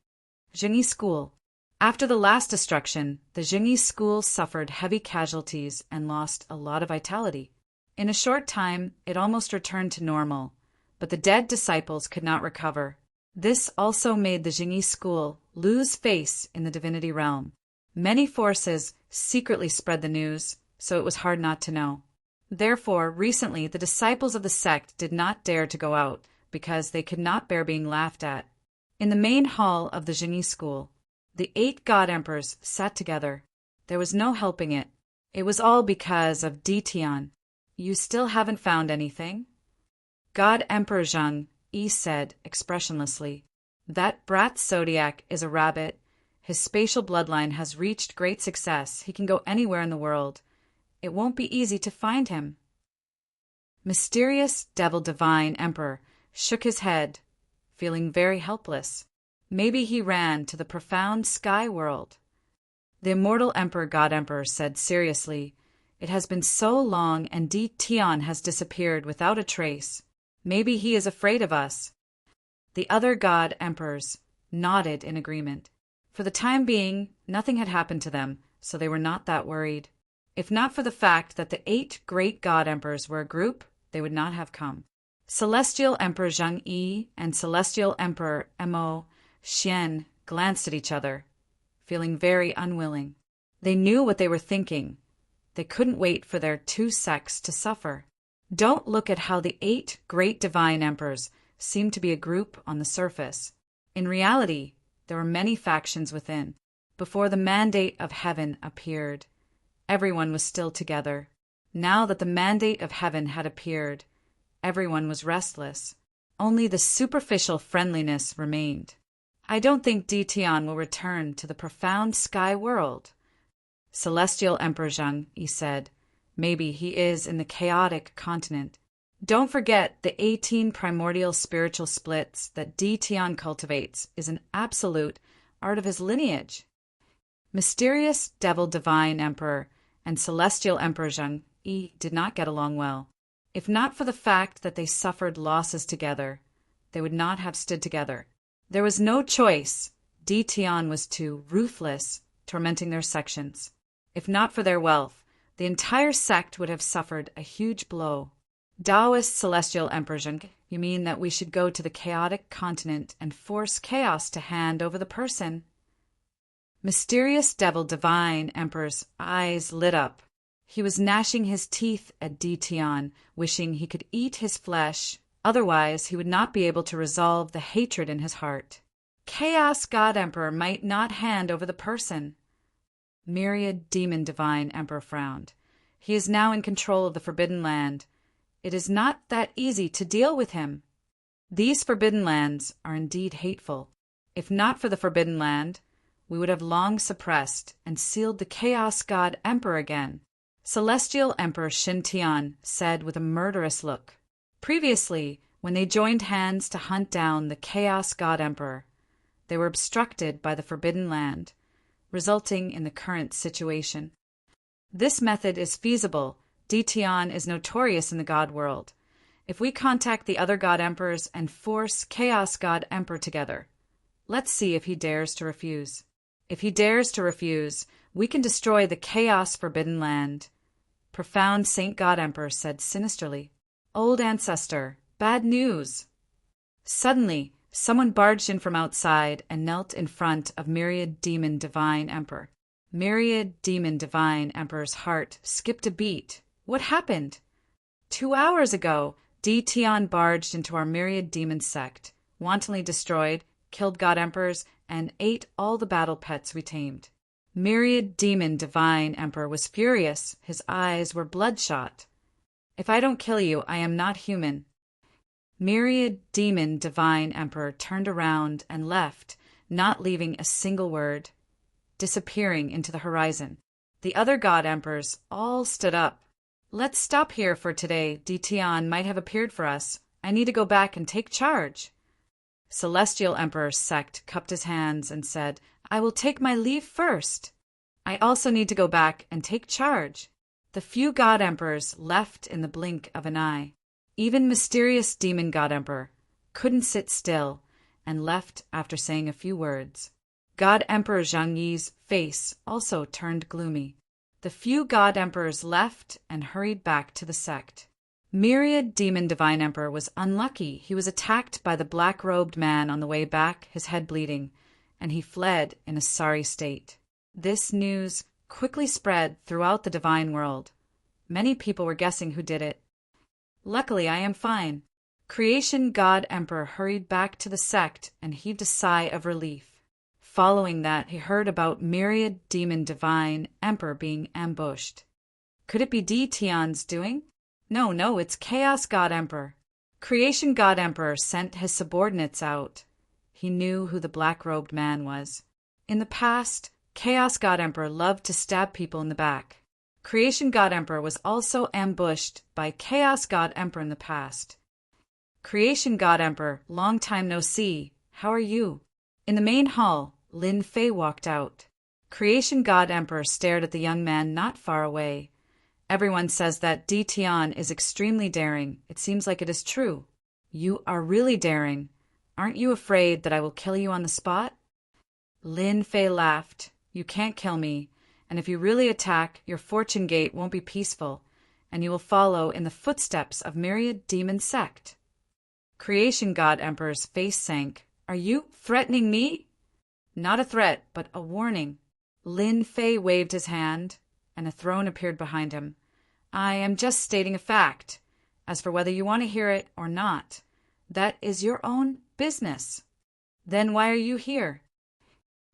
Jingyi School. After the last destruction, the Jingyi School suffered heavy casualties and lost a lot of vitality. In a short time, it almost returned to normal, but the dead disciples could not recover. This also made the Jingyi School lose face in the divinity realm. Many forces secretly spread the news, so it was hard not to know. Therefore, recently, the disciples of the sect did not dare to go out because they could not bear being laughed at. In the main hall of the Jingyi School, the 8 God Emperors sat together. There was no helping it. It was all because of Di Tian. "You still haven't found anything?" God Emperor Zhang Yi said expressionlessly. "That brat Zodiac is a rabbit. His spatial bloodline has reached great success. He can go anywhere in the world. It won't be easy to find him." Mysterious Devil Divine Emperor shook his head, feeling very helpless. Maybe he ran to the profound sky world. The immortal Emperor God Emperor said seriously, "It has been so long and Di Tian has disappeared without a trace. Maybe he is afraid of us." The other God Emperors nodded in agreement. For the time being, nothing had happened to them, so they were not that worried. If not for the fact that the 8 great God Emperors were a group, they would not have come. Celestial Emperor Zhang Yi and Celestial Emperor Mo Xian glanced at each other, feeling very unwilling. They knew what they were thinking. They couldn't wait for their 2 sects to suffer. Don't look at how the 8 great divine emperors seem to be a group on the surface. In reality, there were many factions within. Before the mandate of heaven appeared, everyone was still together. Now that the mandate of heaven had appeared, everyone was restless. Only the superficial friendliness remained. "I don't think Di Tian will return to the profound sky world," Celestial Emperor Zhang Yi said. "Maybe he is in the chaotic continent. Don't forget the 18 primordial spiritual splits that Di Tian cultivates is an absolute art of his lineage." Mysterious Devil Divine Emperor and Celestial Emperor Zhang Yi did not get along well. If not for the fact that they suffered losses together, they would not have stood together. There was no choice. Di Tian was too ruthless, tormenting their sections. If not for their wealth, the entire sect would have suffered a huge blow. Taoist Celestial Emperor Zheng, you mean that we should go to the chaotic continent and force chaos to hand over the person? Mysterious Devil Divine Emperor's eyes lit up. He was gnashing his teeth at Di Tian, wishing he could eat his flesh, otherwise he would not be able to resolve the hatred in his heart. Chaos God Emperor might not hand over the person. Myriad Demon Divine Emperor frowned. He is now in control of the Forbidden Land. It is not that easy to deal with him. These Forbidden Lands are indeed hateful. If not for the Forbidden Land, we would have long suppressed and sealed the Chaos God Emperor again. Celestial Emperor Shin Tian said with a murderous look. Previously, when they joined hands to hunt down the Chaos God Emperor, they were obstructed by the Forbidden Land, resulting in the current situation. This method is feasible. Di Tian is notorious in the God world. If we contact the other God Emperors and force Chaos God Emperor together, let's see if he dares to refuse. If he dares to refuse, we can destroy the Chaos Forbidden Land. Profound Saint God Emperor said sinisterly. Old ancestor, bad news. Suddenly, someone barged in from outside and knelt in front of Myriad Demon Divine Emperor. Myriad Demon Divine Emperor's heart skipped a beat. What happened? 2 hours ago, Di Tian barged into our Myriad Demon sect, wantonly destroyed, killed God Emperors, and ate all the battle pets we tamed. Myriad Demon Divine Emperor was furious. His eyes were bloodshot. If I don't kill you, I am not human. Myriad Demon Divine Emperor turned around and left, not leaving a single word, disappearing into the horizon. The other God Emperors all stood up. Let's stop here for today. Di Tian might have appeared for us. I need to go back and take charge. Celestial Emperor Sect cupped his hands and said, I will take my leave first. I also need to go back and take charge. The few God Emperors left in the blink of an eye. Even mysterious Demon God Emperor couldn't sit still and left after saying a few words. God Emperor Zhang Yi's face also turned gloomy. The few God Emperors left and hurried back to the sect. Myriad Demon Divine Emperor was unlucky. He was attacked by the black-robed man on the way back, his head bleeding, and he fled in a sorry state. This news quickly spread throughout the divine world. Many people were guessing who did it. Luckily, I am fine. Creation God Emperor hurried back to the sect and heaved a sigh of relief. Following that, he heard about Myriad Demon Divine Emperor being ambushed. Could it be Di Tian's doing? No, it's Chaos God Emperor. Creation God Emperor sent his subordinates out. He knew who the black-robed man was. In the past, Chaos God Emperor loved to stab people in the back. Creation God Emperor was also ambushed by Chaos God Emperor in the past. Creation God Emperor, long time no see. How are you? In the main hall, Lin Fei walked out. Creation God Emperor stared at the young man not far away. Everyone says that Di Tian is extremely daring. It seems like it is true. You are really daring. Aren't you afraid that I will kill you on the spot? Lin Fei laughed. You can't kill me, and if you really attack, your fortune gate won't be peaceful, and you will follow in the footsteps of Myriad Demon Sect. Creation God Emperor's face sank. Are you threatening me? Not a threat, but a warning. Lin Fei waved his hand, and a throne appeared behind him. I am just stating a fact. As for whether you want to hear it or not, that is your own business. Then why are you here?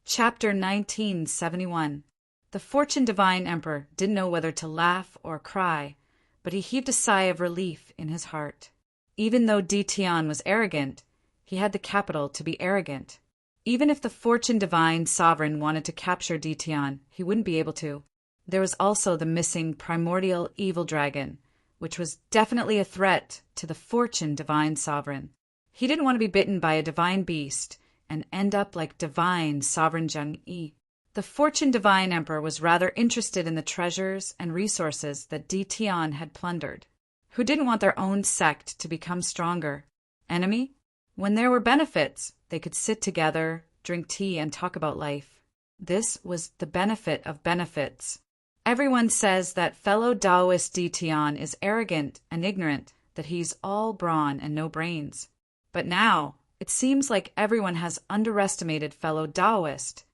Chapter 1971. The Fortune Divine Emperor didn't know whether to laugh or cry, but he heaved a sigh of relief in his heart. Even though Di Tian was arrogant, he had the capital to be arrogant. Even if the Fortune Divine Sovereign wanted to capture Di Tian, he wouldn't be able to. There was also the missing primordial evil dragon, which was definitely a threat to the Fortune Divine Sovereign. He didn't want to be bitten by a divine beast and end up like Divine Sovereign Zhang Yi. The Fortune Divine Emperor was rather interested in the treasures and resources that Di Tian had plundered. Who didn't want their own sect to become stronger? Enemy? When there were benefits, they could sit together, drink tea, and talk about life. This was the benefit of benefits. Everyone says that fellow Taoist Di Tian is arrogant and ignorant, that he's all brawn and no brains. But now, it seems like everyone has underestimated fellow Taoist.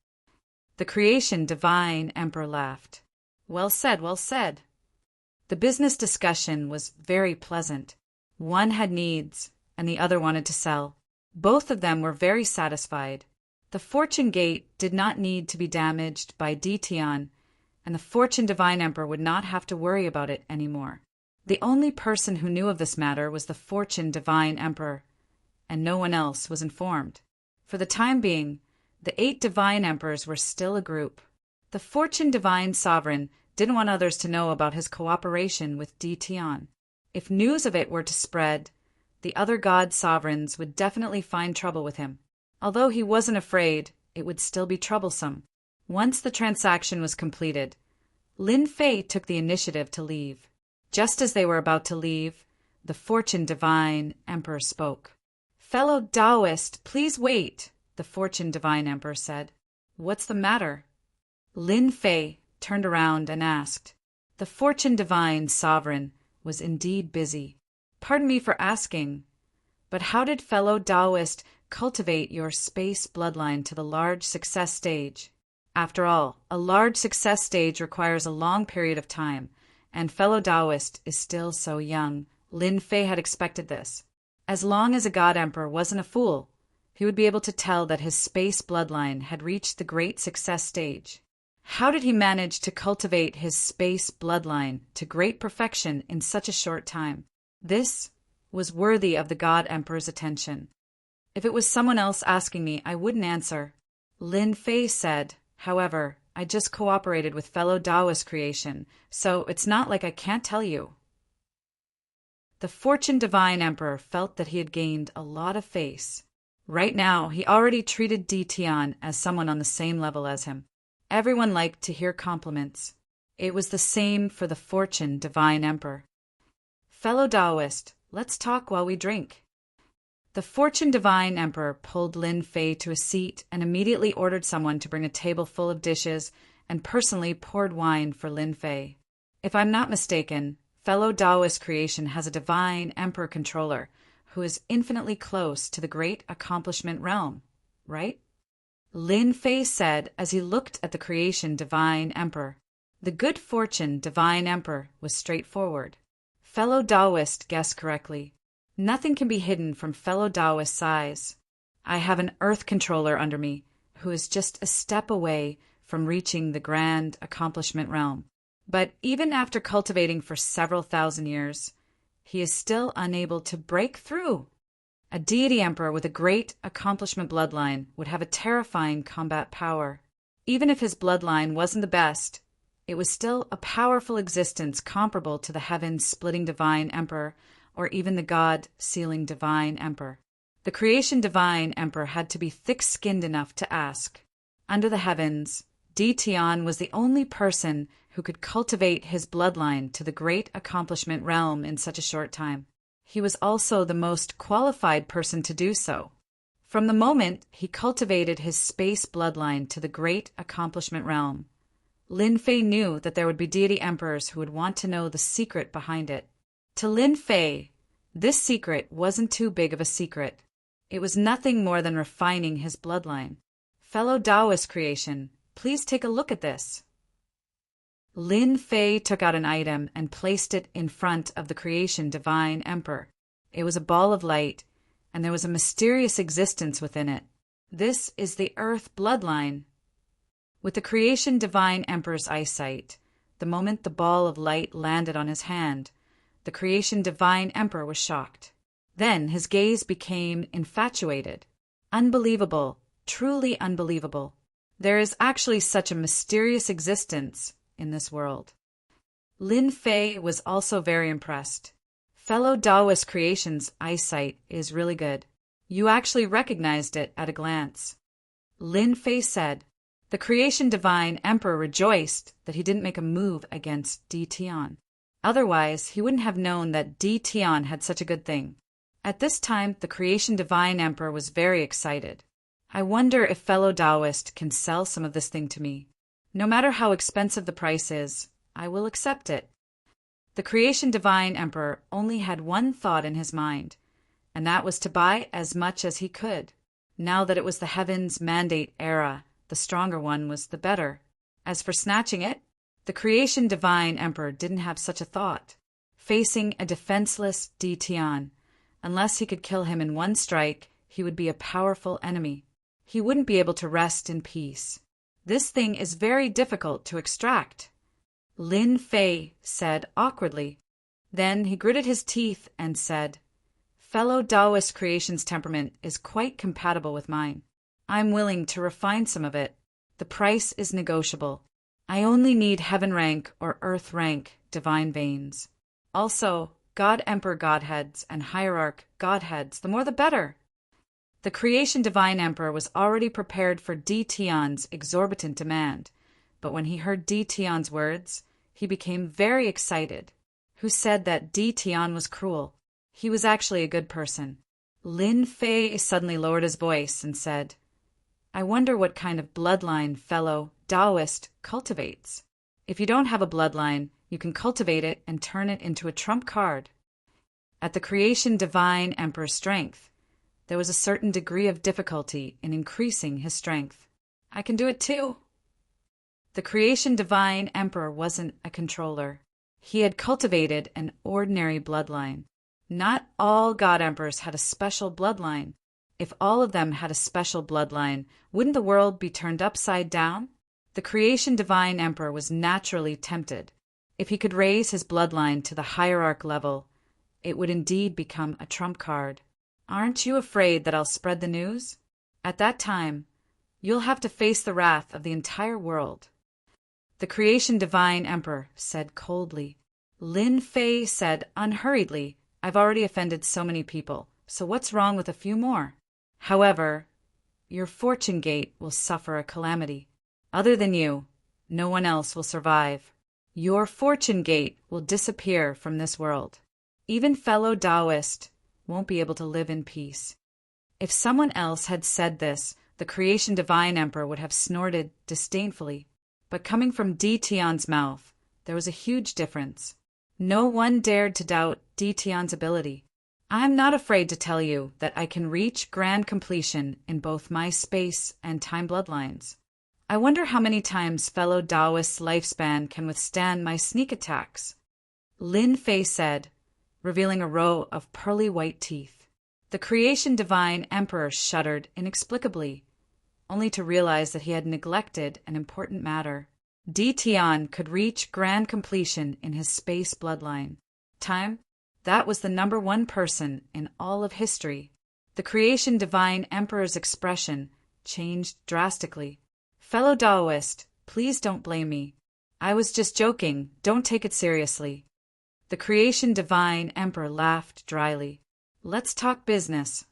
The Creation Divine Emperor laughed. Well said, well said. The business discussion was very pleasant. One had needs, and the other wanted to sell. Both of them were very satisfied. The fortune gate did not need to be damaged by Dition, and the fortune divine emperor would not have to worry about it anymore. The only person who knew of this matter was the fortune divine emperor, and no one else was informed. For the time being, the 8 divine emperors were still a group. The fortune divine sovereign didn't want others to know about his cooperation with Dition. If news of it were to spread, the other god sovereigns would definitely find trouble with him. Although he wasn't afraid, it would still be troublesome. Once the transaction was completed, Lin Fei took the initiative to leave. Just as they were about to leave, the fortune divine emperor spoke. "Fellow Taoist, please wait," the fortune divine emperor said. "What's the matter?" Lin Fei turned around and asked. The fortune divine sovereign was indeed busy. "Pardon me for asking, but how did fellow Taoist cultivate your space bloodline to the large success stage? After all, a large success stage requires a long period of time, and fellow Taoist is still so young." Lin Fei had expected this. As long as a god emperor wasn't a fool, he would be able to tell that his space bloodline had reached the great success stage. How did he manage to cultivate his space bloodline to great perfection in such a short time? This was worthy of the god emperor's attention. If it was someone else asking me, I wouldn't answer. Lin Fei said, "However, I just cooperated with fellow Taoist creation, so it's not like I can't tell you." The fortune divine emperor felt that he had gained a lot of face. Right now, he already treated Dition as someone on the same level as him. Everyone liked to hear compliments. It was the same for the fortune divine emperor. "Fellow Taoist, let's talk while we drink." The fortune divine emperor pulled Lin Fei to a seat and immediately ordered someone to bring a table full of dishes and personally poured wine for Lin Fei. If I'm not mistaken, fellow Taoist creation has a divine emperor controller who is infinitely close to the great accomplishment realm, right? Lin Fei said as he looked at the creation divine emperor. The good fortune divine emperor was straightforward. Fellow Taoist guessed correctly. Nothing can be hidden from fellow Taoist's eyes. I have an earth controller under me who is just a step away from reaching the grand accomplishment realm. But even after cultivating for several thousand years, he is still unable to break through. A deity emperor with a great accomplishment bloodline would have a terrifying combat power. Even if his bloodline wasn't the best, it was still a powerful existence comparable to the heaven-splitting divine emperor or even the God-sealing divine emperor. The creation divine emperor had to be thick-skinned enough to ask. Under the heavens, Dition was the only person who could cultivate his bloodline to the great accomplishment realm in such a short time. He was also the most qualified person to do so. From the moment he cultivated his space bloodline to the great accomplishment realm, Lin Fei knew that there would be deity emperors who would want to know the secret behind it. To Lin Fei, this secret wasn't too big of a secret. It was nothing more than refining his bloodline. Fellow Taoist creation, please take a look at this. Lin Fei took out an item and placed it in front of the creation divine emperor. It was a ball of light, and there was a mysterious existence within it. This is the earth bloodline. With the creation divine emperor's eyesight, the moment the ball of light landed on his hand, the creation divine emperor was shocked. Then his gaze became infatuated. Unbelievable, truly unbelievable. There is actually such a mysterious existence in this world. Lin Fei was also very impressed. Fellow Taoist creation's eyesight is really good. You actually recognized it at a glance. Lin Fei said. The creation divine emperor rejoiced that he didn't make a move against Dition. Otherwise, he wouldn't have known that Dition had such a good thing. At this time, the creation divine emperor was very excited. I wonder if fellow Taoist can sell some of this thing to me. No matter how expensive the price is, I will accept it. The creation divine emperor only had one thought in his mind, and that was to buy as much as he could. Now that it was the heavens mandate era, the stronger one was the better. As for snatching it, The creation divine emperor didn't have such a thought. Facing a defenseless D. Tian, unless he could kill him in one strike, he would be a powerful enemy. He wouldn't be able to rest in peace. This thing is very difficult to extract, Lin Fei said awkwardly. Then he gritted his teeth and said, Fellow Taoist creation's temperament is quite compatible with mine. I'm willing to refine some of it. The price is negotiable. I only need heaven rank or earth rank divine veins. Also, God Emperor Godheads and Hierarch Godheads, the more the better. The creation divine emperor was already prepared for Di Tian's exorbitant demand, but when he heard Di Tian's words, he became very excited. Who said that Di Tian was cruel? He was actually a good person. Lin Fei suddenly lowered his voice and said, I wonder what kind of bloodline fellow Taoist cultivates. If you don't have a bloodline, you can cultivate it and turn it into a trump card. At the creation divine emperor's strength, there was a certain degree of difficulty in increasing his strength. I can do it too. The creation divine emperor wasn't a controller. He had cultivated an ordinary bloodline. Not all god emperors had a special bloodline. If all of them had a special bloodline, wouldn't the world be turned upside down? The creation divine emperor was naturally tempted. If he could raise his bloodline to the hierarch level, it would indeed become a trump card. Aren't you afraid that I'll spread the news? At that time, you'll have to face the wrath of the entire world. The creation divine emperor said coldly. Lin Fei said unhurriedly, I've already offended so many people, so what's wrong with a few more? However, your fortune gate will suffer a calamity. Other than you, no one else will survive. Your fortune gate will disappear from this world. Even fellow Taoist won't be able to live in peace. If someone else had said this, the creation divine emperor would have snorted disdainfully. But coming from Di Tian's mouth, there was a huge difference. No one dared to doubt Di Tian's ability. I'm not afraid to tell you that I can reach grand completion in both my space and time bloodlines. I wonder how many times fellow Taoist's lifespan can withstand my sneak attacks. Lin Fei said, revealing a row of pearly white teeth. The creation divine emperor shuddered inexplicably, only to realize that he had neglected an important matter. Di Tian could reach grand completion in his space bloodline. Time? That was the number one person in all of history. The creation divine emperor's expression changed drastically. Fellow Taoist, please don't blame me. I was just joking, don't take it seriously. The creation divine emperor laughed dryly. Let's talk business.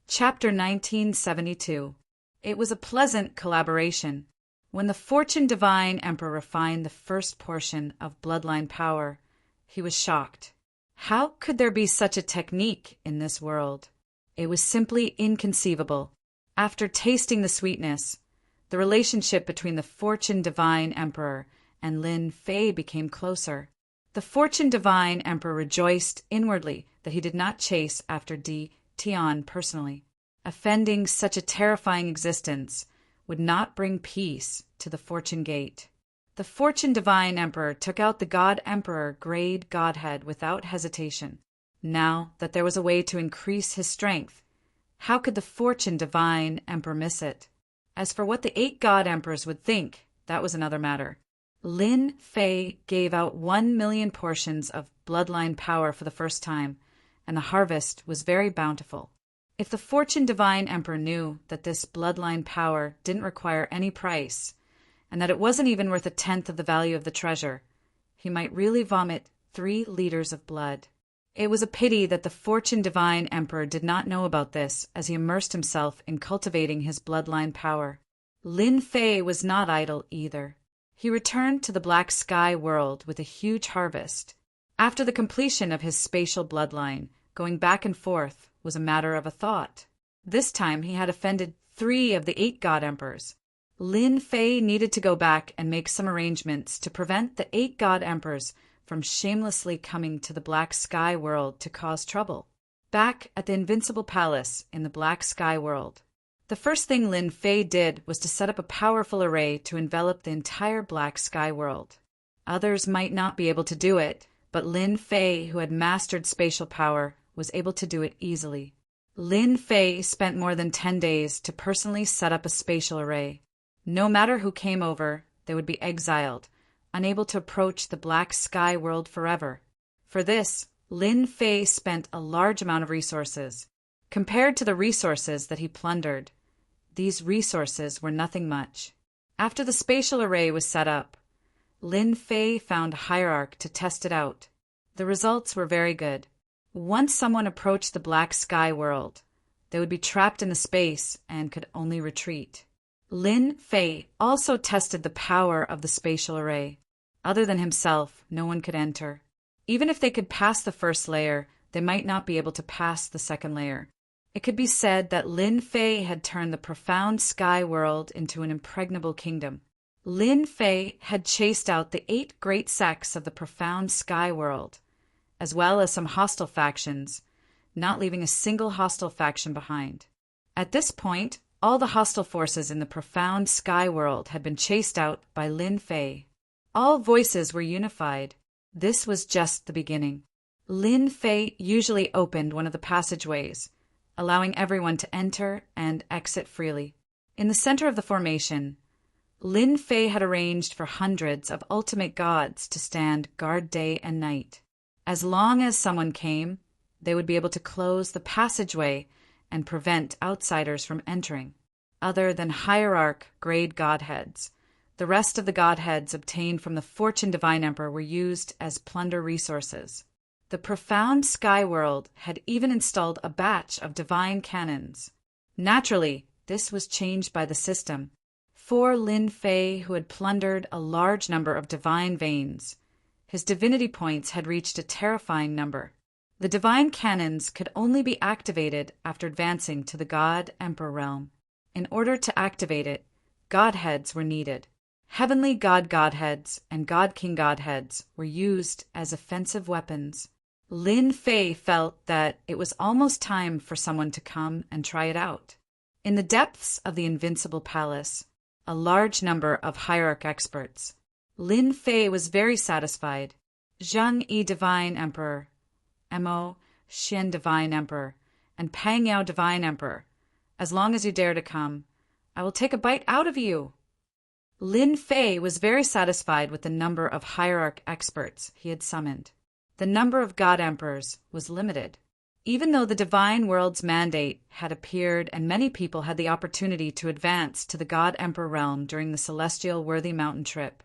Chapter 1972. It was a pleasant collaboration. When the fortune divine emperor refined the first portion of bloodline power, he was shocked. How could there be such a technique in this world? It was simply inconceivable. After tasting the sweetness, the relationship between the fortune divine emperor and Lin Fei became closer. The fortune divine emperor rejoiced inwardly that he did not chase after Di Tian personally. Offending such a terrifying existence would not bring peace to the fortune gate. The fortune divine emperor took out the god emperor grade godhead without hesitation. Now that there was a way to increase his strength, how could the fortune divine emperor miss it? As for what the 8 god emperors would think, that was another matter. Lin Fei gave out 1 million portions of bloodline power for the first time, and the harvest was very bountiful. If the fortune divine emperor knew that this bloodline power didn't require any price, and that it wasn't even worth 1/10 of the value of the treasure, he might really vomit 3 liters of blood. It was a pity that the fortune divine emperor did not know about this as he immersed himself in cultivating his bloodline power. Lin Fei was not idle either. He returned to the black sky world with a huge harvest. After the completion of his spatial bloodline, going back and forth was a matter of a thought. This time he had offended 3 of the 8 god emperors. Lin Fei needed to go back and make some arrangements to prevent the 8 god emperors from shamelessly coming to the black sky world to cause trouble. Back at the Invincible Palace in the black sky world, the first thing Lin Fei did was to set up a powerful array to envelop the entire black sky world. Others might not be able to do it, but Lin Fei, who had mastered spatial power, was able to do it easily. Lin Fei spent more than 10 days to personally set up a spatial array. No matter who came over, they would be exiled, unable to approach the black sky world forever. For this, Lin Fei spent a large amount of resources. Compared to the resources that he plundered, these resources were nothing much. After the spatial array was set up, Lin Fei found a hierarch to test it out. The results were very good. Once someone approached the black sky world, they would be trapped in the space and could only retreat. Lin Fei also tested the power of the spatial array. Other than himself, no one could enter. Even if they could pass the first layer, they might not be able to pass the second layer. It could be said that Lin Fei had turned the profound sky world into an impregnable kingdom. Lin Fei had chased out the 8 great sects of the profound sky world, as well as some hostile factions, not leaving a single hostile faction behind. At this point, all the hostile forces in the profound sky world had been chased out by Lin Fei. All voices were unified. This was just the beginning. Lin Fei usually opened one of the passageways, allowing everyone to enter and exit freely. In the center of the formation, Lin Fei had arranged for hundreds of ultimate gods to stand guard day and night. As long as someone came, they would be able to close the passageway and prevent outsiders from entering. Other than hierarch grade godheads, the rest of the godheads obtained from the Fortune Divine Emperor were used as plunder resources. The profound sky world had even installed a batch of divine cannons. Naturally, this was changed by the system. For Lin Fei, who had plundered a large number of divine veins, his divinity points had reached a terrifying number. The divine cannons could only be activated after advancing to the God-Emperor realm. In order to activate it, godheads were needed. Heavenly God-Godheads and God-King Godheads were used as offensive weapons. Lin Fei felt that it was almost time for someone to come and try it out. In the depths of the Invincible Palace, a large number of hierarch experts. Lin Fei was very satisfied. Zheng Yi Divine Emperor, Mo Xian Divine Emperor, and Pang Yao Divine Emperor. As long as you dare to come, I will take a bite out of you. Lin Fei was very satisfied with the number of hierarch experts he had summoned. The number of god emperors was limited. Even though the divine world's mandate had appeared and many people had the opportunity to advance to the God-Emperor realm during the celestial Worthy Mountain trip,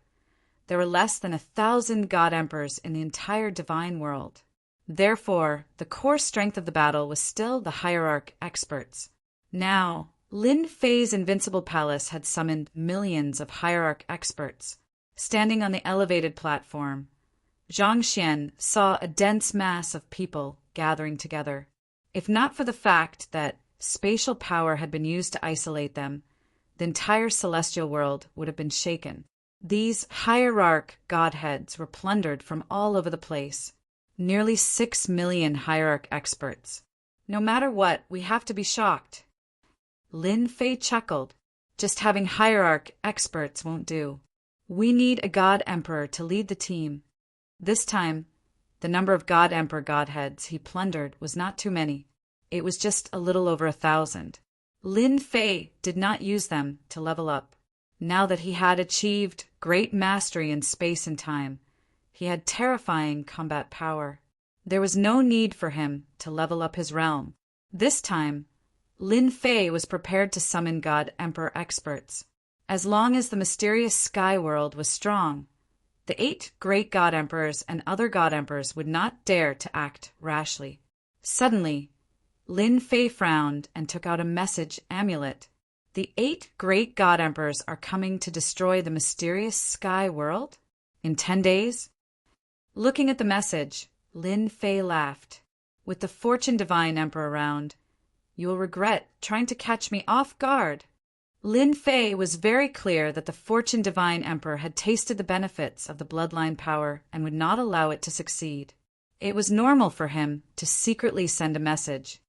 there were less than 1,000 God-Emperors in the entire divine world. Therefore, the core strength of the battle was still the hierarch experts. Now, Lin Fei's Invincible Palace had summoned millions of hierarch experts. Standing on the elevated platform, Zhang Xian saw a dense mass of people gathering together. If not for the fact that spatial power had been used to isolate them, the entire celestial world would have been shaken. These hierarch godheads were plundered from all over the place. Nearly 6 million hierarch experts. No matter what, we have to be shocked. Lin Fei chuckled. Just having hierarch experts won't do. We need a God Emperor to lead the team. This time, the number of God Emperor godheads he plundered was not too many. It was just a little over 1,000. Lin Fei did not use them to level up. Now that he had achieved great mastery in space and time, he had terrifying combat power. There was no need for him to level up his realm. This time, Lin Fei was prepared to summon God Emperor experts. As long as the mysterious sky world was strong, the 8 great God Emperors and other God Emperors would not dare to act rashly. Suddenly, Lin Fei frowned and took out a message amulet. The 8 great God Emperors are coming to destroy the mysterious sky world? In 10 days? Looking at the message, Lin Fei laughed. With the Fortune Divine Emperor around, you will regret trying to catch me off guard. Lin Fei was very clear that the Fortune Divine Emperor had tasted the benefits of the bloodline power and would not allow it to succeed. It was normal for him to secretly send a message.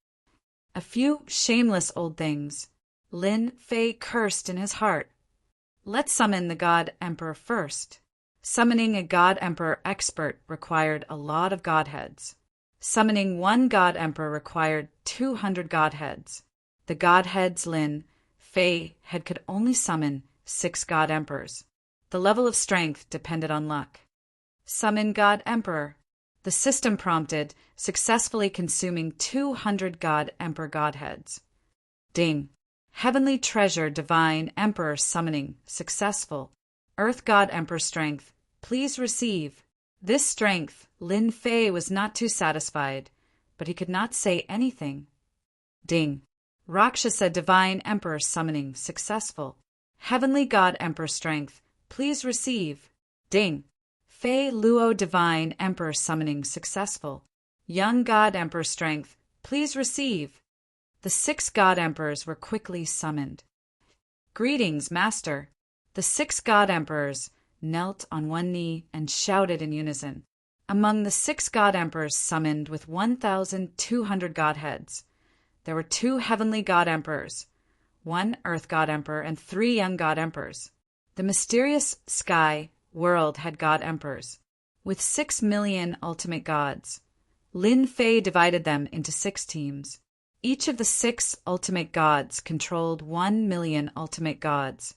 A few shameless old things. Lin Fei cursed in his heart. Let's summon the God Emperor first. Summoning a God Emperor expert required a lot of godheads. Summoning one God Emperor required 200 godheads. The godheads Lin, Fei had could only summon 6 God Emperors. The level of strength depended on luck. Summon God Emperor. The system prompted, successfully consuming 200 God Emperor godheads. Ding. Heavenly treasure divine Emperor summoning, successful. Earth God Emperor strength, please receive. This strength, Lin Fei was not too satisfied, but he could not say anything. Ding. Rakshasa divine Emperor summoning, successful. Heavenly God Emperor strength, please receive. Ding. Fei Luo divine Emperor summoning, successful. Young God Emperor strength, please receive. The 6 God Emperors were quickly summoned. Greetings, Master. The 6 God Emperors knelt on one knee and shouted in unison. Among the 6 God Emperors summoned with 1,200 godheads, there were 2 heavenly God Emperors, 1 Earth God Emperor, and 3 young God Emperors. The mysterious sky world had God Emperors, with 6 million ultimate gods. Lin Fei divided them into 6 teams. Each of the 6 ultimate gods controlled 1 million ultimate gods.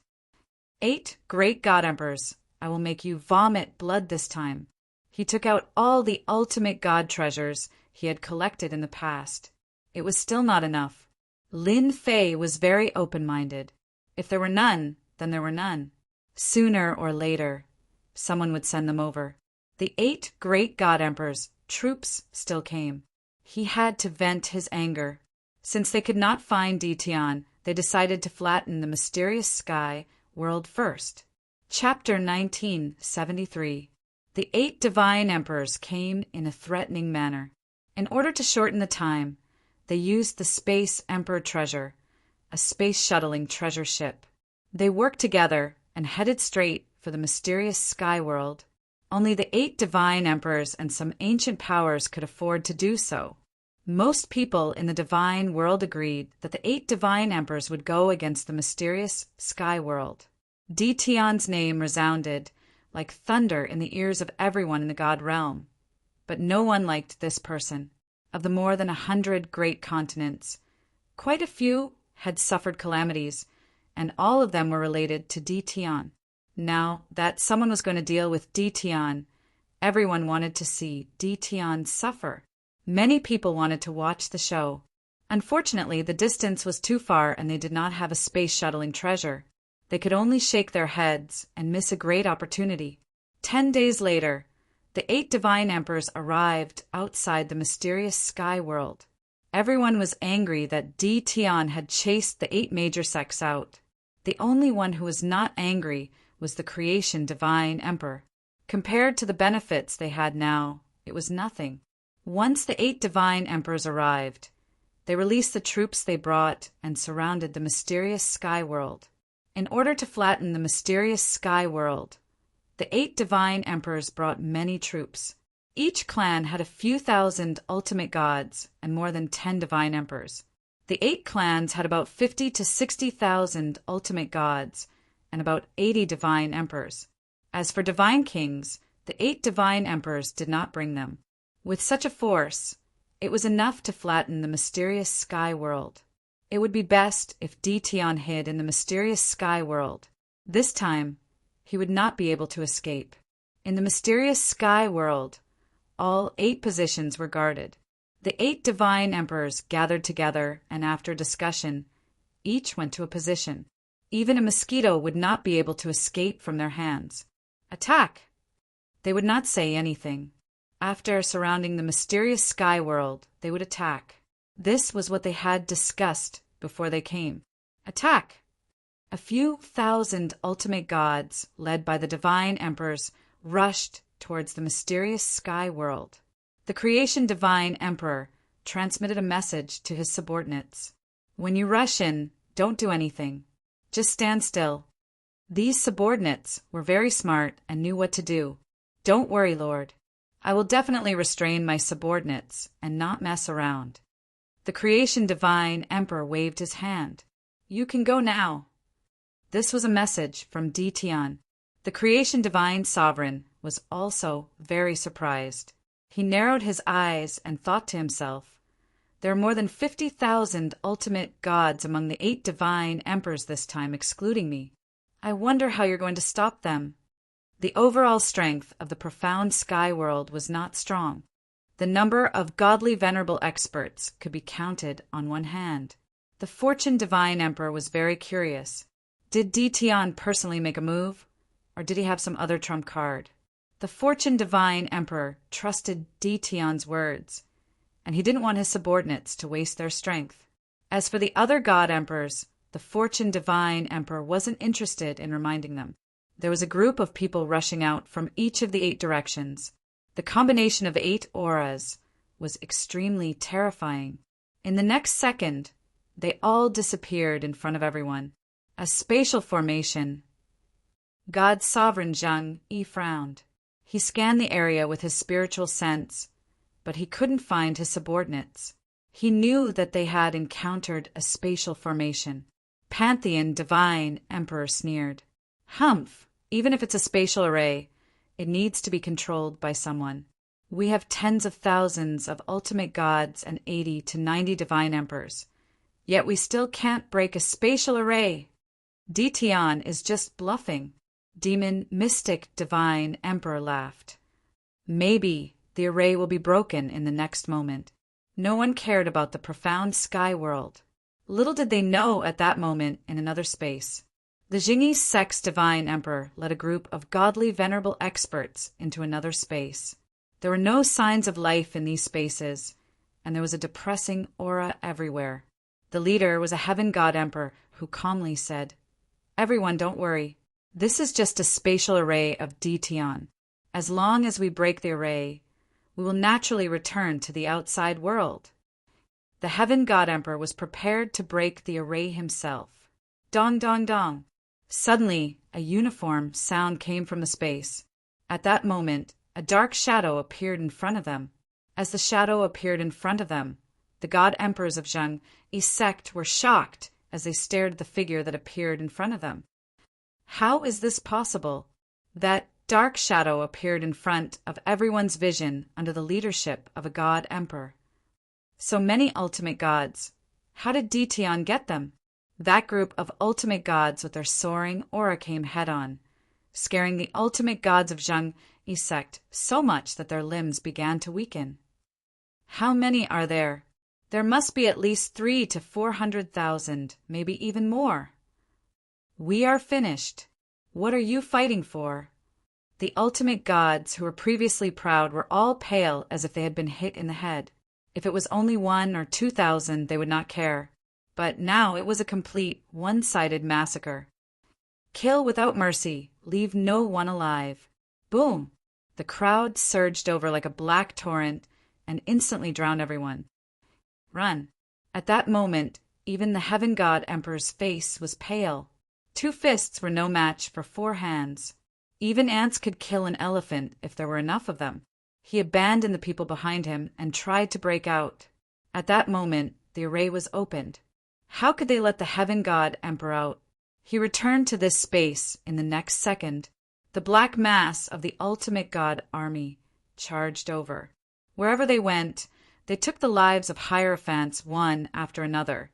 8 great God Emperors. I will make you vomit blood this time. He took out all the ultimate god treasures he had collected in the past. It was still not enough. Lin Fei was very open-minded. If there were none, then there were none. Sooner or later, someone would send them over. The 8 great God Emperors' troops still came. He had to vent his anger. Since they could not find Ditian, they decided to flatten the mysterious sky world first. Chapter 1973. The 8 divine emperors came in a threatening manner. In order to shorten the time, they used the Space Emperor treasure, a space-shuttling treasure ship. They worked together and headed straight for the mysterious sky world. Only the 8 divine emperors and some ancient powers could afford to do so. Most people in the divine world agreed that the 8 divine emperors would go against the mysterious sky world. Ditian's name resounded like thunder in the ears of everyone in the god realm. But no one liked this person. Of the more than 100 great continents, quite a few had suffered calamities, and all of them were related to Ditian. Now that someone was going to deal with Ditian, everyone wanted to see Ditian suffer. Many people wanted to watch the show. Unfortunately, the distance was too far and they did not have a space-shuttling treasure. They could only shake their heads and miss a great opportunity. 10 days later, the 8 divine emperors arrived outside the mysterious sky world. Everyone was angry that Ditian had chased the 8 major sects out. The only one who was not angry was the creation divine emperor. Compared to the benefits they had now, it was nothing. Once the 8 divine emperors arrived, they released the troops they brought and surrounded the mysterious sky world. In order to flatten the mysterious sky world, the 8 divine emperors brought many troops. Each clan had a few thousand ultimate gods and more than 10 divine emperors. The 8 clans had about 50 to 60,000 ultimate gods and about 80 divine emperors. As for divine kings, the 8 divine emperors did not bring them. With such a force, it was enough to flatten the mysterious sky world. It would be best if Ditian hid in the mysterious sky world. This time, he would not be able to escape. In the mysterious sky world, all 8 positions were guarded. The 8 divine emperors gathered together, and after discussion, each went to a position. Even a mosquito would not be able to escape from their hands. Attack! They would not say anything. After surrounding the mysterious sky world, they would attack. This was what they had discussed before they came. Attack! A few thousand ultimate gods, led by the divine emperors, rushed towards the mysterious sky world. The creation divine emperor transmitted a message to his subordinates. When you rush in, don't do anything. Just stand still. These subordinates were very smart and knew what to do. Don't worry, Lord. I will definitely restrain my subordinates and not mess around. The creation divine emperor waved his hand. You can go now. This was a message from Ditian. The creation divine sovereign was also very surprised. He narrowed his eyes and thought to himself, "There are more than 50,000 ultimate gods among the 8 divine emperors this time, excluding me. I wonder how you're going to stop them." The overall strength of the profound sky world was not strong. The number of godly venerable experts could be counted on one hand. The Fortune Divine Emperor was very curious. Did Tian personally make a move, or did he have some other trump card? The Fortune Divine Emperor trusted Tian's words, and he didn't want his subordinates to waste their strength. As for the other god emperors, the Fortune Divine Emperor wasn't interested in reminding them. There was a group of people rushing out from each of the 8 directions. The combination of 8 auras was extremely terrifying. In the next second, they all disappeared in front of everyone. A spatial formation. God Sovereign Zhang Yi frowned. He scanned the area with his spiritual sense, but he couldn't find his subordinates. He knew that they had encountered a spatial formation. Pantheon Divine Emperor sneered. "Humph! Even if it's a spatial array, it needs to be controlled by someone. We have tens of thousands of ultimate gods and 80 to 90 divine emperors. Yet we still can't break a spatial array. Tian is just bluffing." Demon Mystic Divine Emperor laughed. "Maybe the array will be broken in the next moment." No one cared about the profound sky world. Little did they know at that moment in another space. The Jingyi Sex Divine Emperor led a group of godly venerable experts into another space. There were no signs of life in these spaces, and there was a depressing aura everywhere. The leader was a heaven god emperor who calmly said, "Everyone, don't worry. This is just a spatial array of Tian. As long as we break the array, we will naturally return to the outside world." The heaven god emperor was prepared to break the array himself. Dong, dong, dong. Suddenly, a uniform sound came from the space. At that moment, a dark shadow appeared in front of them. As the shadow appeared in front of them, the god emperors of Zhang Yi sect were shocked as they stared at the figure that appeared in front of them. How is this possible? That dark shadow appeared in front of everyone's vision under the leadership of a god emperor. So many ultimate gods. How did Tian get them? That group of ultimate gods with their soaring aura came head-on, scaring the ultimate gods of Zhang Yi sect so much that their limbs began to weaken. How many are there? There must be at least 300,000 to 400,000, maybe even more. We are finished. What are you fighting for? The ultimate gods who were previously proud were all pale as if they had been hit in the head. If it was only 1,000 or 2,000, they would not care. But now it was a complete, one-sided massacre. Kill without mercy, leave no one alive. Boom! The crowd surged over like a black torrent and instantly drowned everyone. Run. At that moment, even the heaven god emperor's face was pale. 2 fists were no match for 4 hands. Even ants could kill an elephant if there were enough of them. He abandoned the people behind him and tried to break out. At that moment, the array was opened. How could they let the heaven god emperor out? He returned to this space in the next second. The black mass of the ultimate god army charged over. Wherever they went, they took the lives of hierophants one after another,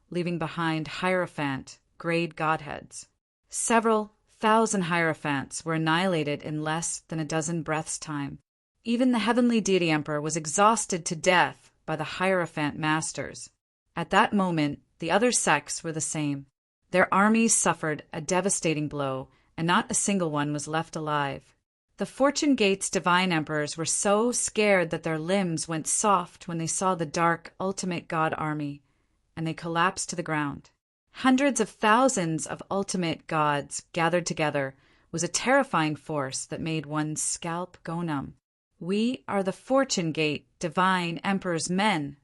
leaving behind hierophant grade godheads. Several thousand hierophants were annihilated in less than a dozen breaths' time. Even the heavenly deity emperor was exhausted to death by the hierophant masters. At that moment, the other sects were the same. Their armies suffered a devastating blow, and not a single one was left alive. The Fortune Gate's divine emperors were so scared that their limbs went soft when they saw the dark ultimate god army, and they collapsed to the ground. Hundreds of thousands of ultimate gods gathered together was a terrifying force that made one's scalp go numb. We are the Fortune Gate divine emperor's men.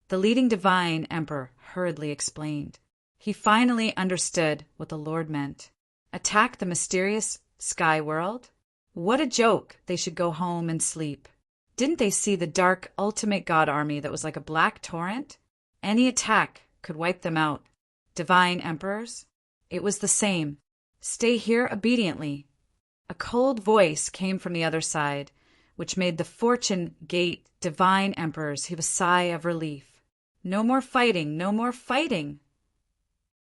The leading divine emperor hurriedly explained. He finally understood what the Lord meant. Attack the mysterious sky world? What a joke! They should go home and sleep. Didn't they see the dark ultimate god army that was like a black torrent? Any attack could wipe them out. Divine emperors? It was the same. Stay here obediently A cold voice came from the other side, which made the Fortune Gate divine emperors heave a sigh of relief. No more fighting, no more fighting!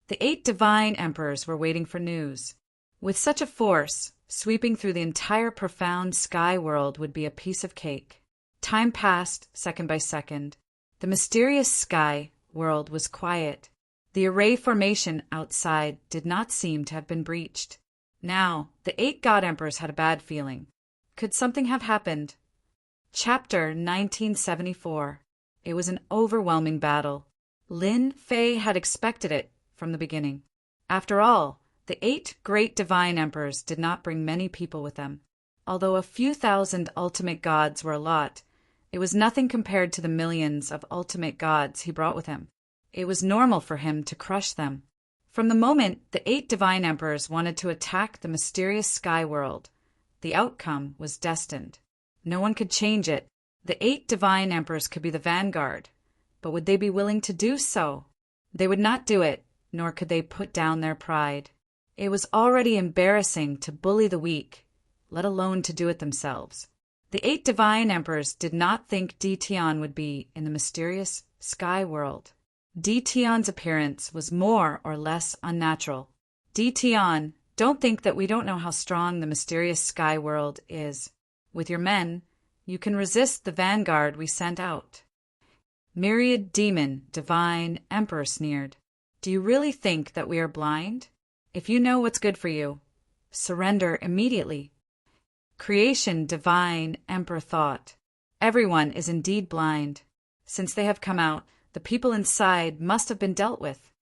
The 8 divine emperors were waiting for news. With such a force, sweeping through the entire profound sky world would be a piece of cake. Time passed, second by second. The mysterious sky world was quiet. The array formation outside did not seem to have been breached. Now, the 8 god emperors had a bad feeling. Could something have happened? Chapter 1974. It was an overwhelming battle. Lin Fei had expected it from the beginning. After all, the 8 great divine emperors did not bring many people with them. Although a few thousand ultimate gods were a lot, it was nothing compared to the millions of ultimate gods he brought with him. It was normal for him to crush them. From the moment the 8 divine emperors wanted to attack the mysterious sky world, the outcome was destined. No one could change it. The 8 divine emperors could be the vanguard, but would they be willing to do so? They would not do it, nor could they put down their pride. It was already embarrassing to bully the weak, let alone to do it themselves. The 8 divine emperors did not think Di Tian would be in the mysterious sky world. Di Tian's appearance was more or less unnatural. Di Tian, don't think that we don't know how strong the mysterious sky world is. With your men, you can resist the vanguard we sent out. Myriad demon, divine emperor sneered. Do you really think that we are blind? If you know what's good for you, surrender immediately. Creation divine emperor thought. Everyone is indeed blind. Since they have come out, the people inside must have been dealt with.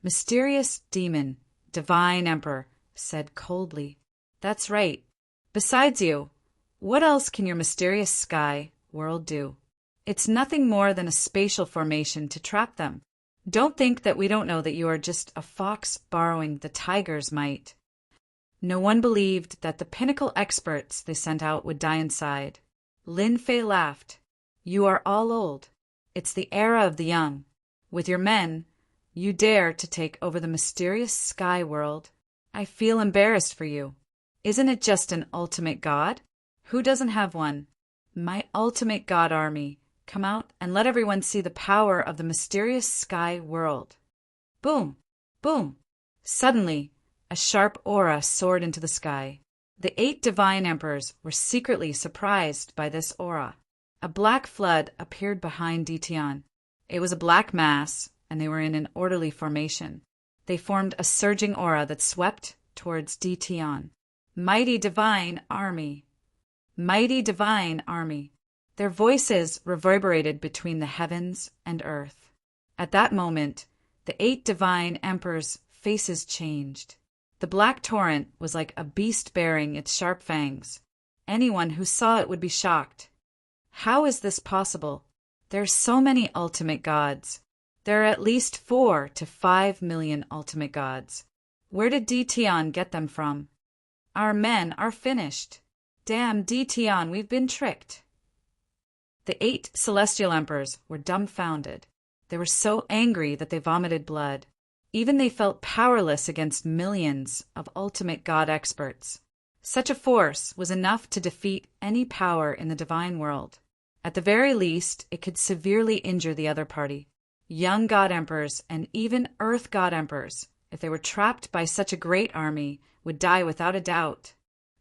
Mysterious demon, divine emperor, said coldly. That's right. Besides you, what else can your mysterious sky world do? It's nothing more than a spatial formation to trap them. Don't think that we don't know that you are just a fox borrowing the tiger's might. No one believed that the pinnacle experts they sent out would die inside. Lin Fei laughed. You are all old. It's the era of the young. With your men, you dare to take over the mysterious sky world. I feel embarrassed for you. Isn't it just an ultimate god? Who doesn't have one? My ultimate god army. Come out and let everyone see the power of the mysterious sky world. Boom! Boom! Suddenly, a sharp aura soared into the sky. The 8 divine emperors were secretly surprised by this aura. A black flood appeared behind Di Tian. It was a black mass, and they were in an orderly formation. They formed a surging aura that swept towards Di Tian. Mighty divine army! Mighty divine army! Their voices reverberated between the heavens and earth. At that moment, the 8 divine emperors' faces changed. The black torrent was like a beast bearing its sharp fangs. Anyone who saw it would be shocked. How is this possible? There are so many ultimate gods. There are at least 4 to 5 million ultimate gods. Where did Di Tian get them from? Our men are finished. Damn Di Tian, we've been tricked. The 8 celestial emperors were dumbfounded. They were so angry that they vomited blood. Even they felt powerless against millions of ultimate god experts. Such a force was enough to defeat any power in the divine world. At the very least, it could severely injure the other party. Young god emperors and even earth god emperors, if they were trapped by such a great army, would die without a doubt.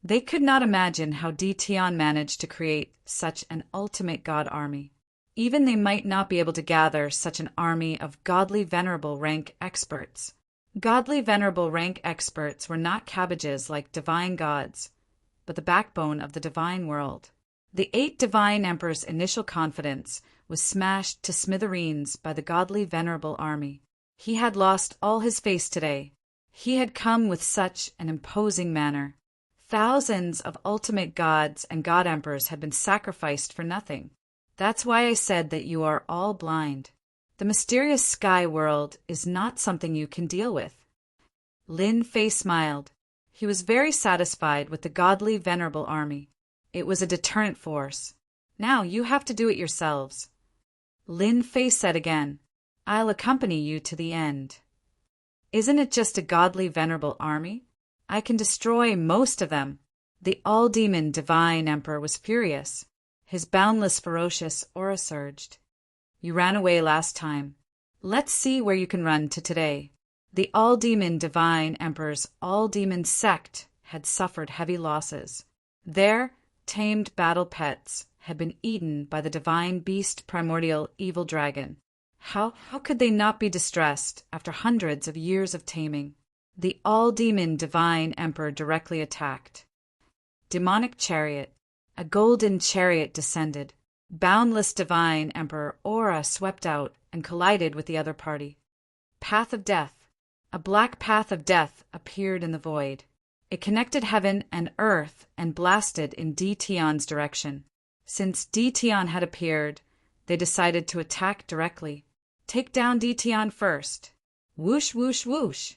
They could not imagine how Di Tian managed to create such an ultimate god army. Even they might not be able to gather such an army of godly venerable rank experts. Godly venerable rank experts were not cabbages like divine gods, but the backbone of the divine world. The 8 divine emperors' initial confidence was smashed to smithereens by the godly venerable army. He had lost all his face today. He had come with such an imposing manner. Thousands of ultimate gods and god emperors had been sacrificed for nothing. That's why I said that you are all blind. The mysterious sky world is not something you can deal with. Lin Fei smiled. He was very satisfied with the godly venerable army. It was a deterrent force. Now you have to do it yourselves. Lin Fei said again, I'll accompany you to the end. Isn't it just a godly venerable army? I can destroy most of them. The all-demon divine emperor was furious. His boundless, ferocious aura surged. You ran away last time. Let's see where you can run to today. The all-demon divine emperor's all-demon sect had suffered heavy losses. Their tamed battle pets had been eaten by the divine beast primordial evil dragon. How could they not be distressed after hundreds of years of taming? The all-demon divine emperor directly attacked. Demonic chariot. A golden chariot descended. Boundless divine emperor aura swept out and collided with the other party. Path of death. A black path of death appeared in the void. It connected heaven and earth and blasted in Tion's direction. Since Tion had appeared, they decided to attack directly. Take down Tion first. Whoosh, whoosh, whoosh.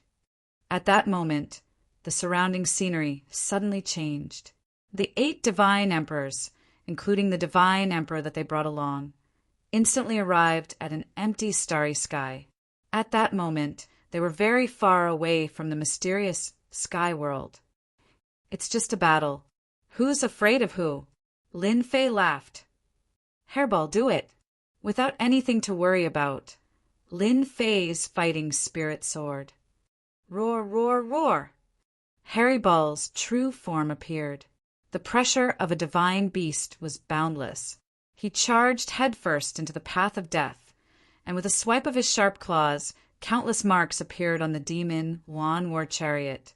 At that moment, the surrounding scenery suddenly changed. The 8 divine emperors, including the divine emperor that they brought along, instantly arrived at an empty starry sky. At that moment, they were very far away from the mysterious sky world. It's just a battle. Who's afraid of who? Lin Fei laughed. Hairball, do it. Without anything to worry about, Lin Fei's fighting spirit soared. Roar, roar, roar! Hairyball's true form appeared. The pressure of a divine beast was boundless. He charged headfirst into the path of death, and with a swipe of his sharp claws, countless marks appeared on the demon Wan War Chariot,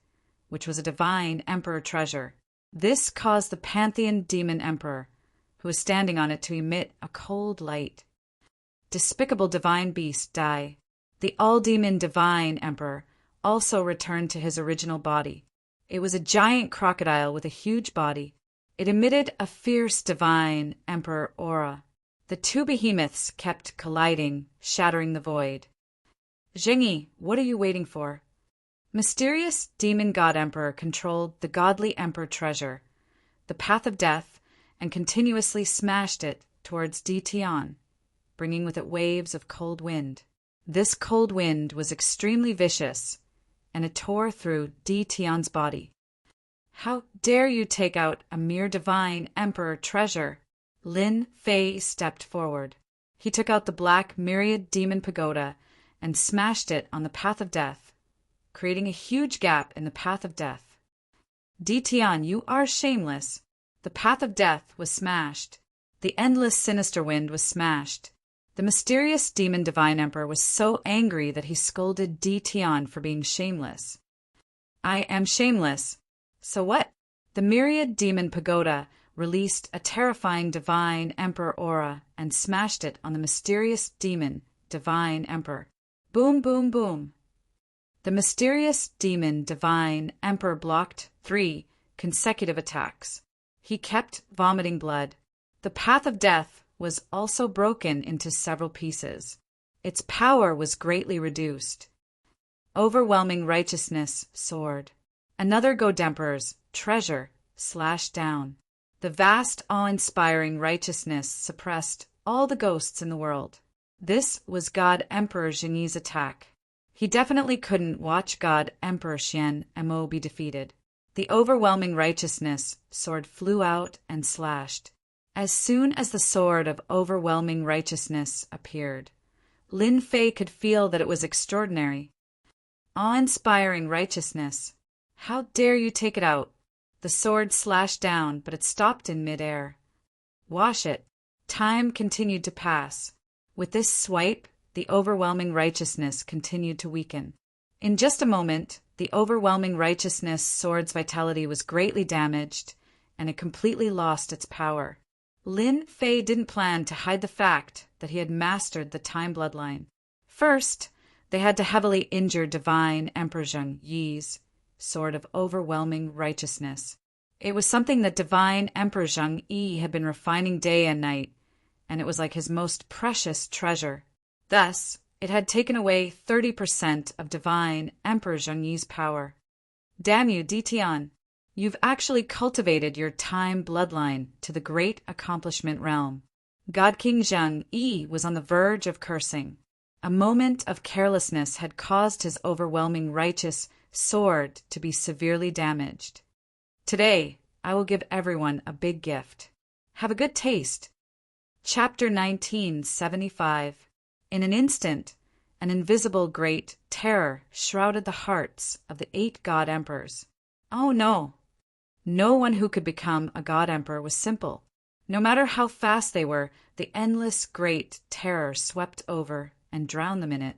which was a divine emperor treasure. This caused the Pantheon demon emperor, who was standing on it, to emit a cold light. Despicable divine beast, die. The all-demon divine emperor also returned to his original body. It was a giant crocodile with a huge body. It emitted a fierce divine emperor aura. The 2 behemoths kept colliding, shattering the void. Zhengyi, what are you waiting for? Mysterious demon god emperor controlled the godly emperor treasure, the path of death, and continuously smashed it towards Tion, bringing with it waves of cold wind. This cold wind was extremely vicious, and it tore through Tion's body. How dare you take out a mere divine emperor treasure? Lin Fei stepped forward. He took out the black myriad demon pagoda and smashed it on the path of death, creating a huge gap in the path of death. Tion, you are shameless. The path of death was smashed. The endless sinister wind was smashed. The mysterious demon divine emperor was so angry that he scolded Tion for being shameless. I am shameless. So what? The myriad demon pagoda released a terrifying divine emperor aura and smashed it on the mysterious demon divine emperor. Boom, boom, boom. The mysterious demon divine emperor blocked 3 consecutive attacks. He kept vomiting blood. The path of death was also broken into several pieces. Its power was greatly reduced. Overwhelming righteousness soared. Another Godemperor's treasure slashed down. The vast, awe-inspiring righteousness suppressed all the ghosts in the world. This was God Emperor Zhengyi's attack. He definitely couldn't watch God Emperor Xian Mo be defeated. The overwhelming righteousness sword flew out and slashed. As soon as the sword of overwhelming righteousness appeared, Lin Fei could feel that it was extraordinary. Awe-inspiring righteousness. How dare you take it out? The sword slashed down, but it stopped in midair. Wash it. Time continued to pass. With this swipe, the overwhelming righteousness continued to weaken. In just a moment, the overwhelming righteousness sword's vitality was greatly damaged, and it completely lost its power. Lin Fei didn't plan to hide the fact that he had mastered the time bloodline. First, they had to heavily injure divine Emperor Zhengyi's sword of overwhelming righteousness. It was something that divine Emperor Zhengyi had been refining day and night, and it was like his most precious treasure. Thus, it had taken away 30% of divine Emperor Zhengyi's power. Damn you, Tion! You've actually cultivated your time bloodline to the great accomplishment realm. God King Zhengyi was on the verge of cursing. A moment of carelessness had caused his overwhelming righteous sword to be severely damaged. Today, I will give everyone a big gift. Have a good taste. Chapter 1975. In an instant, an invisible great terror shrouded the hearts of the 8 god emperors. Oh no! No one who could become a god emperor was simple. No matter how fast they were, the endless great terror swept over and drowned them in it.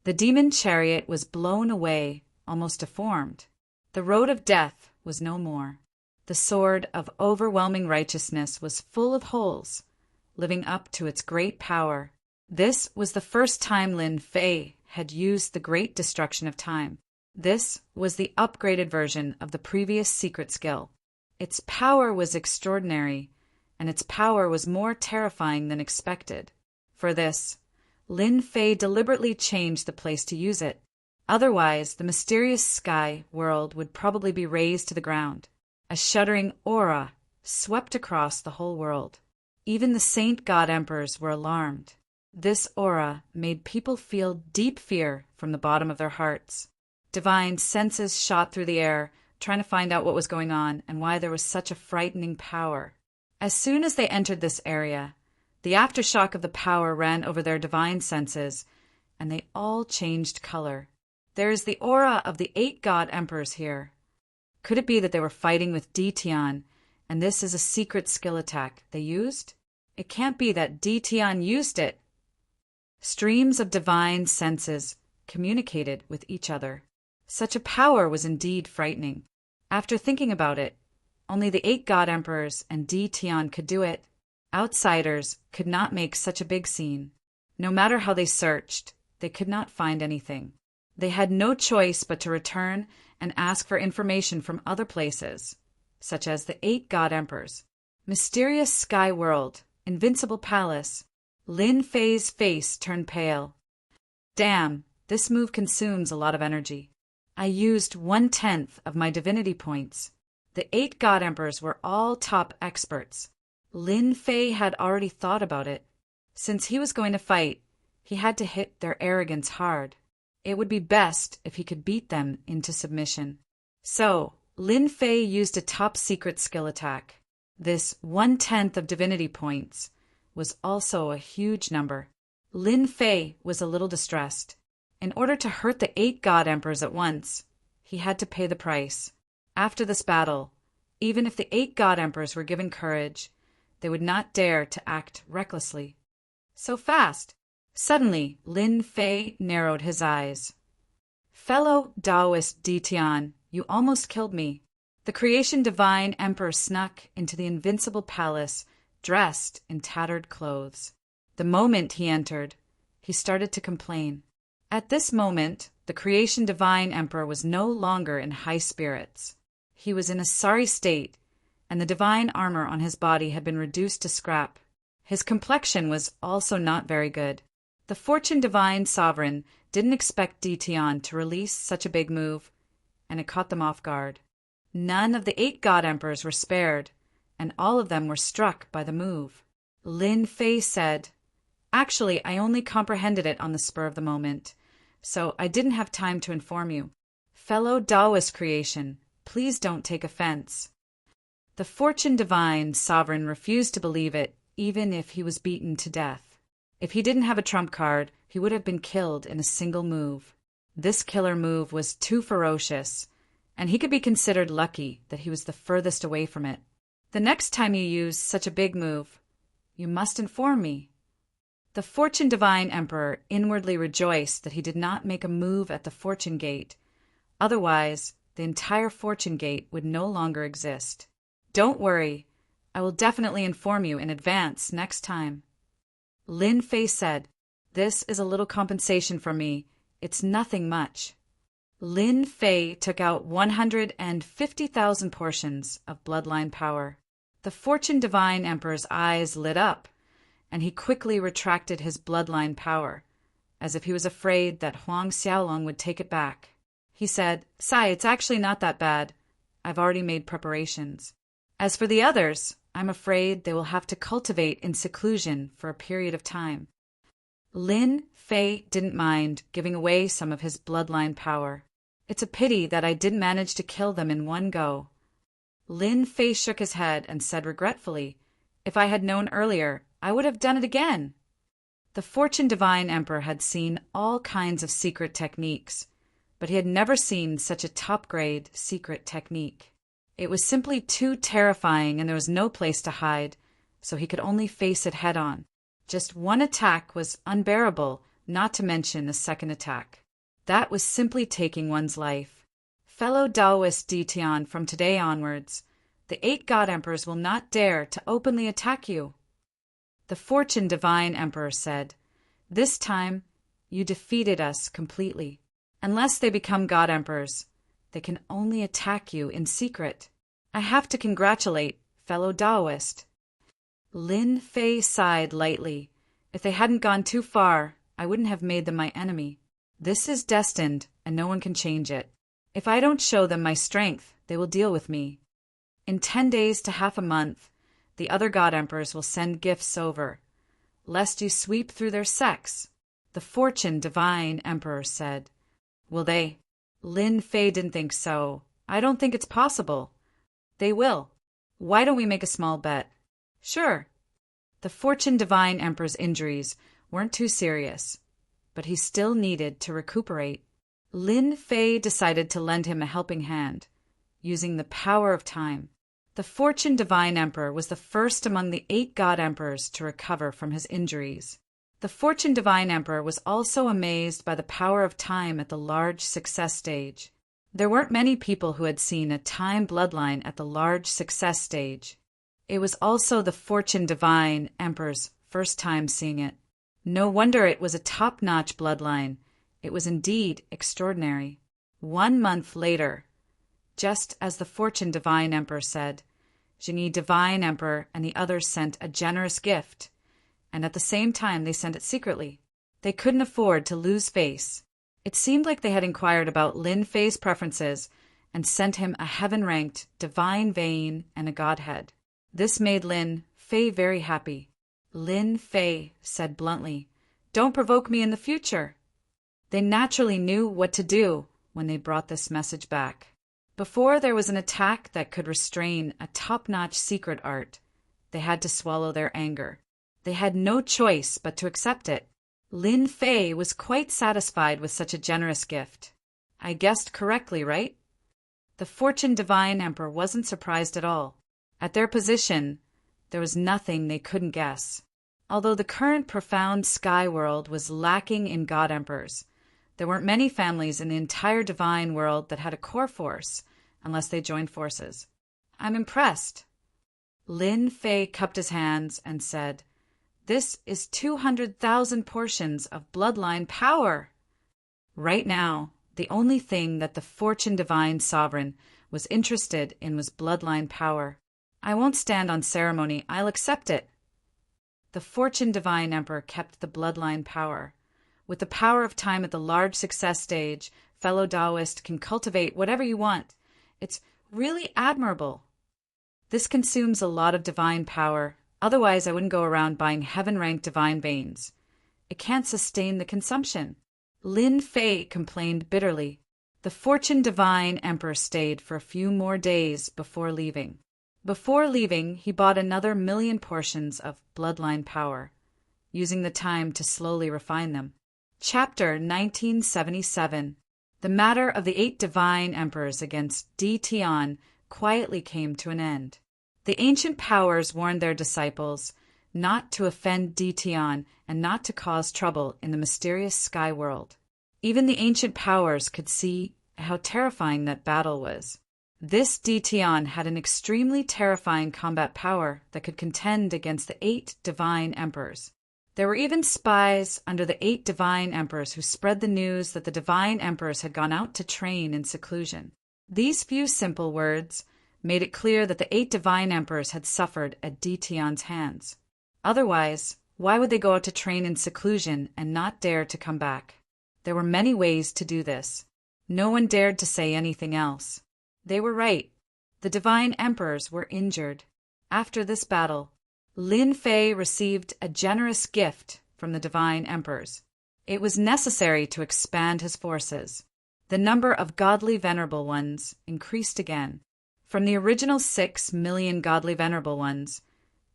The demon chariot was blown away, almost deformed. The road of death was no more. The sword of overwhelming righteousness was full of holes, living up to its great power. This was the first time Lin Fei had used the great destruction of time. This was the upgraded version of the previous secret skill. Its power was extraordinary, and its power was more terrifying than expected. For this, Lin Fei deliberately changed the place to use it. Otherwise, the mysterious sky world would probably be razed to the ground. A shuddering aura swept across the whole world. Even the saint god emperors were alarmed. This aura made people feel deep fear from the bottom of their hearts. Divine senses shot through the air, trying to find out what was going on and why there was such a frightening power. As soon as they entered this area, the aftershock of the power ran over their divine senses, and they all changed color. There is the aura of the 8 god emperors here. Could it be that they were fighting with Tian, and this is a secret skill attack they used? It can't be that Tian used it. Streams of divine senses communicated with each other. Such a power was indeed frightening. After thinking about it, only the 8 god emperors and Tian could do it. Outsiders could not make such a big scene. No matter how they searched, they could not find anything. They had no choice but to return and ask for information from other places, such as the 8 god emperors. Mysterious sky world, invincible palace. Lin Fei's face turned pale. Damn, this move consumes a lot of energy. I used 1/10 of my divinity points. The 8 god emperors were all top experts. Lin Fei had already thought about it. Since he was going to fight, he had to hit their arrogance hard. It would be best if he could beat them into submission. So, Lin Fei used a top secret skill attack. This 1/10 of divinity points was also a huge number. Lin Fei was a little distressed. In order to hurt the 8 god emperors at once, he had to pay the price. After this battle, even if the 8 god emperors were given courage, they would not dare to act recklessly. So fast! Suddenly, Lin Fei narrowed his eyes. Fellow Taoist Tian, you almost killed me. The creation divine emperor snuck into the invincible palace, dressed in tattered clothes. The moment he entered, he started to complain. At this moment, the creation divine emperor was no longer in high spirits. He was in a sorry state, and the divine armor on his body had been reduced to scrap. His complexion was also not very good. The fortune divine sovereign didn't expect Tian to release such a big move, and it caught them off guard. None of the 8 god emperors were spared, and all of them were struck by the move. Lin Fei said, Actually, I only comprehended it on the spur of the moment, so I didn't have time to inform you. Fellow Taoist creation, please don't take offense. The fortune divine sovereign refused to believe it, even if he was beaten to death. If he didn't have a trump card, he would have been killed in a single move. This killer move was too ferocious, and he could be considered lucky that he was the furthest away from it. The next time you use such a big move, you must inform me. The fortune divine emperor inwardly rejoiced that he did not make a move at the fortune gate. Otherwise, the entire fortune gate would no longer exist. Don't worry, I will definitely inform you in advance next time. Lin Fei said, This is a little compensation from me. It's nothing much. Lin Fei took out 150,000 portions of bloodline power. The fortune divine emperor's eyes lit up, and he quickly retracted his bloodline power, as if he was afraid that Huang Xiaolong would take it back. He said, Sai, it's actually not that bad. I've already made preparations. As for the others, I'm afraid they will have to cultivate in seclusion for a period of time. Lin Fei didn't mind giving away some of his bloodline power. It's a pity that I didn't manage to kill them in one go. Lin Fei shook his head and said regretfully, "If I had known earlier, I would have done it again." The Fortune Divine Emperor had seen all kinds of secret techniques, but he had never seen such a top-grade secret technique. It was simply too terrifying and there was no place to hide, so he could only face it head-on. Just one attack was unbearable, not to mention a second attack. That was simply taking one's life. Fellow Taoist Ditian, from today onwards, the 8 God Emperors will not dare to openly attack you. The Fortune Divine Emperor said, "This time, you defeated us completely. Unless they become God Emperors, they can only attack you in secret. I have to congratulate fellow Taoist." Lin Fei sighed lightly. "If they hadn't gone too far, I wouldn't have made them my enemy. This is destined, and no one can change it. If I don't show them my strength, they will deal with me. In 10 days to half a month, the other God Emperors will send gifts over, lest you sweep through their sects," the Fortune Divine Emperor said. "Will they?" Lin Fei didn't think so. "I don't think it's possible." "They will. Why don't we make a small bet?" "Sure." The Fortune Divine Emperor's injuries weren't too serious, but he still needed to recuperate. Lin Fei decided to lend him a helping hand, using the power of time. The Fortune Divine Emperor was the first among the 8 God Emperors to recover from his injuries. The Fortune Divine Emperor was also amazed by the power of time at the large success stage. There weren't many people who had seen a time bloodline at the large success stage. It was also the Fortune Divine Emperor's first time seeing it. No wonder it was a top-notch bloodline. It was indeed extraordinary. 1 month later, just as the Fortune Divine Emperor said, Jingyi Divine Emperor and the others sent a generous gift, and at the same time they sent it secretly. They couldn't afford to lose face. It seemed like they had inquired about Lin Fei's preferences and sent him a heaven-ranked divine vein and a godhead. This made Lin Fei very happy. Lin Fei said bluntly, "Don't provoke me in the future." They naturally knew what to do when they brought this message back. Before there was an attack that could restrain a top-notch secret art, they had to swallow their anger. They had no choice but to accept it. Lin Fei was quite satisfied with such a generous gift. "I guessed correctly, right?" The Fortune Divine Emperor wasn't surprised at all. At their position, there was nothing they couldn't guess. Although the current profound sky world was lacking in God Emperors, there weren't many families in the entire divine world that had a core force, unless they joined forces. "I'm impressed." Lin Fei cupped his hands and said, "This is 200,000 portions of bloodline power." Right now, the only thing that the Fortune Divine Sovereign was interested in was bloodline power. "I won't stand on ceremony. I'll accept it." The Fortune Divine Emperor kept the bloodline power. With the power of time at the large success stage, fellow Taoist can cultivate whatever you want. It's really admirable. This consumes a lot of divine power. Otherwise, I wouldn't go around buying heaven-ranked divine veins. It can't sustain the consumption. Lin Fei complained bitterly. The Fortune Divine Emperor stayed for a few more days before leaving. Before leaving, he bought another 1,000,000 portions of bloodline power, using the time to slowly refine them. Chapter 1977. The matter of the 8 divine emperors against Ditian quietly came to an end. The ancient powers warned their disciples not to offend Ditian and not to cause trouble in the mysterious sky world. Even the ancient powers could see how terrifying that battle was. This Ditian had an extremely terrifying combat power that could contend against the 8 divine emperors. There were even spies under the 8 divine emperors who spread the news that the divine emperors had gone out to train in seclusion. These few simple words made it clear that the 8 divine emperors had suffered at Ditian's hands. Otherwise, why would they go out to train in seclusion and not dare to come back? There were many ways to do this. No one dared to say anything else. They were right. The divine emperors were injured. After this battle, Lin Fei received a generous gift from the divine emperors. It was necessary to expand his forces. The number of godly venerable ones increased again. From the original 6 million godly venerable ones,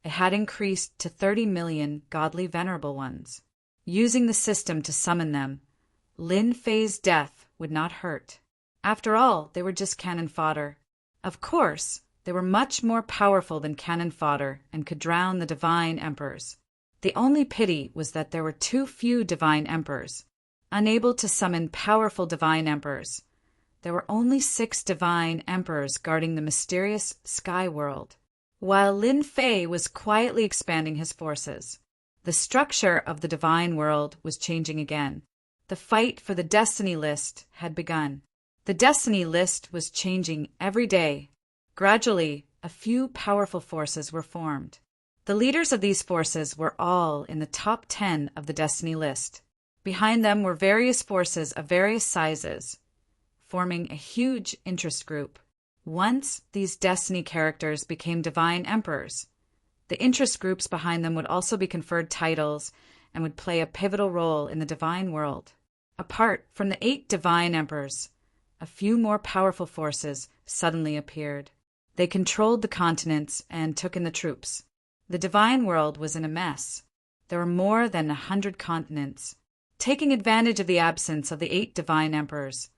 it had increased to 30 million godly venerable ones. Using the system to summon them, Lin Fei's death would not hurt. After all, they were just cannon fodder. Of course, they were much more powerful than cannon fodder and could drown the divine emperors. The only pity was that there were too few divine emperors, unable to summon powerful divine emperors. There were only 6 divine emperors guarding the mysterious sky world. While Lin Fei was quietly expanding his forces, the structure of the divine world was changing again. The fight for the destiny list had begun. The destiny list was changing every day. Gradually, a few powerful forces were formed. The leaders of these forces were all in the top 10 of the destiny list. Behind them were various forces of various sizes, forming a huge interest group. Once these destiny characters became divine emperors, the interest groups behind them would also be conferred titles and would play a pivotal role in the divine world. Apart from the 8 divine emperors, a few more powerful forces suddenly appeared. They controlled the continents and took in the troops. The divine world was in a mess. There were more than 100 continents. Taking advantage of the absence of the 8 divine emperors,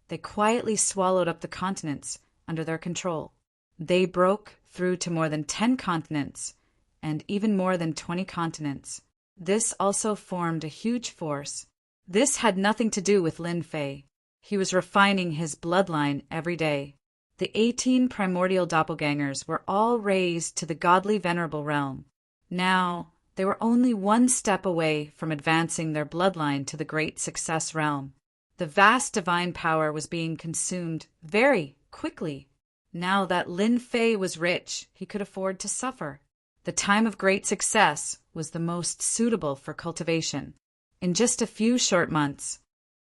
they quietly swallowed up the continents under their control. They broke through to more than 10 continents and even more than 20 continents. This also formed a huge force. This had nothing to do with Lin Fei. He was refining his bloodline every day. The 18 primordial doppelgangers were all raised to the godly venerable realm. Now, they were only one step away from advancing their bloodline to the great success realm. The vast divine power was being consumed very quickly. Now that Lin Fei was rich, he could afford to suffer. The time of great success was the most suitable for cultivation. In just a few short months,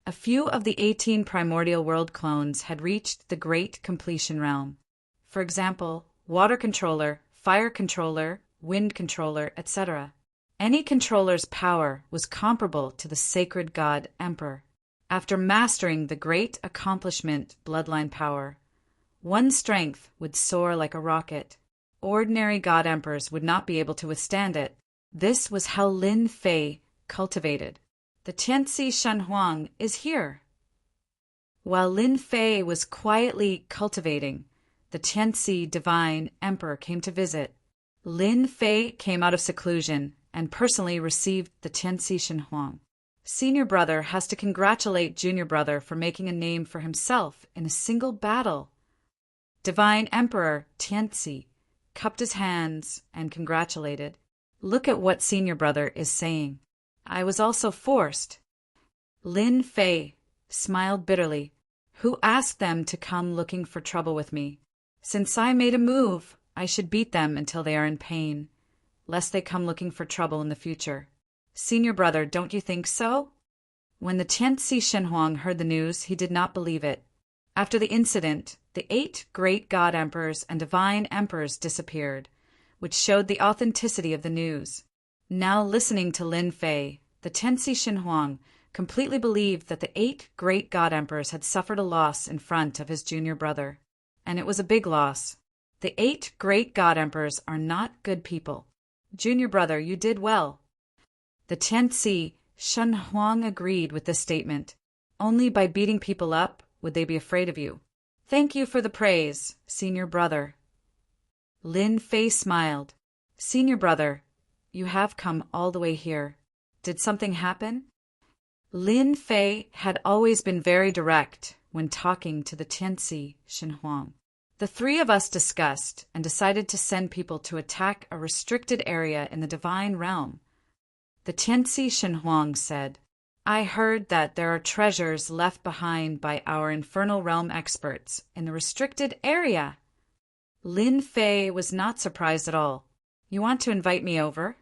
a few of the 18 primordial world clones had reached the great completion realm. For example, water controller, fire controller, wind controller, etc. Any controller's power was comparable to the sacred god emperor. After mastering the great accomplishment bloodline power, one's strength would soar like a rocket. Ordinary god emperors would not be able to withstand it. This was how Lin Fei cultivated. The Tianci Shenhuang is here. While Lin Fei was quietly cultivating, the Tianci divine emperor came to visit. Lin Fei came out of seclusion and personally received the Tianci Shenhuang. Senior brother has to congratulate junior brother for making a name for himself in a single battle. Divine Emperor Tianci cupped his hands and congratulated. Look at what senior brother is saying. I was also forced. Lin Fei smiled bitterly. Who asked them to come looking for trouble with me? Since I made a move, I should beat them until they are in pain, lest they come looking for trouble in the future. Senior brother, don't you think so? When the Tianci Shenhuang heard the news, he did not believe it. After the incident, the 8 great god emperors and divine emperors disappeared, which showed the authenticity of the news. Now listening to Lin Fei, the Tianci Shenhuang completely believed that the 8 great god emperors had suffered a loss in front of his junior brother. And it was a big loss. The 8 great god emperors are not good people. Junior brother, you did well. The Tianci Shenhuang agreed with this statement. Only by beating people up would they be afraid of you. Thank you for the praise, senior brother. Lin Fei smiled. Senior brother, you have come all the way here. Did something happen? Lin Fei had always been very direct when talking to the Tianci Shenhuang. The 3 of us discussed and decided to send people to attack a restricted area in the divine realm. The Tianci Shenhuang said, I heard that there are treasures left behind by our infernal realm experts in the restricted area. Lin Fei was not surprised at all. You want to invite me over?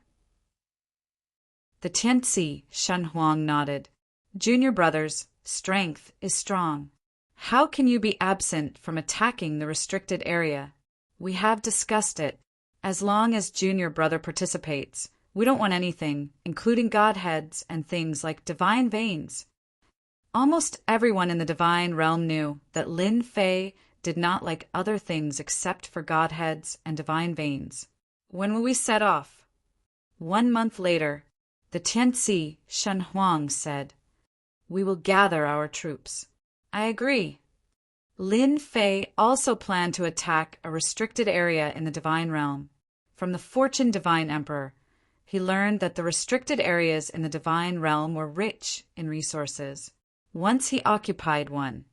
The Tianci Shenhuang nodded. Junior brother's strength is strong. How can you be absent from attacking the restricted area? We have discussed it. As long as junior brother participates, we don't want anything, including godheads and things like divine veins. Almost everyone in the divine realm knew that Lin Fei did not like other things except for godheads and divine veins. When will we set off? 1 month later, the Tianzi Shen Huang said, "We will gather our troops." I agree. Lin Fei also planned to attack a restricted area in the divine realm. From the Fortune Divine Emperor, he learned that the restricted areas in the divine realm were rich in resources. Once he occupied one,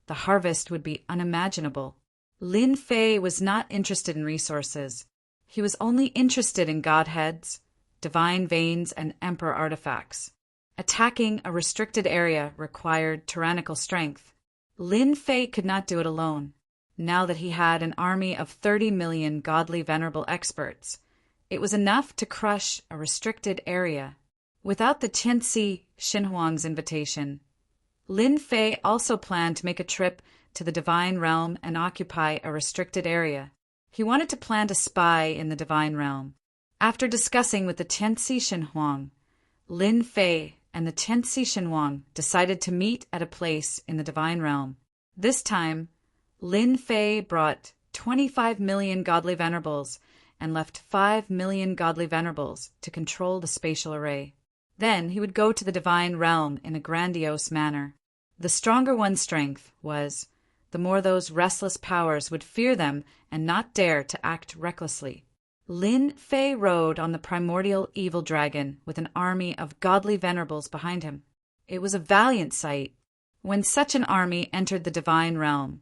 the harvest would be unimaginable. Lin Fei was not interested in resources. He was only interested in godheads, divine veins, and emperor artifacts. Attacking a restricted area required tyrannical strength. Lin Fei could not do it alone. Now that he had an army of 30 million godly venerable experts, it was enough to crush a restricted area. Without the Tianzi Xinhuang's invitation, Lin Fei also planned to make a trip to the divine realm and occupy a restricted area. He wanted to plant a spy in the divine realm. After discussing with the Tianzi Xinhuang, Lin Fei and the Tianzi Xinhuang decided to meet at a place in the divine realm. This time, Lin Fei brought 25 million godly venerables and left 5 million godly venerables to control the spatial array. Then he would go to the divine realm in a grandiose manner. The stronger one's strength was, the more those restless powers would fear them and not dare to act recklessly. Lin Fei rode on the primordial evil dragon with an army of godly venerables behind him. It was a valiant sight. When such an army entered the divine realm,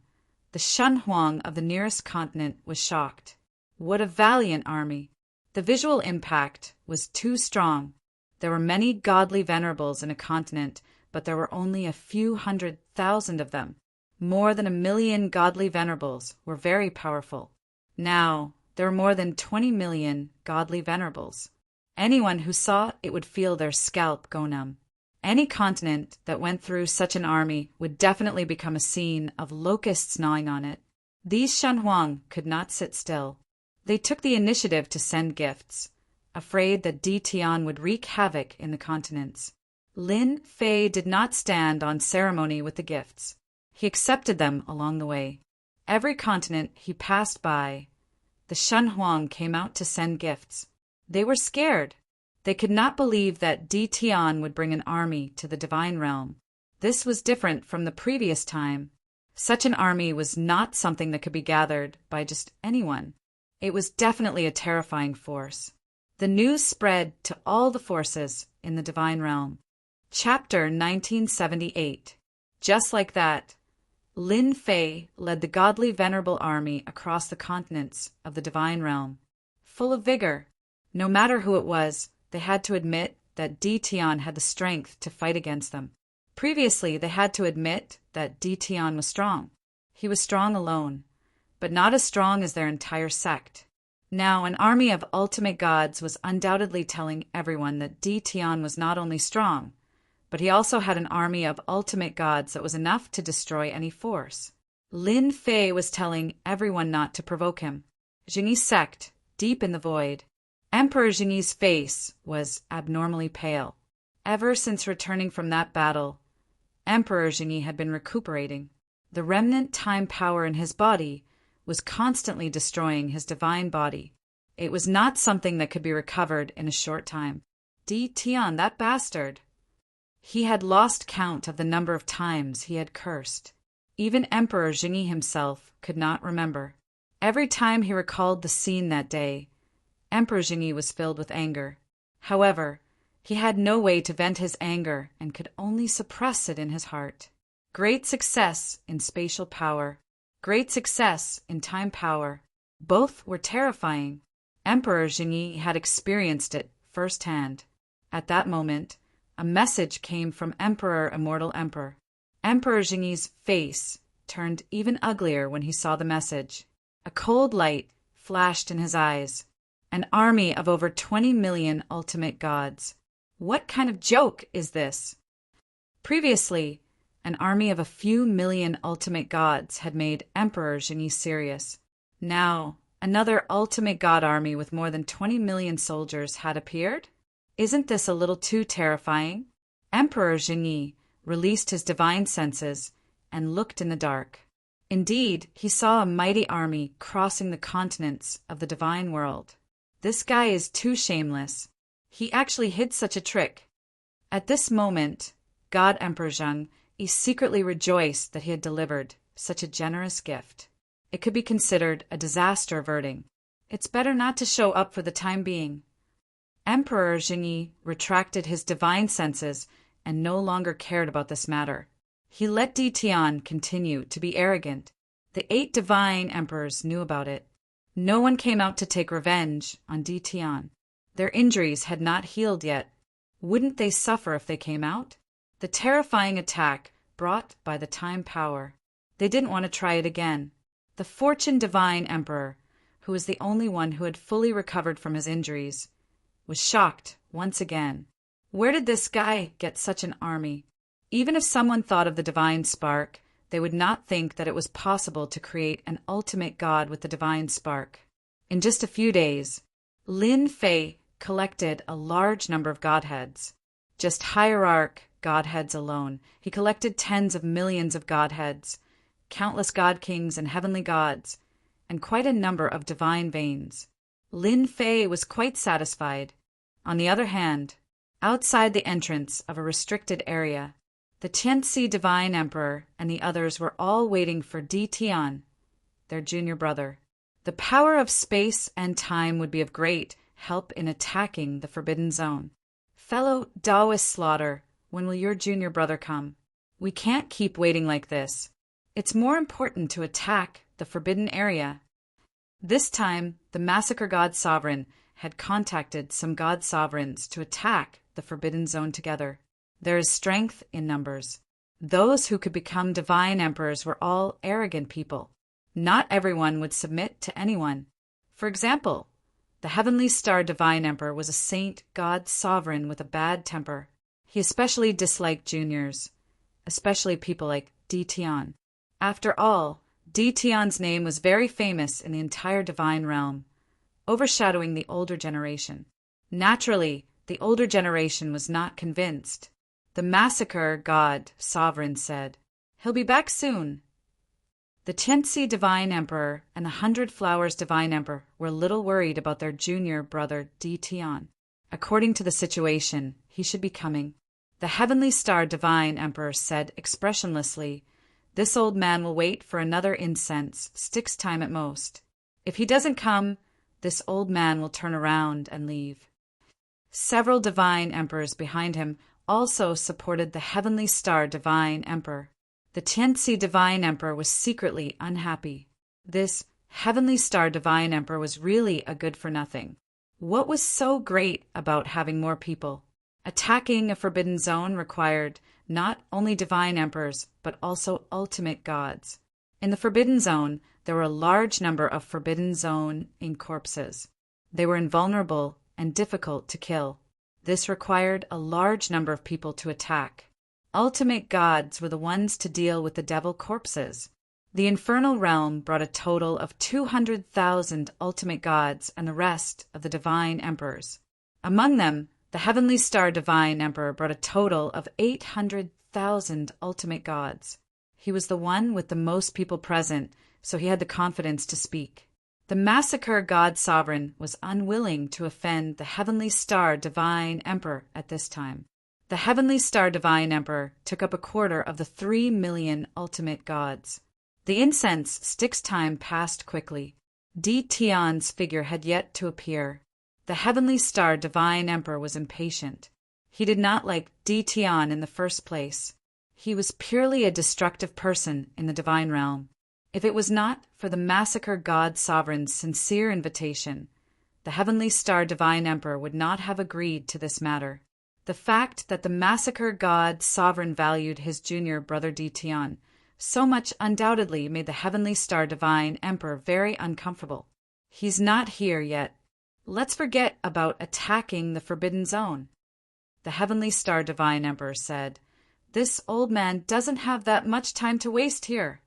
the Shen Huang of the nearest continent was shocked. What a valiant army! The visual impact was too strong. There were many godly venerables in a continent, but there were only a few 100,000 of them. More than 1 million godly venerables were very powerful. Now, there were more than 20 million godly venerables. Anyone who saw it would feel their scalp go numb. Any continent that went through such an army would definitely become a scene of locusts gnawing on it. These Shen Huang could not sit still. They took the initiative to send gifts, afraid that Di Tian would wreak havoc in the continents. Lin Fei did not stand on ceremony with the gifts. He accepted them along the way. Every continent he passed by, the Shen Huang came out to send gifts. They were scared. They could not believe that Di Tian would bring an army to the divine realm. This was different from the previous time. Such an army was not something that could be gathered by just anyone. It was definitely a terrifying force. The news spread to all the forces in the divine realm. Chapter 1978. Just like that, Lin Fei led the godly venerable army across the continents of the divine realm. Full of vigor, no matter who it was, they had to admit that Di Tian had the strength to fight against them. Previously, they had to admit that Di Tian was strong. He was strong alone, but not as strong as their entire sect. Now, an army of ultimate gods was undoubtedly telling everyone that Di Tian was not only strong, but he also had an army of ultimate gods that was enough to destroy any force. Lin Fei was telling everyone not to provoke him. Jingyi's sect, deep in the void. Emperor Jingyi's face was abnormally pale. Ever since returning from that battle, Emperor Jingyi had been recuperating. The remnant time power in his body was constantly destroying his divine body. It was not something that could be recovered in a short time. Di Tian, that bastard! He had lost count of the number of times he had cursed. Even Emperor Jingyi himself could not remember. Every time he recalled the scene that day, Emperor Jingyi was filled with anger. However, he had no way to vent his anger and could only suppress it in his heart. Great success in spatial power, great success in time power, both were terrifying. Emperor Jingyi had experienced it firsthand. At that moment, a message came from Emperor Immortal Emperor. Emperor Jingyi's face turned even uglier when he saw the message. A cold light flashed in his eyes. An army of over 20 million ultimate gods. What kind of joke is this? Previously, an army of a few million ultimate gods had made Emperor Jingyi serious. Now, another ultimate god army with more than 20 million soldiers had appeared? Isn't this a little too terrifying? Emperor Jingyi released his divine senses and looked in the dark. Indeed, he saw a mighty army crossing the continents of the divine world. This guy is too shameless. He actually hid such a trick. At this moment, God Emperor Zheng secretly rejoiced that he had delivered such a generous gift. It could be considered a disaster averting. It's better not to show up for the time being. Emperor Zhengyi retracted his divine senses and no longer cared about this matter. He let Di Tian continue to be arrogant. The 8 divine emperors knew about it. No one came out to take revenge on Di Tian. Their injuries had not healed yet. Wouldn't they suffer if they came out? The terrifying attack brought by the time power. They didn't want to try it again. The Fortune Divine Emperor, who was the only one who had fully recovered from his injuries, was shocked once again. Where did this guy get such an army? Even if someone thought of the divine spark, they would not think that it was possible to create an ultimate god with the divine spark. In just a few days, Lin Fei collected a large number of godheads. Just hierarch godheads alone, he collected tens of millions of godheads, countless god kings and heavenly gods, and quite a number of divine veins. Lin Fei was quite satisfied. On the other hand, outside the entrance of a restricted area, the Tianxi Divine Emperor and the others were all waiting for Di Tian, their junior brother. The power of space and time would be of great help in attacking the Forbidden Zone. Fellow Taoist Slaughter, when will your junior brother come? We can't keep waiting like this. It's more important to attack the Forbidden Area. This time, the Massacre God Sovereign had contacted some God Sovereigns to attack the Forbidden Zone together. There is strength in numbers. Those who could become divine emperors were all arrogant people. Not everyone would submit to anyone. For example, the Heavenly Star Divine Emperor was a saint God sovereign with a bad temper. He especially disliked juniors, especially people like Di Tian. After all, Di Tian's name was very famous in the entire divine realm, overshadowing the older generation. Naturally, the older generation was not convinced. The Massacre God Sovereign said, "He'll be back soon." The Tianxi Divine Emperor and the 100 Flowers Divine Emperor were little worried about their junior brother Di Tian. According to the situation, he should be coming. The Heavenly Star Divine Emperor said expressionlessly, "This old man will wait for another incense stick's time at most. If he doesn't come, this old man will turn around and leave." Several divine emperors behind him also supported the Heavenly Star Divine Emperor. The Tianxi Divine Emperor was secretly unhappy. This Heavenly Star Divine Emperor was really a good-for-nothing. What was so great about having more people? Attacking a forbidden zone required not only divine emperors, but also ultimate gods. In the Forbidden Zone, there were a large number of Forbidden Zone corpses. They were invulnerable and difficult to kill. This required a large number of people to attack. Ultimate gods were the ones to deal with the devil corpses. The infernal realm brought a total of 200,000 ultimate gods and the rest of the divine emperors. Among them, the Heavenly Star Divine Emperor brought a total of 800,000 ultimate gods. He was the one with the most people present, so he had the confidence to speak. The Massacre God Sovereign was unwilling to offend the Heavenly Star Divine Emperor at this time. The Heavenly Star Divine Emperor took up a quarter of the 3 million ultimate gods. The incense stick's time passed quickly. Di Tian's figure had yet to appear. The Heavenly Star Divine Emperor was impatient. He did not like Di Tian in the first place. He was purely a destructive person in the divine realm. If it was not for the Massacre God Sovereign's sincere invitation, the Heavenly Star Divine Emperor would not have agreed to this matter. The fact that the Massacre God Sovereign valued his junior brother Di Tian so much undoubtedly made the Heavenly Star Divine Emperor very uncomfortable. He's not here yet. Let's forget about attacking the Forbidden Zone. The Heavenly Star Divine Emperor said, "This old man doesn't have that much time to waste here."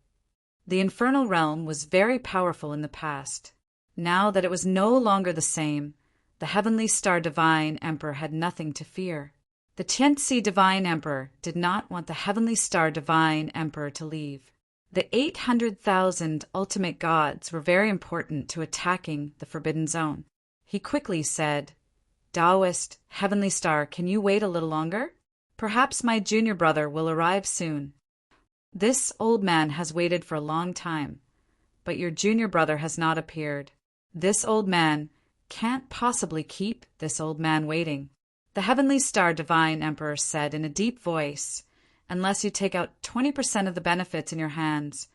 The infernal realm was very powerful in the past. Now that it was no longer the same, the Heavenly Star Divine Emperor had nothing to fear. The Tianxi Divine Emperor did not want the Heavenly Star Divine Emperor to leave. The 800,000 ultimate gods were very important to attacking the Forbidden Zone. He quickly said, "Taoist, Heavenly Star, can you wait a little longer? Perhaps my junior brother will arrive soon. This old man has waited for a long time, but your junior brother has not appeared. This old man can't possibly keep this old man waiting." The Heavenly Star Divine Emperor said in a deep voice, "Unless you take out 20% of the benefits in your hands,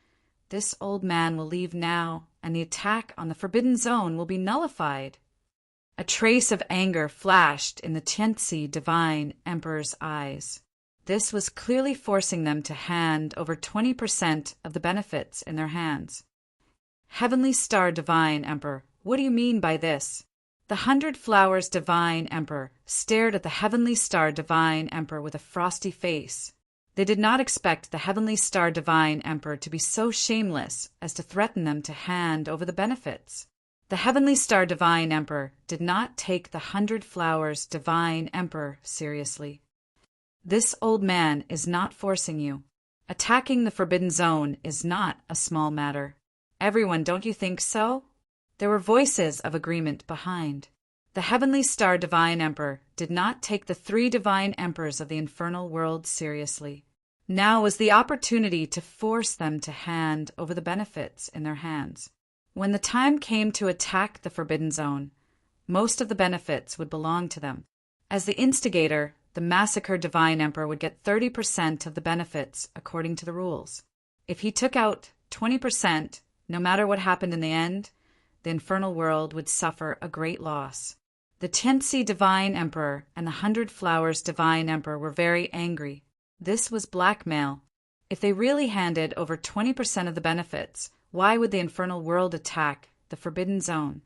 this old man will leave now, and the attack on the Forbidden Zone will be nullified." A trace of anger flashed in the Tianzi Divine Emperor's eyes. This was clearly forcing them to hand over 20% of the benefits in their hands. "Heavenly Star Divine Emperor, what do you mean by this?" The 100 Flowers Divine Emperor stared at the Heavenly Star Divine Emperor with a frosty face. They did not expect the Heavenly Star Divine Emperor to be so shameless as to threaten them to hand over the benefits. The Heavenly Star Divine Emperor did not take the 100 Flowers Divine Emperor seriously. "This old man is not forcing you. Attacking the Forbidden Zone is not a small matter. Everyone, don't you think so?" There were voices of agreement behind. The Heavenly Star Divine Emperor did not take the 3 Divine Emperors of the infernal world seriously. Now was the opportunity to force them to hand over the benefits in their hands. When the time came to attack the Forbidden Zone, most of the benefits would belong to them. As the instigator, the Massacre Divine Emperor would get 30% of the benefits according to the rules. If he took out 20%, no matter what happened in the end, the infernal world would suffer a great loss. The Tianzi Divine Emperor and the 100 Flowers Divine Emperor were very angry. This was blackmail. If they really handed over 20% of the benefits, why would the infernal world attack the Forbidden Zone?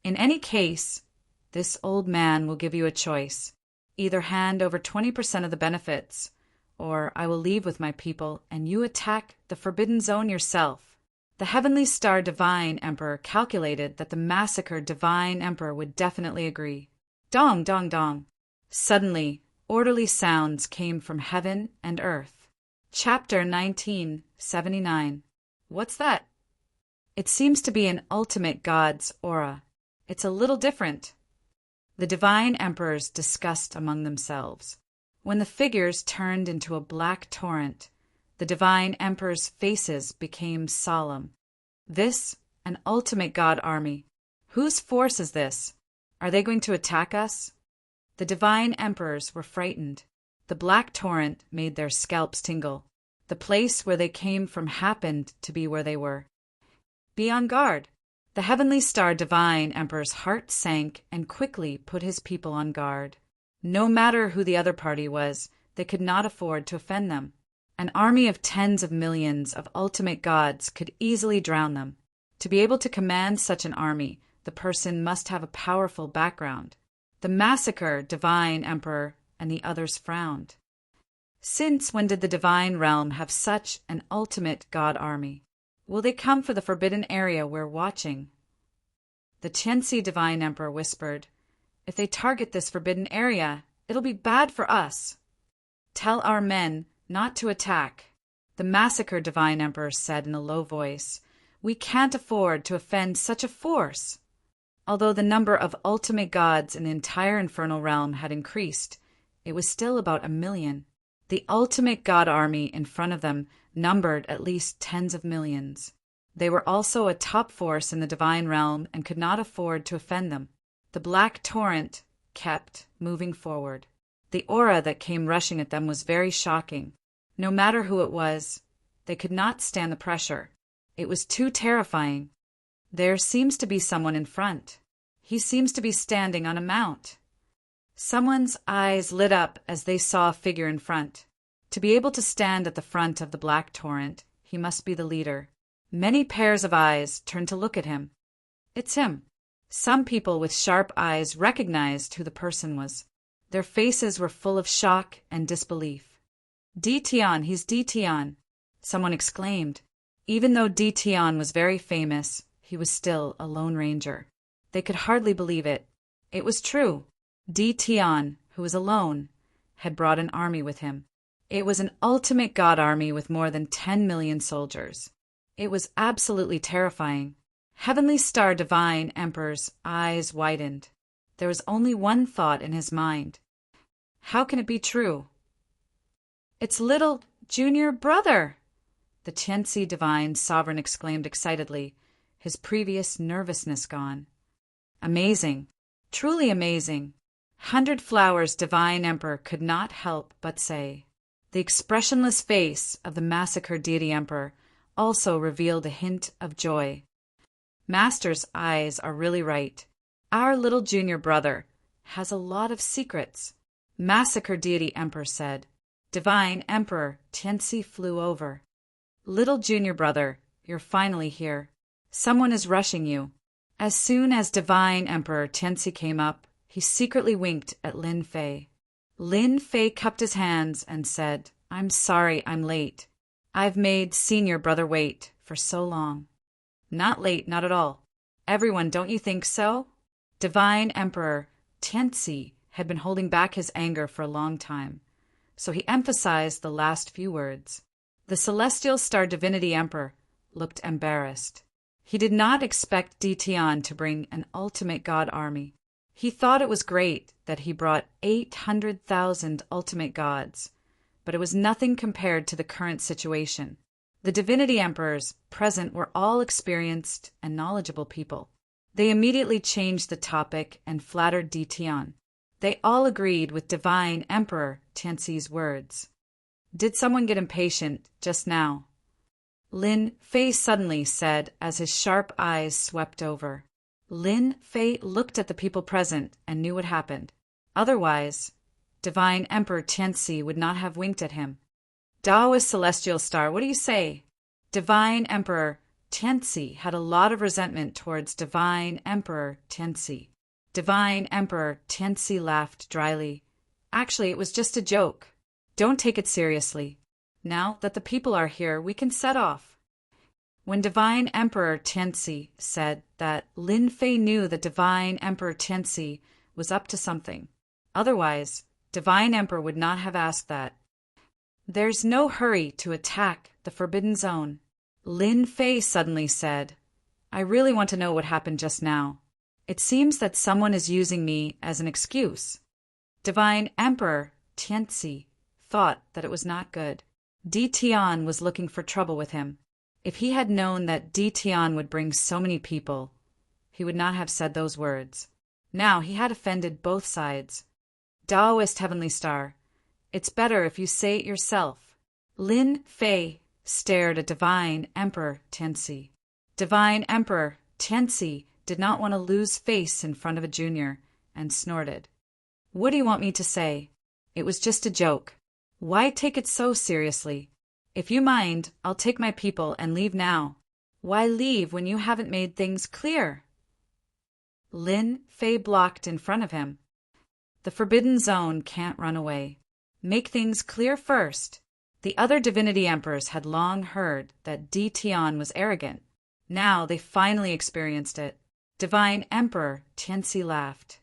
In any case, this old man will give you a choice. Either hand over 20% of the benefits, or I will leave with my people and you attack the Forbidden Zone yourself. The Heavenly Star Divine Emperor calculated that the Massacre Divine Emperor would definitely agree. Dong, dong, dong. Suddenly, orderly sounds came from heaven and earth. Chapter 1979. What's that? It seems to be an ultimate god's aura. It's a little different. The Divine Emperors discussed among themselves. When the figures turned into a black torrent, the Divine Emperors' faces became solemn. This, an ultimate god army. Whose force is this? Are they going to attack us? The Divine Emperors were frightened. The black torrent made their scalps tingle. The place where they came from happened to be where they were. Be on guard. The Heavenly Star Divine Emperor's heart sank and quickly put his people on guard. No matter who the other party was, they could not afford to offend them. An army of tens of millions of ultimate gods could easily drown them. To be able to command such an army, the person must have a powerful background. The Massacre Divine Emperor and the others frowned. Since when did the Divine Realm have such an ultimate god army? Will they come for the forbidden area we're watching? The Tianzi Divine Emperor whispered, "If they target this forbidden area, it'll be bad for us. Tell our men not to attack." The Massacre Divine Emperor said in a low voice, "We can't afford to offend such a force." Although the number of ultimate gods in the entire infernal realm had increased, it was still about 1 million. The ultimate god army in front of them numbered at least tens of millions. They were also a top force in the divine realm and could not afford to offend them. The black torrent kept moving forward. The aura that came rushing at them was very shocking. No matter who it was, they could not stand the pressure. It was too terrifying. There seems to be someone in front. He seems to be standing on a mount. Someone's eyes lit up as they saw a figure in front. To be able to stand at the front of the black torrent, he must be the leader. Many pairs of eyes turned to look at him. It's him. Some people with sharp eyes recognized who the person was. Their faces were full of shock and disbelief. Tian, he's Tian, someone exclaimed. Even though Tian was very famous, he was still a lone ranger. They could hardly believe it. It was true. Tian, who was alone, had brought an army with him. It was an ultimate god army with more than 10 million soldiers. It was absolutely terrifying. Heavenly Star Divine Emperor's eyes widened. There was only one thought in his mind. How can it be true? It's little junior brother! The Tianci Divine Sovereign exclaimed excitedly, his previous nervousness gone. Amazing. Truly amazing. 100 Flowers Divine Emperor could not help but say. The expressionless face of the massacred deity emperor also revealed a hint of joy. Master's eyes are really right. Our little junior brother has a lot of secrets. Massacred deity emperor said. Divine Emperor Tianci flew over. Little junior brother, you're finally here. Someone is rushing you. As soon as Divine Emperor Tianci came up, he secretly winked at Lin Fei. Lin Fei cupped his hands and said, I'm sorry I'm late. I've made senior brother wait for so long. Not late, not at all. Everyone, don't you think so? Divine Emperor Tianci had been holding back his anger for a long time, so he emphasized the last few words. The Celestial Star Divinity Emperor looked embarrassed. He did not expect Di Tian to bring an ultimate god army. He thought it was great that he brought 800,000 ultimate gods, but it was nothing compared to the current situation. The Divinity Emperors present were all experienced and knowledgeable people. They immediately changed the topic and flattered Di Tian. They all agreed with Divine Emperor Tianci's words. Did someone get impatient just now? Lin Fei suddenly said as his sharp eyes swept over. Lin Fei looked at the people present and knew what happened. Otherwise, Divine Emperor Tianci would not have winked at him. Taoist Celestial Star, what do you say? Divine Emperor Tianci had a lot of resentment towards Divine Emperor Tianci. Divine Emperor Tianci laughed dryly. Actually, it was just a joke. Don't take it seriously. Now that the people are here, we can set off. When Divine Emperor Tianci said that, Lin Fei knew that Divine Emperor Tianci was up to something. Otherwise, Divine Emperor would not have asked that. There's no hurry to attack the Forbidden Zone. Lin Fei suddenly said, I really want to know what happened just now. It seems that someone is using me as an excuse. Divine Emperor Tianci thought that it was not good. Di Tian was looking for trouble with him. If he had known that Di Tian would bring so many people, he would not have said those words. Now he had offended both sides. Taoist Heavenly Star, it's better if you say it yourself. Lin Fei stared at Divine Emperor Tianci. Divine Emperor Tianci did not want to lose face in front of a junior and snorted. What do you want me to say? It was just a joke. Why take it so seriously? If you mind, I'll take my people and leave now. Why leave when you haven't made things clear? Lin Fei blocked in front of him. The Forbidden Zone can't run away. Make things clear first. The other Divinity Emperors had long heard that Di Tian was arrogant. Now they finally experienced it. Divine Emperor Tianci laughed.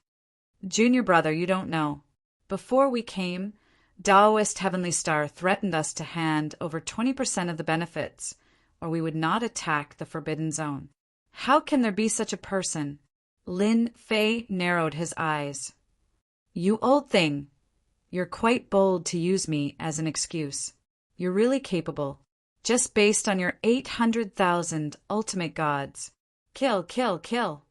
Junior brother, you don't know. Before we came, Taoist Heavenly Star threatened us to hand over 20% of the benefits, or we would not attack the Forbidden Zone. How can there be such a person? Lin Fei narrowed his eyes. You old thing. You're quite bold to use me as an excuse. You're really capable. Just based on your 800,000 ultimate gods. Kill, kill, kill.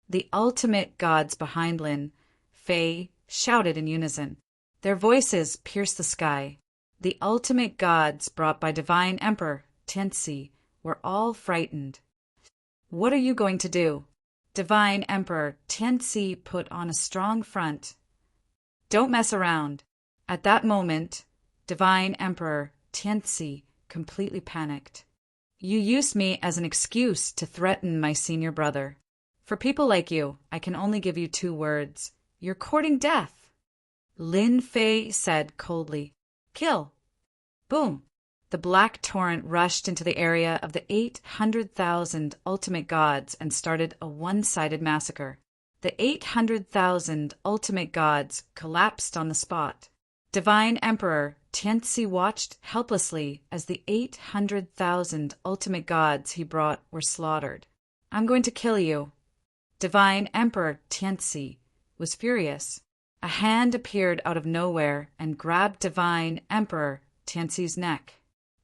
The ultimate gods behind Lin Fei shouted in unison. Their voices pierced the sky. The ultimate gods brought by Divine Emperor Tianci were all frightened. What are you going to do? Divine Emperor Tianci put on a strong front. Don't mess around. At that moment, Divine Emperor Tianci completely panicked. You used me as an excuse to threaten my senior brother. For people like you, I can only give you 2 words. You're courting death. Lin Fei said coldly, Kill. Boom. The black torrent rushed into the area of the 800,000 ultimate gods and started a one-sided massacre. The 800,000 ultimate gods collapsed on the spot. Divine Emperor Tianzi watched helplessly as the 800,000 ultimate gods he brought were slaughtered. "I'm going to kill you." Divine Emperor Tianzi was furious. A hand appeared out of nowhere and grabbed Divine Emperor Tianzi's neck.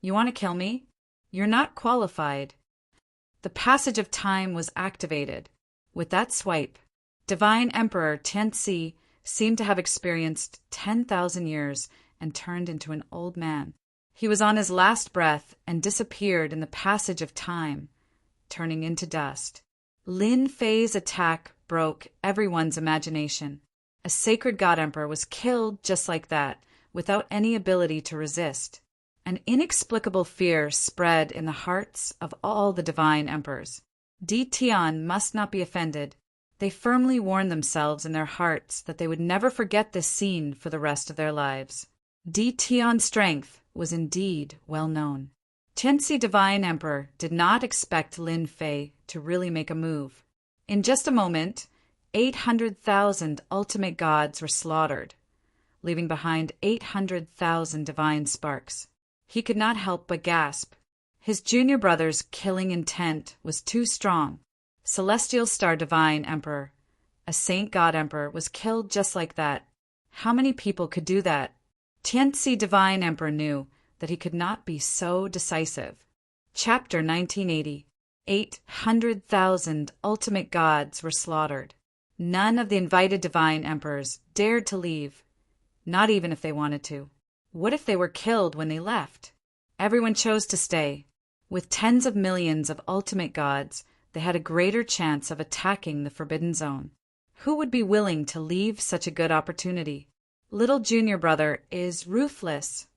"You want to kill me? You're not qualified." The passage of time was activated. With that swipe, Divine Emperor Tianzi seemed to have experienced 10,000 years and turned into an old man. He was on his last breath and disappeared in the passage of time, turning into dust. Lin Fei's attack broke everyone's imagination. A sacred god emperor was killed just like that, without any ability to resist. An inexplicable fear spread in the hearts of all the divine emperors. Di Tian must not be offended. They firmly warned themselves in their hearts that they would never forget this scene for the rest of their lives. Di Tian's strength was indeed well known. Tianzi Divine Emperor did not expect Lin Fei to really make a move. In just a moment, 800,000 ultimate gods were slaughtered, leaving behind 800,000 divine sparks. He could not help but gasp. His junior brother's killing intent was too strong. Celestial Star Divine Emperor, a Saint God Emperor, was killed just like that. How many people could do that? Tianzi Divine Emperor knew that he could not be so decisive. Chapter 1980. 800,000 ultimate gods were slaughtered. None of the invited divine emperors dared to leave, not even if they wanted to. What if they were killed when they left? Everyone chose to stay. With tens of millions of ultimate gods, they had a greater chance of attacking the Forbidden Zone. Who would be willing to leave such a good opportunity? Little junior brother is ruthless.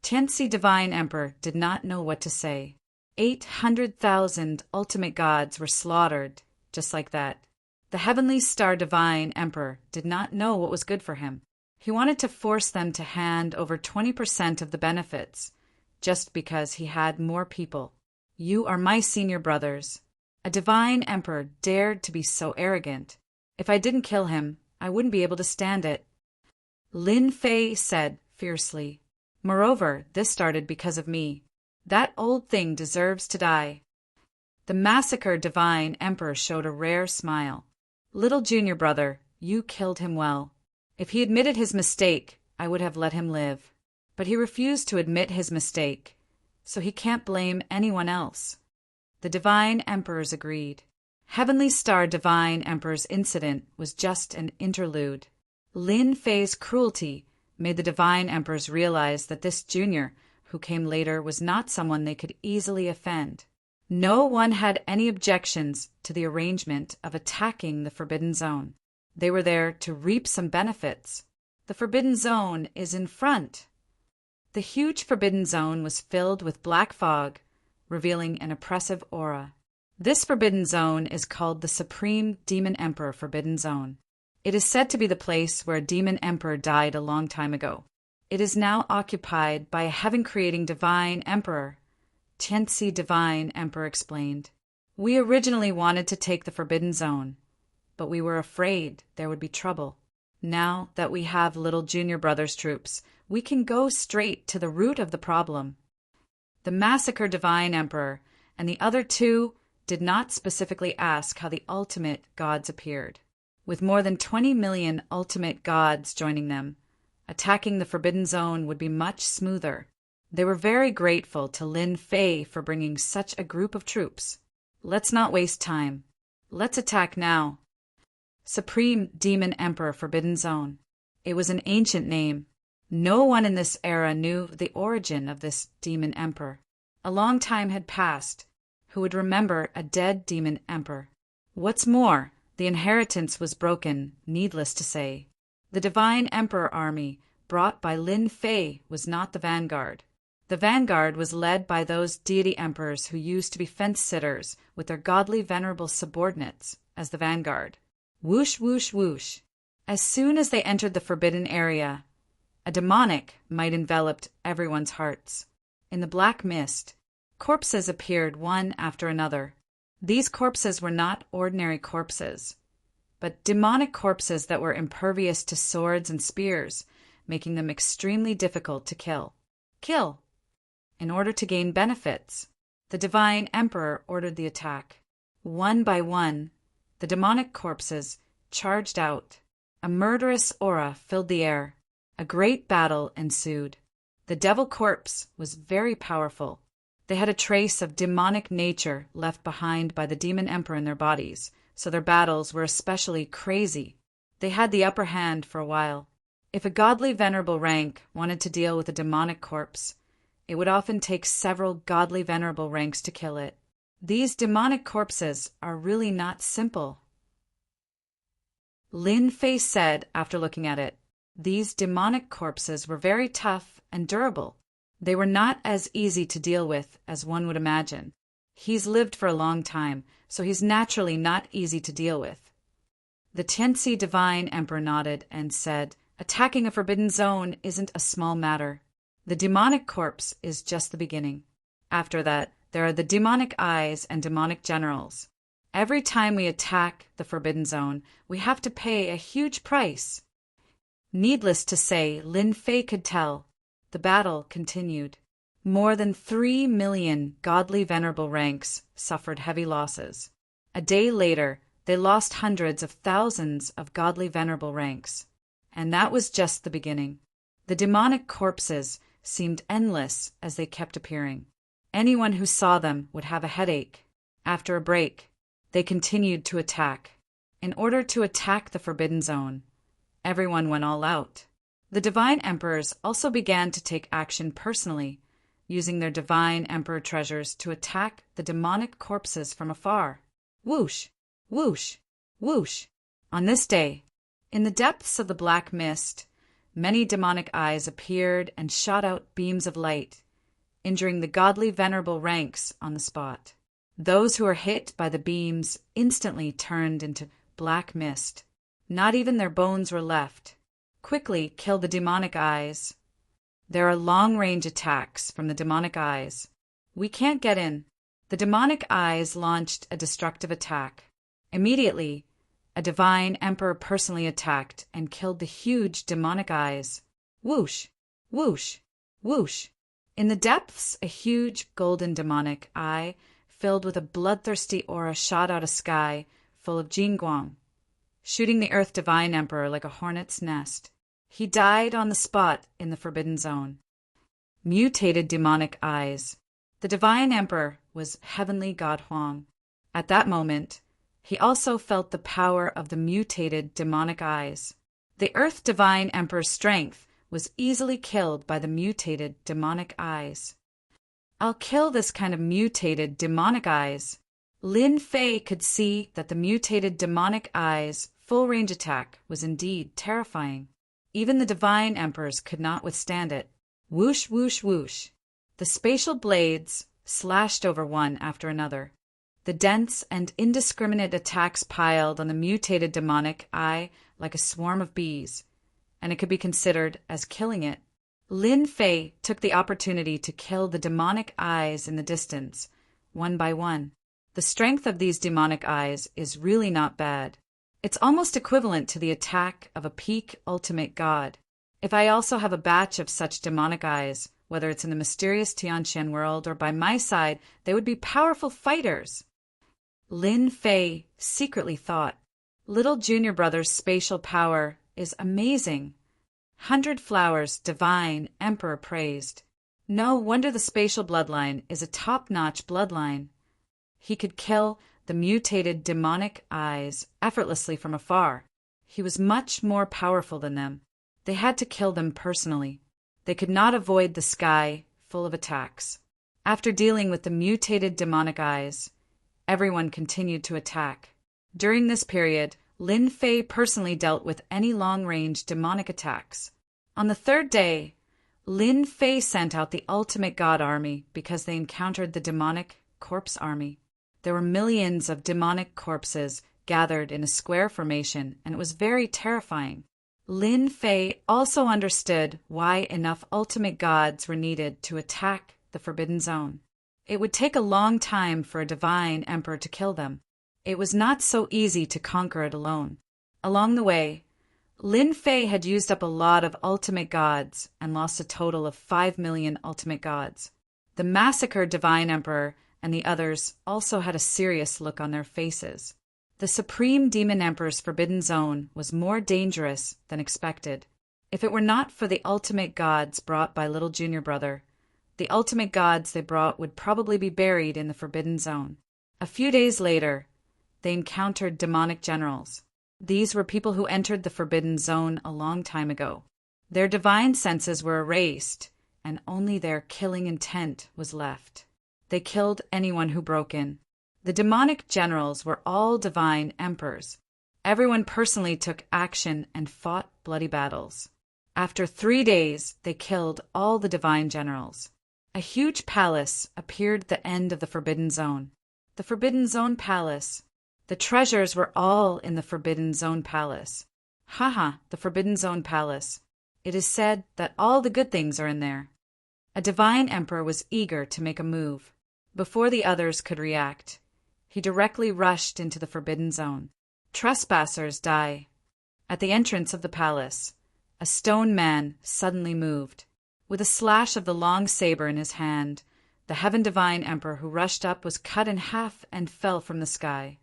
Tianzi Divine Emperor did not know what to say. 800,000 ultimate gods were slaughtered just like that. The Heavenly Star Divine Emperor did not know what was good for him. He wanted to force them to hand over 20% of the benefits, just because he had more people. "You are my senior brothers." A divine emperor dared to be so arrogant. "If I didn't kill him, I wouldn't be able to stand it." Lin Fei said fiercely. "Moreover, this started because of me. That old thing deserves to die." The massacred divine emperor showed a rare smile. "Little junior brother, you killed him well. If he admitted his mistake, I would have let him live. But he refused to admit his mistake, so he can't blame anyone else." The divine emperors agreed. Heavenly Star Divine Emperor's incident was just an interlude. Lin Fei's cruelty made the divine emperors realize that this junior, who came later, was not someone they could easily offend. No one had any objections to the arrangement of attacking the Forbidden Zone. They were there to reap some benefits. The Forbidden Zone is in front. The huge Forbidden Zone was filled with black fog, revealing an oppressive aura. This Forbidden Zone is called the Supreme Demon Emperor Forbidden Zone. It is said to be the place where a demon emperor died a long time ago. It is now occupied by a heaven-creating divine emperor. Tianzi Divine Emperor explained. "We originally wanted to take the Forbidden Zone, but we were afraid there would be trouble. Now that we have little junior brother's troops, we can go straight to the root of the problem." The massacred divine emperor and the other two did not specifically ask how the ultimate gods appeared. With more than 20 million ultimate gods joining them, attacking the Forbidden Zone would be much smoother. They were very grateful to Lin Fei for bringing such a group of troops. "Let's not waste time. Let's attack now." Supreme Demon Emperor Forbidden Zone. It was an ancient name. No one in this era knew the origin of this demon emperor. A long time had passed. Who would remember a dead demon emperor? What's more, the inheritance was broken, needless to say. The Divine Emperor army brought by Lin Fei was not the vanguard. The vanguard was led by those deity emperors who used to be fence-sitters with their godly venerable subordinates as the vanguard. Whoosh, whoosh, whoosh. As soon as they entered the forbidden area, a demonic might enveloped everyone's hearts. In the black mist, corpses appeared one after another. These corpses were not ordinary corpses, but demonic corpses that were impervious to swords and spears. making them extremely difficult to kill. Kill! In order to gain benefits, the divine emperor ordered the attack. One by one, the demonic corpses charged out. A murderous aura filled the air. A great battle ensued. The devil corpse was very powerful. They had a trace of demonic nature left behind by the demon emperor in their bodies, so their battles were especially crazy. They had the upper hand for a while. If a godly venerable rank wanted to deal with a demonic corpse, it would often take several godly venerable ranks to kill it. These demonic corpses are really not simple. Lin Fei said after looking at it, these demonic corpses were very tough and durable. They were not as easy to deal with as one would imagine. He's lived for a long time, so he's naturally not easy to deal with. The Tianxi Divine Emperor nodded and said, attacking a forbidden zone isn't a small matter. The demonic corpse is just the beginning. After that, there are the demonic eyes and demonic generals. Every time we attack the forbidden zone, we have to pay a huge price. Needless to say, Lin Fei could tell. The battle continued. More than 3 million godly venerable ranks suffered heavy losses. A day later, they lost hundreds of thousands of godly venerable ranks. And that was just the beginning. The demonic corpses seemed endless as they kept appearing. Anyone who saw them would have a headache. After a break, they continued to attack. In order to attack the forbidden zone, everyone went all out. The divine emperors also began to take action personally, using their divine emperor treasures to attack the demonic corpses from afar. Whoosh! Whoosh! Whoosh! On this day, in the depths of the black mist, many demonic eyes appeared and shot out beams of light, injuring the godly venerable ranks on the spot. Those who were hit by the beams instantly turned into black mist. Not even their bones were left. Quickly kill the demonic eyes. There are long-range attacks from the demonic eyes. We can't get in. The demonic eyes launched a destructive attack. Immediately, a divine emperor personally attacked and killed the huge demonic eyes. Whoosh! Whoosh! Whoosh! In the depths, a huge golden demonic eye filled with a bloodthirsty aura shot out a sky full of Jingguang, shooting the Earth Divine Emperor like a hornet's nest. He died on the spot in the Forbidden Zone. Mutated demonic eyes. The Divine Emperor was Heavenly God Huang. At that moment, he also felt the power of the mutated demonic eyes. The Earth Divine Emperor's strength was easily killed by the mutated demonic eyes. I'll kill this kind of mutated demonic eyes. Lin Fei could see that the mutated demonic eyes' full-range attack was indeed terrifying. Even the divine emperors could not withstand it. Whoosh, whoosh, whoosh. The spatial blades slashed over one after another. The dense and indiscriminate attacks piled on the mutated demonic eye like a swarm of bees, and it could be considered as killing it. Lin Fei took the opportunity to kill the demonic eyes in the distance, one by one. The strength of these demonic eyes is really not bad. It's almost equivalent to the attack of a peak ultimate god. If I also have a batch of such demonic eyes, whether it's in the mysterious Tianqian world or by my side, they would be powerful fighters. Lin Fei secretly thought, little junior brother's spatial power is amazing. 100 flowers, divine, emperor praised. No wonder the spatial bloodline is a top-notch bloodline. He could kill the mutated demonic eyes effortlessly from afar. He was much more powerful than them. They had to kill them personally. They could not avoid the sky full of attacks. After dealing with the mutated demonic eyes, everyone continued to attack. During this period, Lin Fei personally dealt with any long-range demonic attacks. On the third day, Lin Fei sent out the ultimate god army because they encountered the demonic corpse army. There were millions of demonic corpses gathered in a square formation, and it was very terrifying. Lin Fei also understood why enough ultimate gods were needed to attack the Forbidden Zone. It would take a long time for a divine emperor to kill them. It was not so easy to conquer it alone. Along the way, Lin Fei had used up a lot of ultimate gods and lost a total of 5 million ultimate gods. The massacred Divine Emperor and the others also had a serious look on their faces. The Supreme Demon Emperor's Forbidden Zone was more dangerous than expected. If it were not for the ultimate gods brought by little junior brother, the ultimate gods they brought would probably be buried in the Forbidden Zone. A few days later, they encountered demonic generals. These were people who entered the Forbidden Zone a long time ago. Their divine senses were erased, and only their killing intent was left. They killed anyone who broke in. The demonic generals were all divine emperors. Everyone personally took action and fought bloody battles. After 3 days, they killed all the divine generals. A huge palace appeared at the end of the Forbidden Zone. The Forbidden Zone Palace. The treasures were all in the Forbidden Zone Palace. Haha, the Forbidden Zone Palace. It is said that all the good things are in there. A divine emperor was eager to make a move. Before the others could react, he directly rushed into the Forbidden Zone. Trespassers die. At the entrance of the palace, a stone man suddenly moved. With a slash of the long saber in his hand, the Heaven Divine Emperor who rushed up was cut in half and fell from the sky.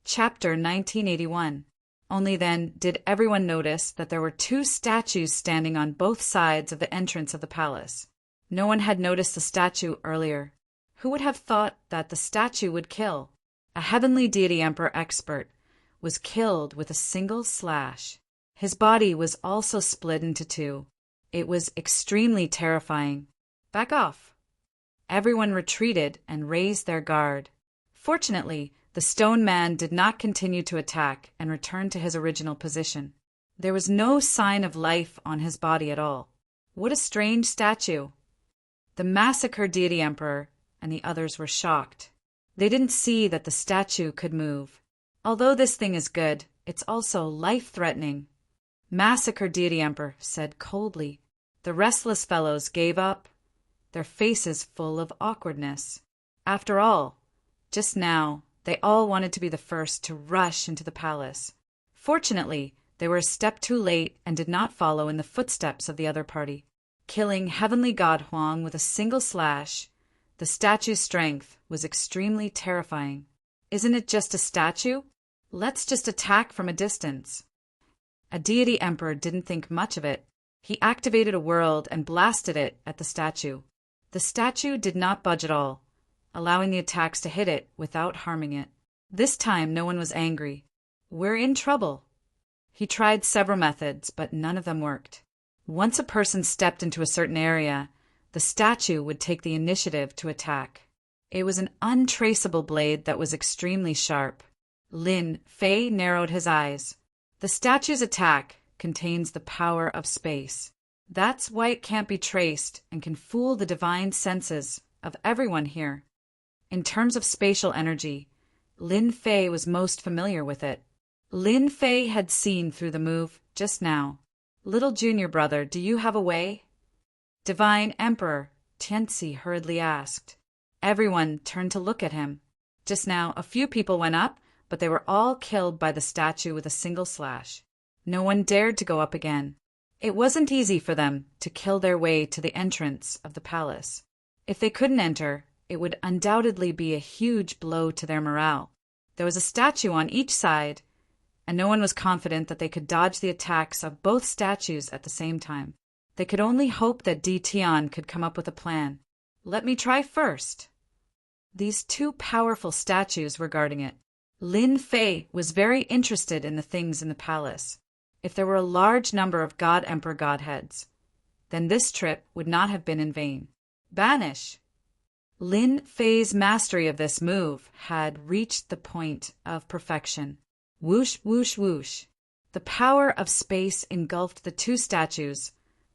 Chapter 1981. Only then did everyone notice that there were 2 statues standing on both sides of the entrance of the palace. No one had noticed the statue earlier. Who would have thought that the statue would kill? A heavenly deity emperor expert was killed with a single slash. His body was also split into 2. It was extremely terrifying. Back off. Everyone retreated and raised their guard. Fortunately, the stone man did not continue to attack and returned to his original position. There was no sign of life on his body at all. What a strange statue. The massacred deity emperor and the others were shocked. They didn't see that the statue could move. Although this thing is good, it's also life-threatening. Massacred deity emperor said coldly. The restless fellows gave up, their faces full of awkwardness. After all, just now, they all wanted to be the first to rush into the palace. Fortunately, they were a step too late and did not follow in the footsteps of the other party. Killing Heavenly God Huang with a single slash, the statue's strength was extremely terrifying. Isn't it just a statue? Let's just attack from a distance. A deity emperor didn't think much of it. He activated a world and blasted it at the statue. The statue did not budge at all, allowing the attacks to hit it without harming it. This time no one was angry. We're in trouble. He tried several methods, but none of them worked. Once a person stepped into a certain area, the statue would take the initiative to attack. It was an untraceable blade that was extremely sharp. Lin Fei narrowed his eyes. The statue's attack contains the power of space. That's why it can't be traced and can fool the divine senses of everyone here. In terms of spatial energy, Lin Fei was most familiar with it. Lin Fei had seen through the move just now. Little junior brother, do you have a way? Divine Emperor, Tianci hurriedly asked. Everyone turned to look at him. Just now, a few people went up, but they were all killed by the statue with a single slash. No one dared to go up again. It wasn't easy for them to kill their way to the entrance of the palace. If they couldn't enter, it would undoubtedly be a huge blow to their morale. There was a statue on each side, and no one was confident that they could dodge the attacks of both statues at the same time. They could only hope that Di Tian could come up with a plan. Let me try first. These 2 powerful statues were guarding it. Lin Fei was very interested in the things in the palace. If there were a large number of God Emperor Godheads, then this trip would not have been in vain. Banish! Lin Fei's mastery of this move had reached the point of perfection. Whoosh, whoosh, whoosh. The power of space engulfed the 2 statues,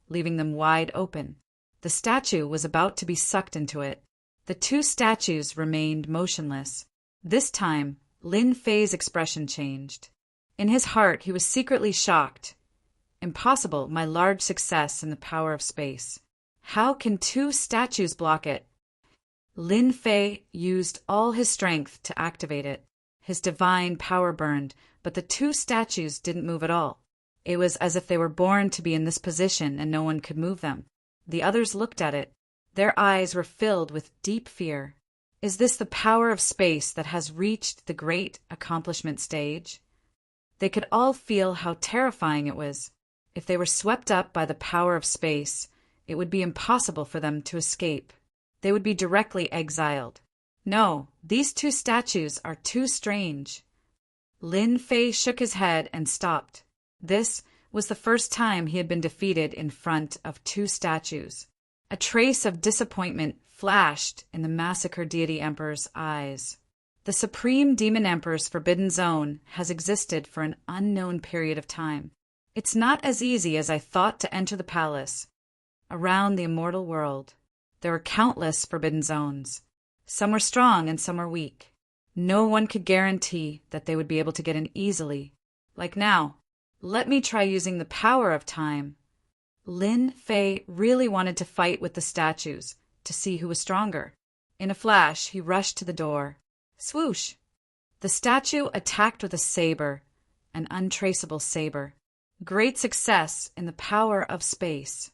leaving them wide open. The statue was about to be sucked into it. The 2 statues remained motionless. This time, Lin Fei's expression changed. In his heart, he was secretly shocked. Impossible, my large success in the power of space. How can 2 statues block it? Lin Fei used all his strength to activate it. His divine power burned, but the 2 statues didn't move at all. It was as if they were born to be in this position and no one could move them. The others looked at it. Their eyes were filled with deep fear. Is this the power of space that has reached the great accomplishment stage? They could all feel how terrifying it was. If they were swept up by the power of space, it would be impossible for them to escape. They would be directly exiled. No, these two statues are too strange. Lin Fei shook his head and stopped. This was the first time he had been defeated in front of two statues. A trace of disappointment flashed in the Massacre Deity Emperor's eyes. The Supreme Demon Emperor's Forbidden Zone has existed for an unknown period of time. It's not as easy as I thought to enter the palace. Around the immortal world, there were countless forbidden zones. Some were strong and some were weak. No one could guarantee that they would be able to get in easily. Like now, let me try using the power of time. Lin Fei really wanted to fight with the statues to see who was stronger. In a flash, he rushed to the door. Swoosh! The statue attacked with a saber, an untraceable saber. Great success in the power of space.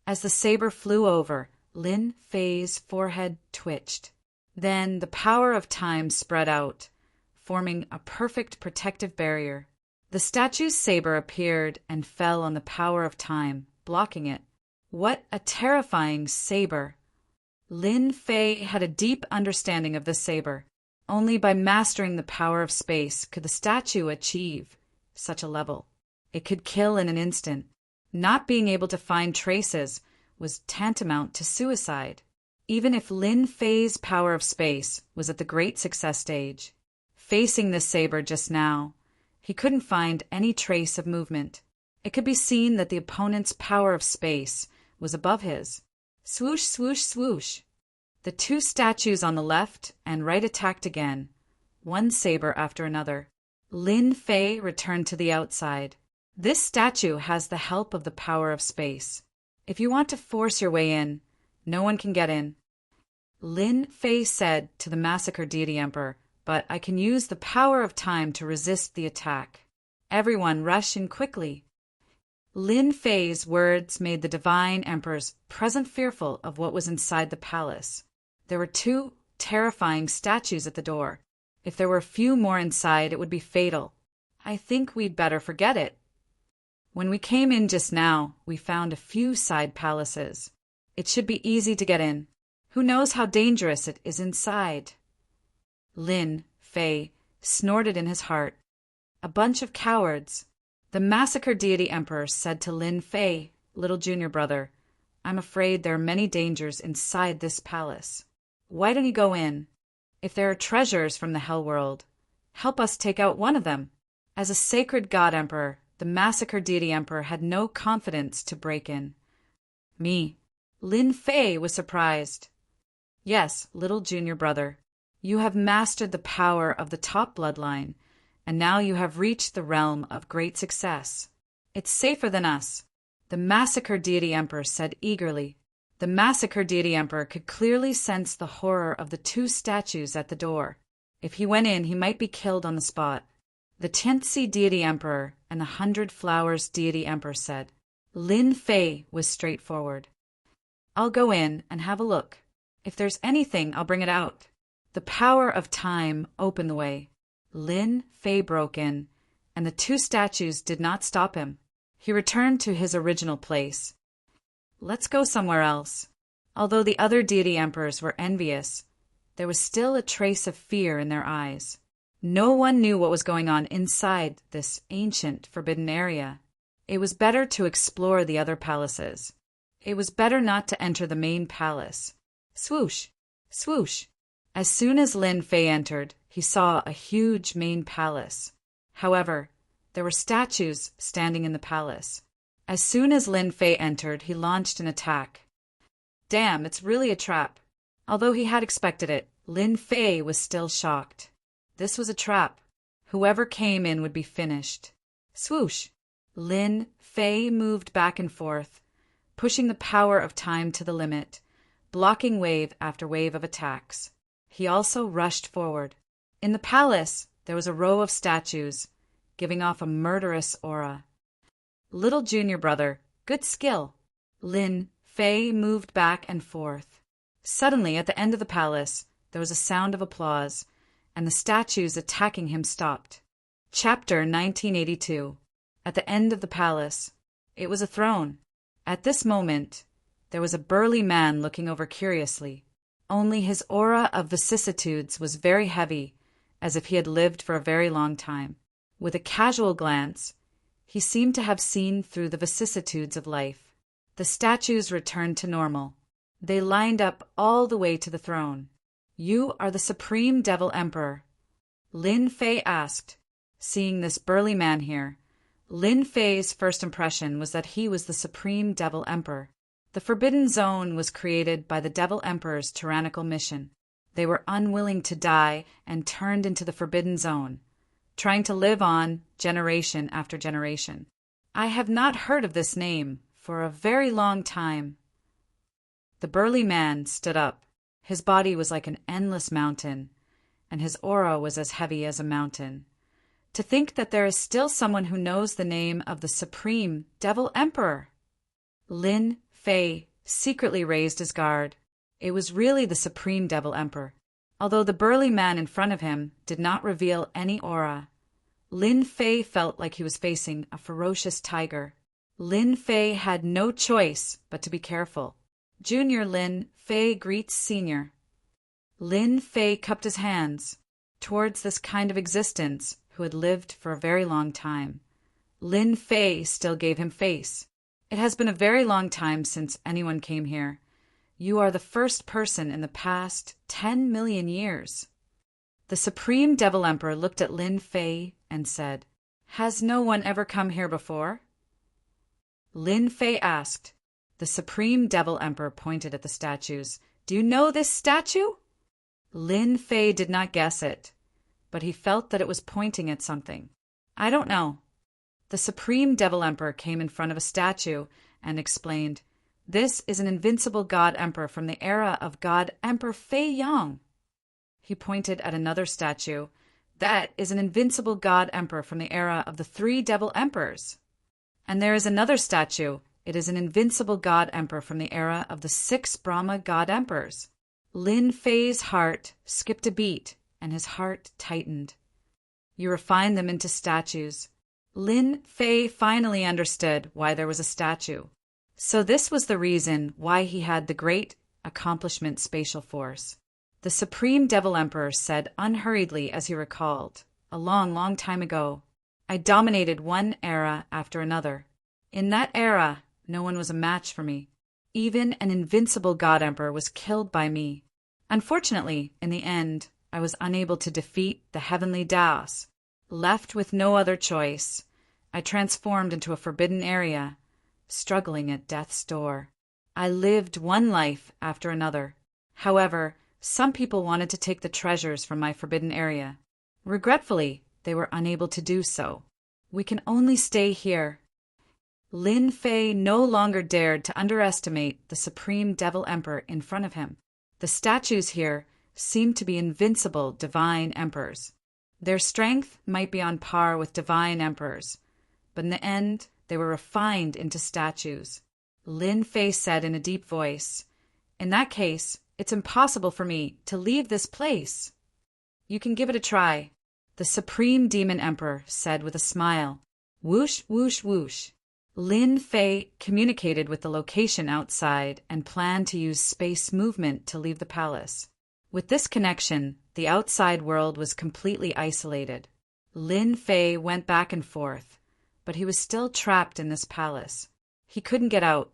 As the saber flew over, Lin Fei's forehead twitched. Then the power of time spread out, forming a perfect protective barrier. The statue's saber appeared and fell on the power of time, blocking it. What a terrifying saber! Lin Fei had a deep understanding of this saber. Only by mastering the power of space could the statue achieve such a level. It could kill in an instant. Not being able to find traces was tantamount to suicide. Even if Lin Fei's power of space was at the great success stage, facing this saber just now, he couldn't find any trace of movement. It could be seen that the opponent's power of space was above his. Swoosh, swoosh, swoosh. The two statues on the left and right attacked again, one saber after another. Lin Fei returned to the outside. This statue has the help of the power of space. If you want to force your way in, no one can get in. Lin Fei said to the Massacre Deity Emperor, but I can use the power of time to resist the attack. Everyone rush in quickly. Lin Fei's words made the Divine Emperors present fearful of what was inside the palace. There were two terrifying statues at the door. If there were a few more inside, it would be fatal. I think we'd better forget it. When we came in just now, we found a few side palaces. It should be easy to get in. Who knows how dangerous it is inside? Lin Fei snorted in his heart. A bunch of cowards. The Massacre Deity Emperor said to Lin Fei, little junior brother, I'm afraid there are many dangers inside this palace. Why don't you go in? If there are treasures from the Hell World, help us take out one of them. As a sacred god emperor, the Massacre Deity Emperor had no confidence to break in. Me. Lin Fei was surprised. Yes, little junior brother, you have mastered the power of the top bloodline, and now you have reached the realm of great success. It's safer than us, the Massacre Deity Emperor said eagerly. The Massacre Deity Emperor could clearly sense the horror of the two statues at the door. If he went in, he might be killed on the spot. The Tianzi Deity Emperor and the 100 Flowers Deity Emperor said. Lin Fei was straightforward. I'll go in and have a look. If there's anything, I'll bring it out. The power of time opened the way. Lin Fei broke in, and the two statues did not stop him. He returned to his original place. Let's go somewhere else. Although the other deity emperors were envious, there was still a trace of fear in their eyes. No one knew what was going on inside this ancient forbidden area. It was better to explore the other palaces. It was better not to enter the main palace. Swoosh! Swoosh! As soon as Lin Fei entered, he saw a huge main palace. However, there were statues standing in the palace. As soon as Lin Fei entered, he launched an attack. Damn, it's really a trap. Although he had expected it, Lin Fei was still shocked. This was a trap. Whoever came in would be finished. Swoosh! Lin Fei moved back and forth, pushing the power of time to the limit, blocking wave after wave of attacks. He also rushed forward. In the palace, there was a row of statues, giving off a murderous aura. Little junior brother, good skill. Lin Fei moved back and forth. Suddenly, at the end of the palace, there was a sound of applause, and the statues attacking him stopped. Chapter 1982. At the end of the palace. It was a throne. At this moment, there was a burly man looking over curiously. Only his aura of vicissitudes was very heavy, as if he had lived for a very long time. With a casual glance, he seemed to have seen through the vicissitudes of life. The statues returned to normal. They lined up all the way to the throne. "You are the Supreme Devil Emperor?" Lin Fei asked. Seeing this burly man here, Lin Fei's first impression was that he was the Supreme Devil Emperor. The Forbidden Zone was created by the Devil Emperor's tyrannical mission. They were unwilling to die and turned into the Forbidden Zone, trying to live on generation after generation. I have not heard of this name for a very long time. The burly man stood up. His body was like an endless mountain, and his aura was as heavy as a mountain. To think that there is still someone who knows the name of the Supreme Devil Emperor! Lin Fei secretly raised his guard. It was really the Supreme Devil Emperor. Although the burly man in front of him did not reveal any aura, Lin Fei felt like he was facing a ferocious tiger. Lin Fei had no choice but to be careful. Junior Lin Fei greets Senior. Lin Fei cupped his hands towards this kind of existence who had lived for a very long time. Lin Fei still gave him face. It has been a very long time since anyone came here. You are the first person in the past 10 million years. The Supreme Devil Emperor looked at Lin Fei and said, "Has no one ever come here before?" Lin Fei asked. The Supreme Devil Emperor pointed at the statues. "Do you know this statue?" Lin Fei did not guess it, but he felt that it was pointing at something. "I don't know." The Supreme Devil Emperor came in front of a statue and explained, "This is an invincible God Emperor from the era of God Emperor Fei Yang." He pointed at another statue. "That is an invincible God Emperor from the era of the 3 Devil Emperors." And there is another statue. It is an invincible God Emperor from the era of the 6 Brahma God Emperors. Lin Fei's heart skipped a beat, and his heart tightened. You refine them into statues. Lin Fei finally understood why there was a statue. So this was the reason why he had the great accomplishment spatial force. The Supreme Devil Emperor said unhurriedly as he recalled, "A long, long time ago, I dominated one era after another. In that era, no one was a match for me. Even an invincible God Emperor was killed by me. Unfortunately, in the end, I was unable to defeat the heavenly Daos. Left with no other choice, I transformed into a forbidden area, struggling at death's door. I lived one life after another. However, some people wanted to take the treasures from my forbidden area. Regretfully, they were unable to do so. We can only stay here." Lin Fei no longer dared to underestimate the Supreme Devil Emperor in front of him. The statues here seemed to be invincible divine emperors. Their strength might be on par with divine emperors, but in the end, they were refined into statues. Lin Fei said in a deep voice, "In that case, it's impossible for me to leave this place." "You can give it a try," the Supreme Demon Emperor said with a smile. Whoosh, whoosh, whoosh. Lin Fei communicated with the location outside and planned to use space movement to leave the palace. With this connection, the outside world was completely isolated. Lin Fei went back and forth, but he was still trapped in this palace. He couldn't get out.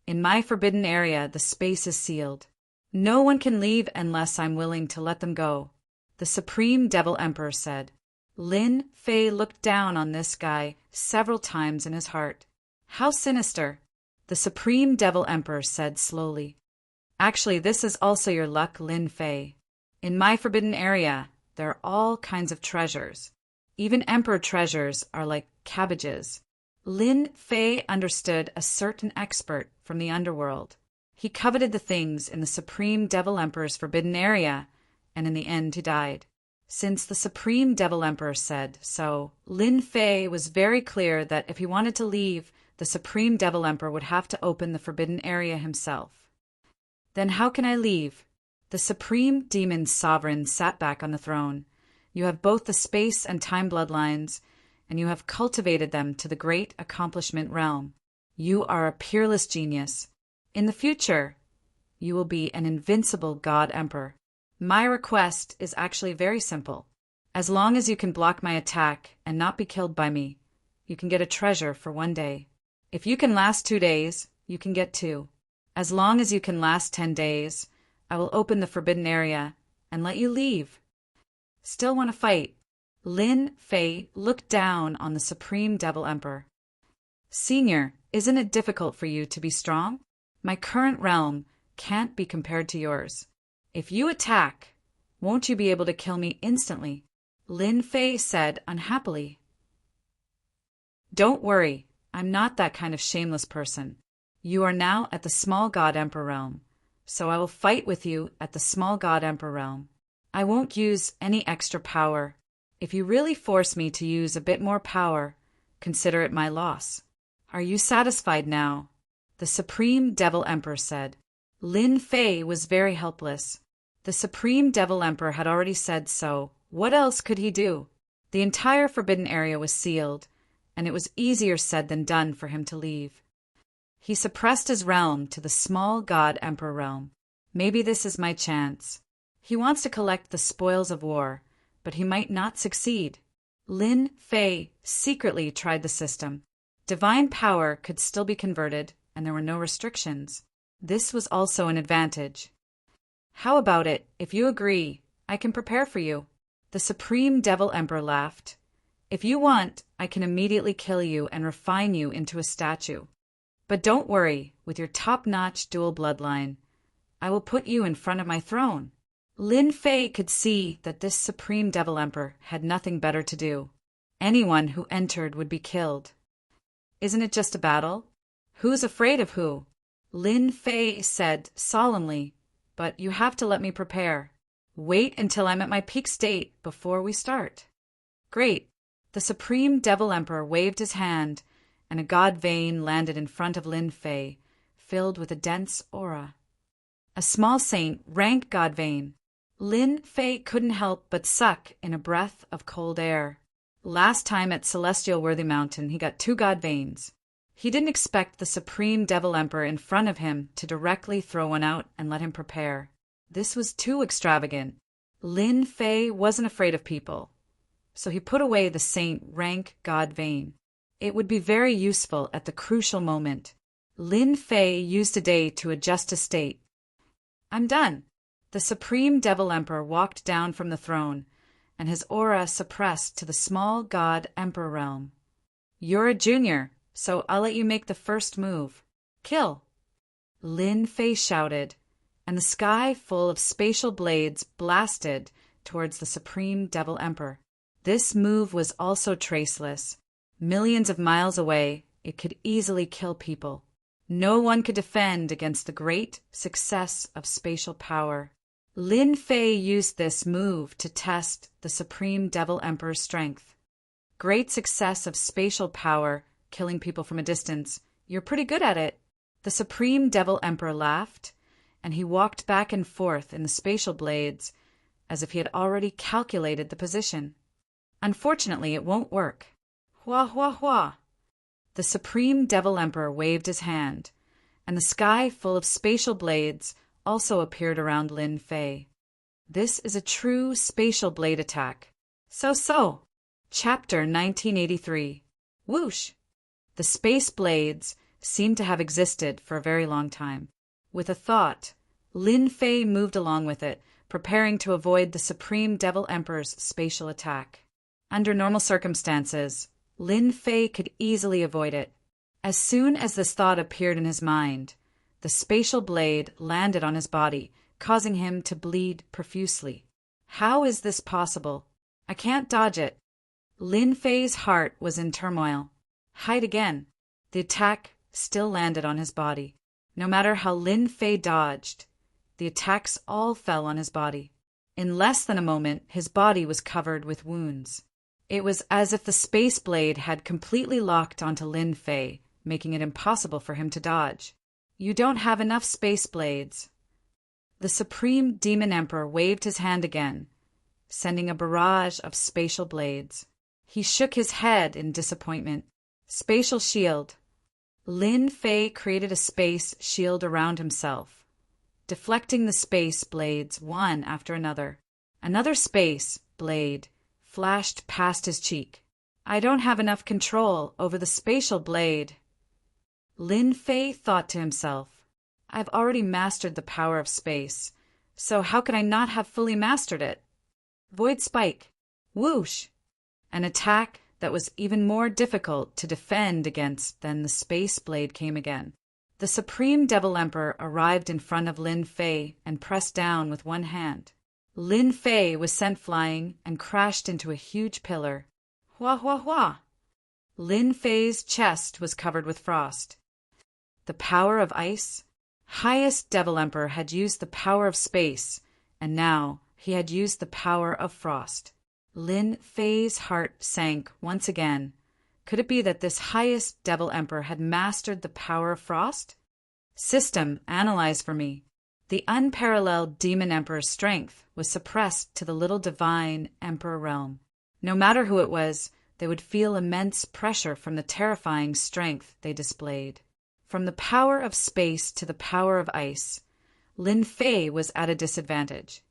"In my forbidden area, the space is sealed. No one can leave unless I'm willing to let them go," the Supreme Devil Emperor said. Lin Fei looked down on this guy several times in his heart. "How sinister," the Supreme Devil Emperor said slowly. "Actually, this is also your luck, Lin Fei. In my forbidden area, there are all kinds of treasures. Even emperor treasures are like cabbages." Lin Fei understood a certain expert from the underworld. He coveted the things in the Supreme Devil Emperor's forbidden area, and in the end he died. Since the Supreme Devil Emperor said so, Lin Fei was very clear that if he wanted to leave, the Supreme Devil Emperor would have to open the forbidden area himself. Then how can I leave? The Supreme Demon Sovereign sat back on the throne. You have both the space and time bloodlines, and you have cultivated them to the great accomplishment realm. You are a peerless genius. In the future, you will be an invincible God Emperor. My request is actually very simple. As long as you can block my attack and not be killed by me, you can get a treasure for 1 day. If you can last 2 days, you can get 2. As long as you can last 10 days, I will open the forbidden area and let you leave. Still want to fight? Lin Fei looked down on the Supreme Devil Emperor. Senior, isn't it difficult for you to be strong? My current realm can't be compared to yours. If you attack, won't you be able to kill me instantly? Lin Fei said unhappily. Don't worry, I'm not that kind of shameless person. You are now at the Small God Emperor realm, so I will fight with you at the Small God Emperor realm. I won't use any extra power. If you really force me to use a bit more power, consider it my loss. Are you satisfied now? The Supreme Devil Emperor said. Lin Fei was very helpless. The Supreme Devil Emperor had already said so. What else could he do? The entire forbidden area was sealed, and it was easier said than done for him to leave. He suppressed his realm to the Small God Emperor realm. Maybe this is my chance. He wants to collect the spoils of war, but he might not succeed. Lin Fei secretly tried the system. Divine power could still be converted, and there were no restrictions. This was also an advantage. How about it? If you agree, I can prepare for you. The Supreme Devil Emperor laughed. If you want, I can immediately kill you and refine you into a statue. But don't worry, with your top-notch dual bloodline, I will put you in front of my throne. Lin Fei could see that this Supreme Devil Emperor had nothing better to do. Anyone who entered would be killed. Isn't it just a battle? Who's afraid of who? Lin Fei said solemnly, but you have to let me prepare. Wait until I'm at my peak state before we start. Great. The Supreme Devil Emperor waved his hand, and a god vein landed in front of Lin Fei, filled with a dense aura. A small saint rank god vein. Lin Fei couldn't help but suck in a breath of cold air. Last time at Celestial Worthy Mountain, he got 2 god veins. He didn't expect the Supreme Devil Emperor in front of him to directly throw one out and let him prepare. This was too extravagant. Lin Fei wasn't afraid of people, so he put away the saint rank god vein. It would be very useful at the crucial moment. Lin Fei used a day to adjust his state. I'm done. The Supreme Devil Emperor walked down from the throne, and his aura suppressed to the Small God Emperor realm. You're a junior, so I'll let you make the first move. Kill! Lin Fei shouted, and the sky full of spatial blades blasted towards the Supreme Devil Emperor. This move was also traceless. Millions of miles away, it could easily kill people. No one could defend against the great success of spatial power. Lin Fei used this move to test the Supreme Devil Emperor's strength. Great success of spatial power, killing people from a distance. You're pretty good at it. The Supreme Devil Emperor laughed, and he walked back and forth in the spatial blades as if he had already calculated the position. Unfortunately, it won't work. Hua, hua, hua. The Supreme Devil Emperor waved his hand, and the sky full of spatial blades also appeared around Lin Fei. This is a true spatial blade attack. So. Chapter 1983. Whoosh! The space blades seemed to have existed for a very long time. With a thought, Lin Fei moved along with it, preparing to avoid the Supreme Devil Emperor's spatial attack. Under normal circumstances, Lin Fei could easily avoid it. As soon as this thought appeared in his mind, the spatial blade landed on his body, causing him to bleed profusely. How is this possible? I can't dodge it. Lin Fei's heart was in turmoil. Hide again. The attack still landed on his body. No matter how Lin Fei dodged, the attacks all fell on his body. In less than a moment, his body was covered with wounds. It was as if the space blade had completely locked onto Lin Fei, making it impossible for him to dodge. You don't have enough space blades. The Supreme Demon Emperor waved his hand again, sending a barrage of spatial blades. He shook his head in disappointment. Spatial shield. Lin Fei created a space shield around himself, deflecting the space blades one after another. Another space blade flashed past his cheek. I don't have enough control over the spatial blade. Lin Fei thought to himself, I've already mastered the power of space, so how could I not have fully mastered it? Void Spike. Whoosh! An attack that was even more difficult to defend against than the space blade came again. The Supreme Devil Emperor arrived in front of Lin Fei and pressed down with one hand. Lin Fei was sent flying and crashed into a huge pillar. Hua hua hua! Lin Fei's chest was covered with frost. The power of ice? Highest Devil Emperor had used the power of space, and now he had used the power of frost. Lin Fei's heart sank once again. Could it be that this highest Devil Emperor had mastered the power of frost? System, analyze for me. The unparalleled Demon Emperor's strength was suppressed to the little divine Emperor realm. No matter who it was, they would feel immense pressure from the terrifying strength they displayed. From the power of space to the power of ice, Lin Fei was at a disadvantage.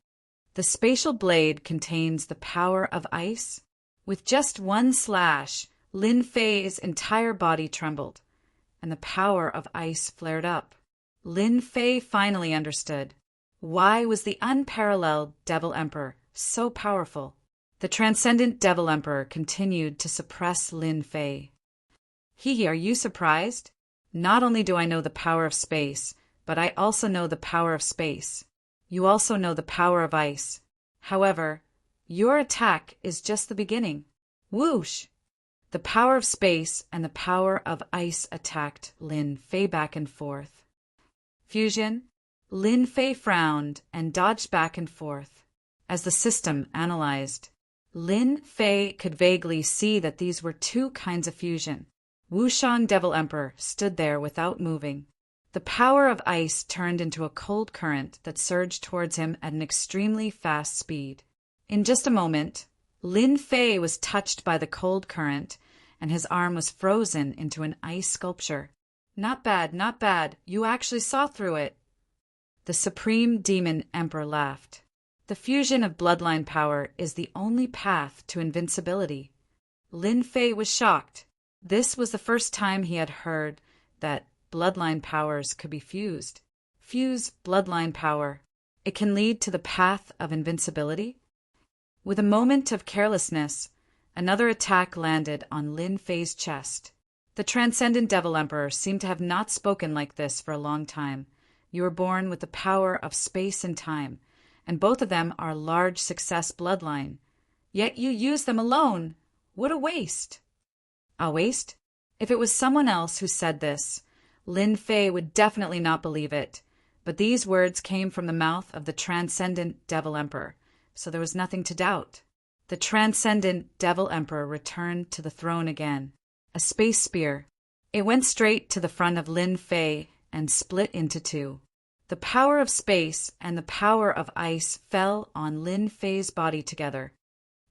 The spatial blade contains the power of ice. With just one slash, Lin Fei's entire body trembled, and the power of ice flared up. Lin Fei finally understood. Why was the unparalleled Devil Emperor so powerful? The transcendent Devil Emperor continued to suppress Lin Fei. Are you surprised? Not only do I know the power of space, but I also know the power of space. You also know the power of ice. However, your attack is just the beginning. Whoosh! The power of space and the power of ice attacked Lin Fei back and forth. Fusion. Lin Fei frowned and dodged back and forth. As the system analyzed, Lin Fei could vaguely see that these were two kinds of fusion. Wushang Devil Emperor stood there without moving. The power of ice turned into a cold current that surged towards him at an extremely fast speed. In just a moment, Lin Fei was touched by the cold current, and his arm was frozen into an ice sculpture. Not bad, not bad. You actually saw through it. The Supreme Demon Emperor laughed. The fusion of bloodline power is the only path to invincibility. Lin Fei was shocked. This was the first time he had heard that bloodline powers could be fused. Fuse bloodline power. It can lead to the path of invincibility. With a moment of carelessness, another attack landed on Lin Fei's chest. The Transcendent Devil Emperor seemed to have not spoken like this for a long time. You were born with the power of space and time, and both of them are large success bloodline. Yet you use them alone. What a waste! A waste? If it was someone else who said this, Lin Fei would definitely not believe it. But these words came from the mouth of the Transcendent Devil Emperor, so there was nothing to doubt. The Transcendent Devil Emperor returned to the throne again. A space spear. It went straight to the front of Lin Fei and split into two. The power of space and the power of ice fell on Lin Fei's body together.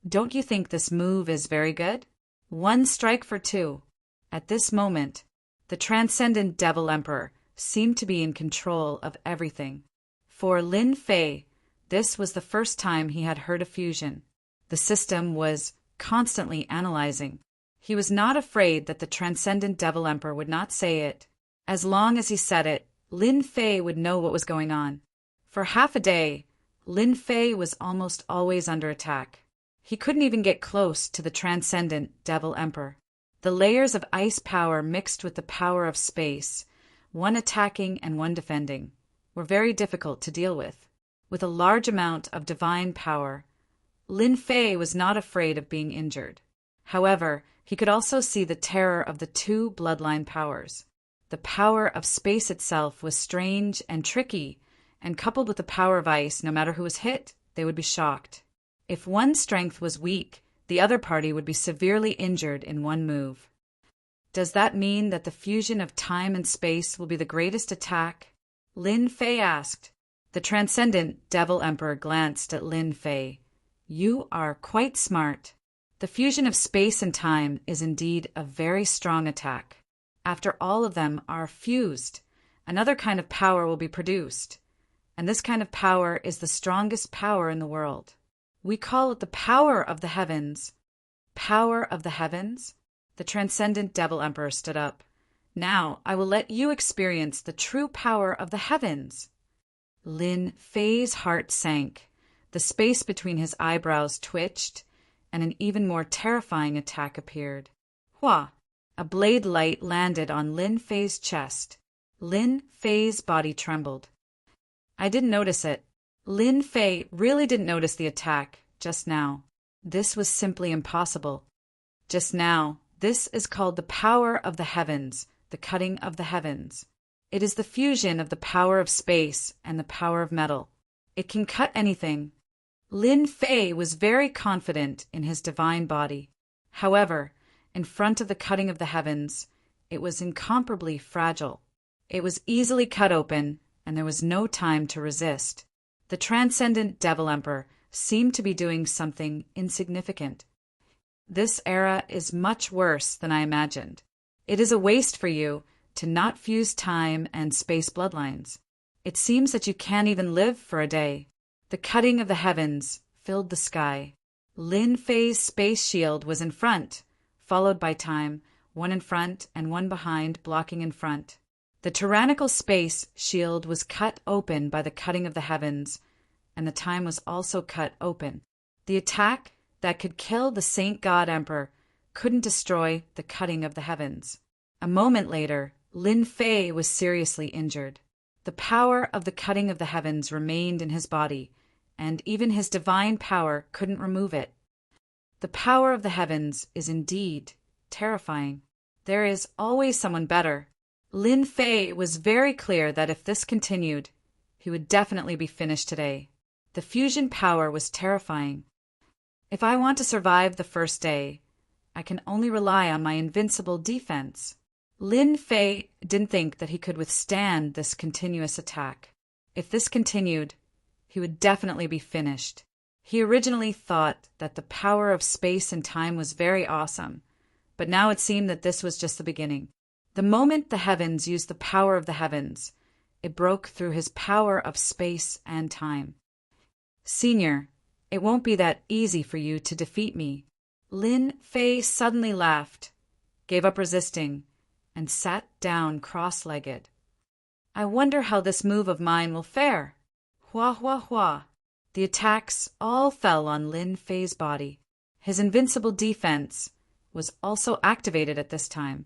Don't you think this move is very good? One strike for two. At this moment, the Transcendent Devil Emperor seemed to be in control of everything. For Lin Fei, this was the first time he had heard of fusion. The system was constantly analyzing. He was not afraid that the Transcendent Devil Emperor would not say it. As long as he said it, Lin Fei would know what was going on. For half a day, Lin Fei was almost always under attack. He couldn't even get close to the Transcendent Devil Emperor. The layers of ice power mixed with the power of space, one attacking and one defending, were very difficult to deal with. With a large amount of divine power, Lin Fei was not afraid of being injured. However, he could also see the terror of the two bloodline powers. The power of space itself was strange and tricky, and coupled with the power of ice, no matter who was hit, they would be shocked. If one strength was weak, the other party would be severely injured in one move. Does that mean that the fusion of time and space will be the greatest attack? Lin Fei asked. The transcendent Devil Emperor glanced at Lin Fei. You are quite smart. The fusion of space and time is indeed a very strong attack. After all of them are fused, another kind of power will be produced. And this kind of power is the strongest power in the world. We call it the power of the heavens. Power of the heavens? The transcendent Devil Emperor stood up. Now I will let you experience the true power of the heavens. Lin Fei's heart sank. The space between his eyebrows twitched, and an even more terrifying attack appeared. Hua! A blade light landed on Lin Fei's chest. Lin Fei's body trembled. I didn't notice it. Lin Fei really didn't notice the attack just now. This was simply impossible. Just now, this is called the power of the heavens, the cutting of the heavens. It is the fusion of the power of space and the power of metal. It can cut anything. Lin Fei was very confident in his divine body. However, in front of the cutting of the heavens, it was incomparably fragile. It was easily cut open, and there was no time to resist. The transcendent Devil Emperor seemed to be doing something insignificant. This era is much worse than I imagined. It is a waste for you to not fuse time and space bloodlines. It seems that you can't even live for a day. The cutting of the heavens filled the sky. Lin Fei's space shield was in front, followed by time, one in front and one behind, blocking in front. The tyrannical space shield was cut open by the cutting of the heavens, and the time was also cut open. The attack that could kill the Saint God Emperor couldn't destroy the cutting of the heavens. A moment later, Lin Fei was seriously injured. The power of the cutting of the heavens remained in his body, and even his divine power couldn't remove it. The power of the heavens is indeed terrifying. There is always someone better. Lin Fei was very clear that if this continued, he would definitely be finished today. The fusion power was terrifying. If I want to survive the first day, I can only rely on my invincible defense. Lin Fei didn't think that he could withstand this continuous attack. If this continued, he would definitely be finished. He originally thought that the power of space and time was very awesome, but now it seemed that this was just the beginning. The moment the heavens used the power of the heavens, it broke through his power of space and time. Senior, it won't be that easy for you to defeat me. Lin Fei suddenly laughed, gave up resisting, and sat down cross-legged. I wonder how this move of mine will fare. Hua, hua, hua. The attacks all fell on Lin Fei's body. His invincible defense was also activated at this time.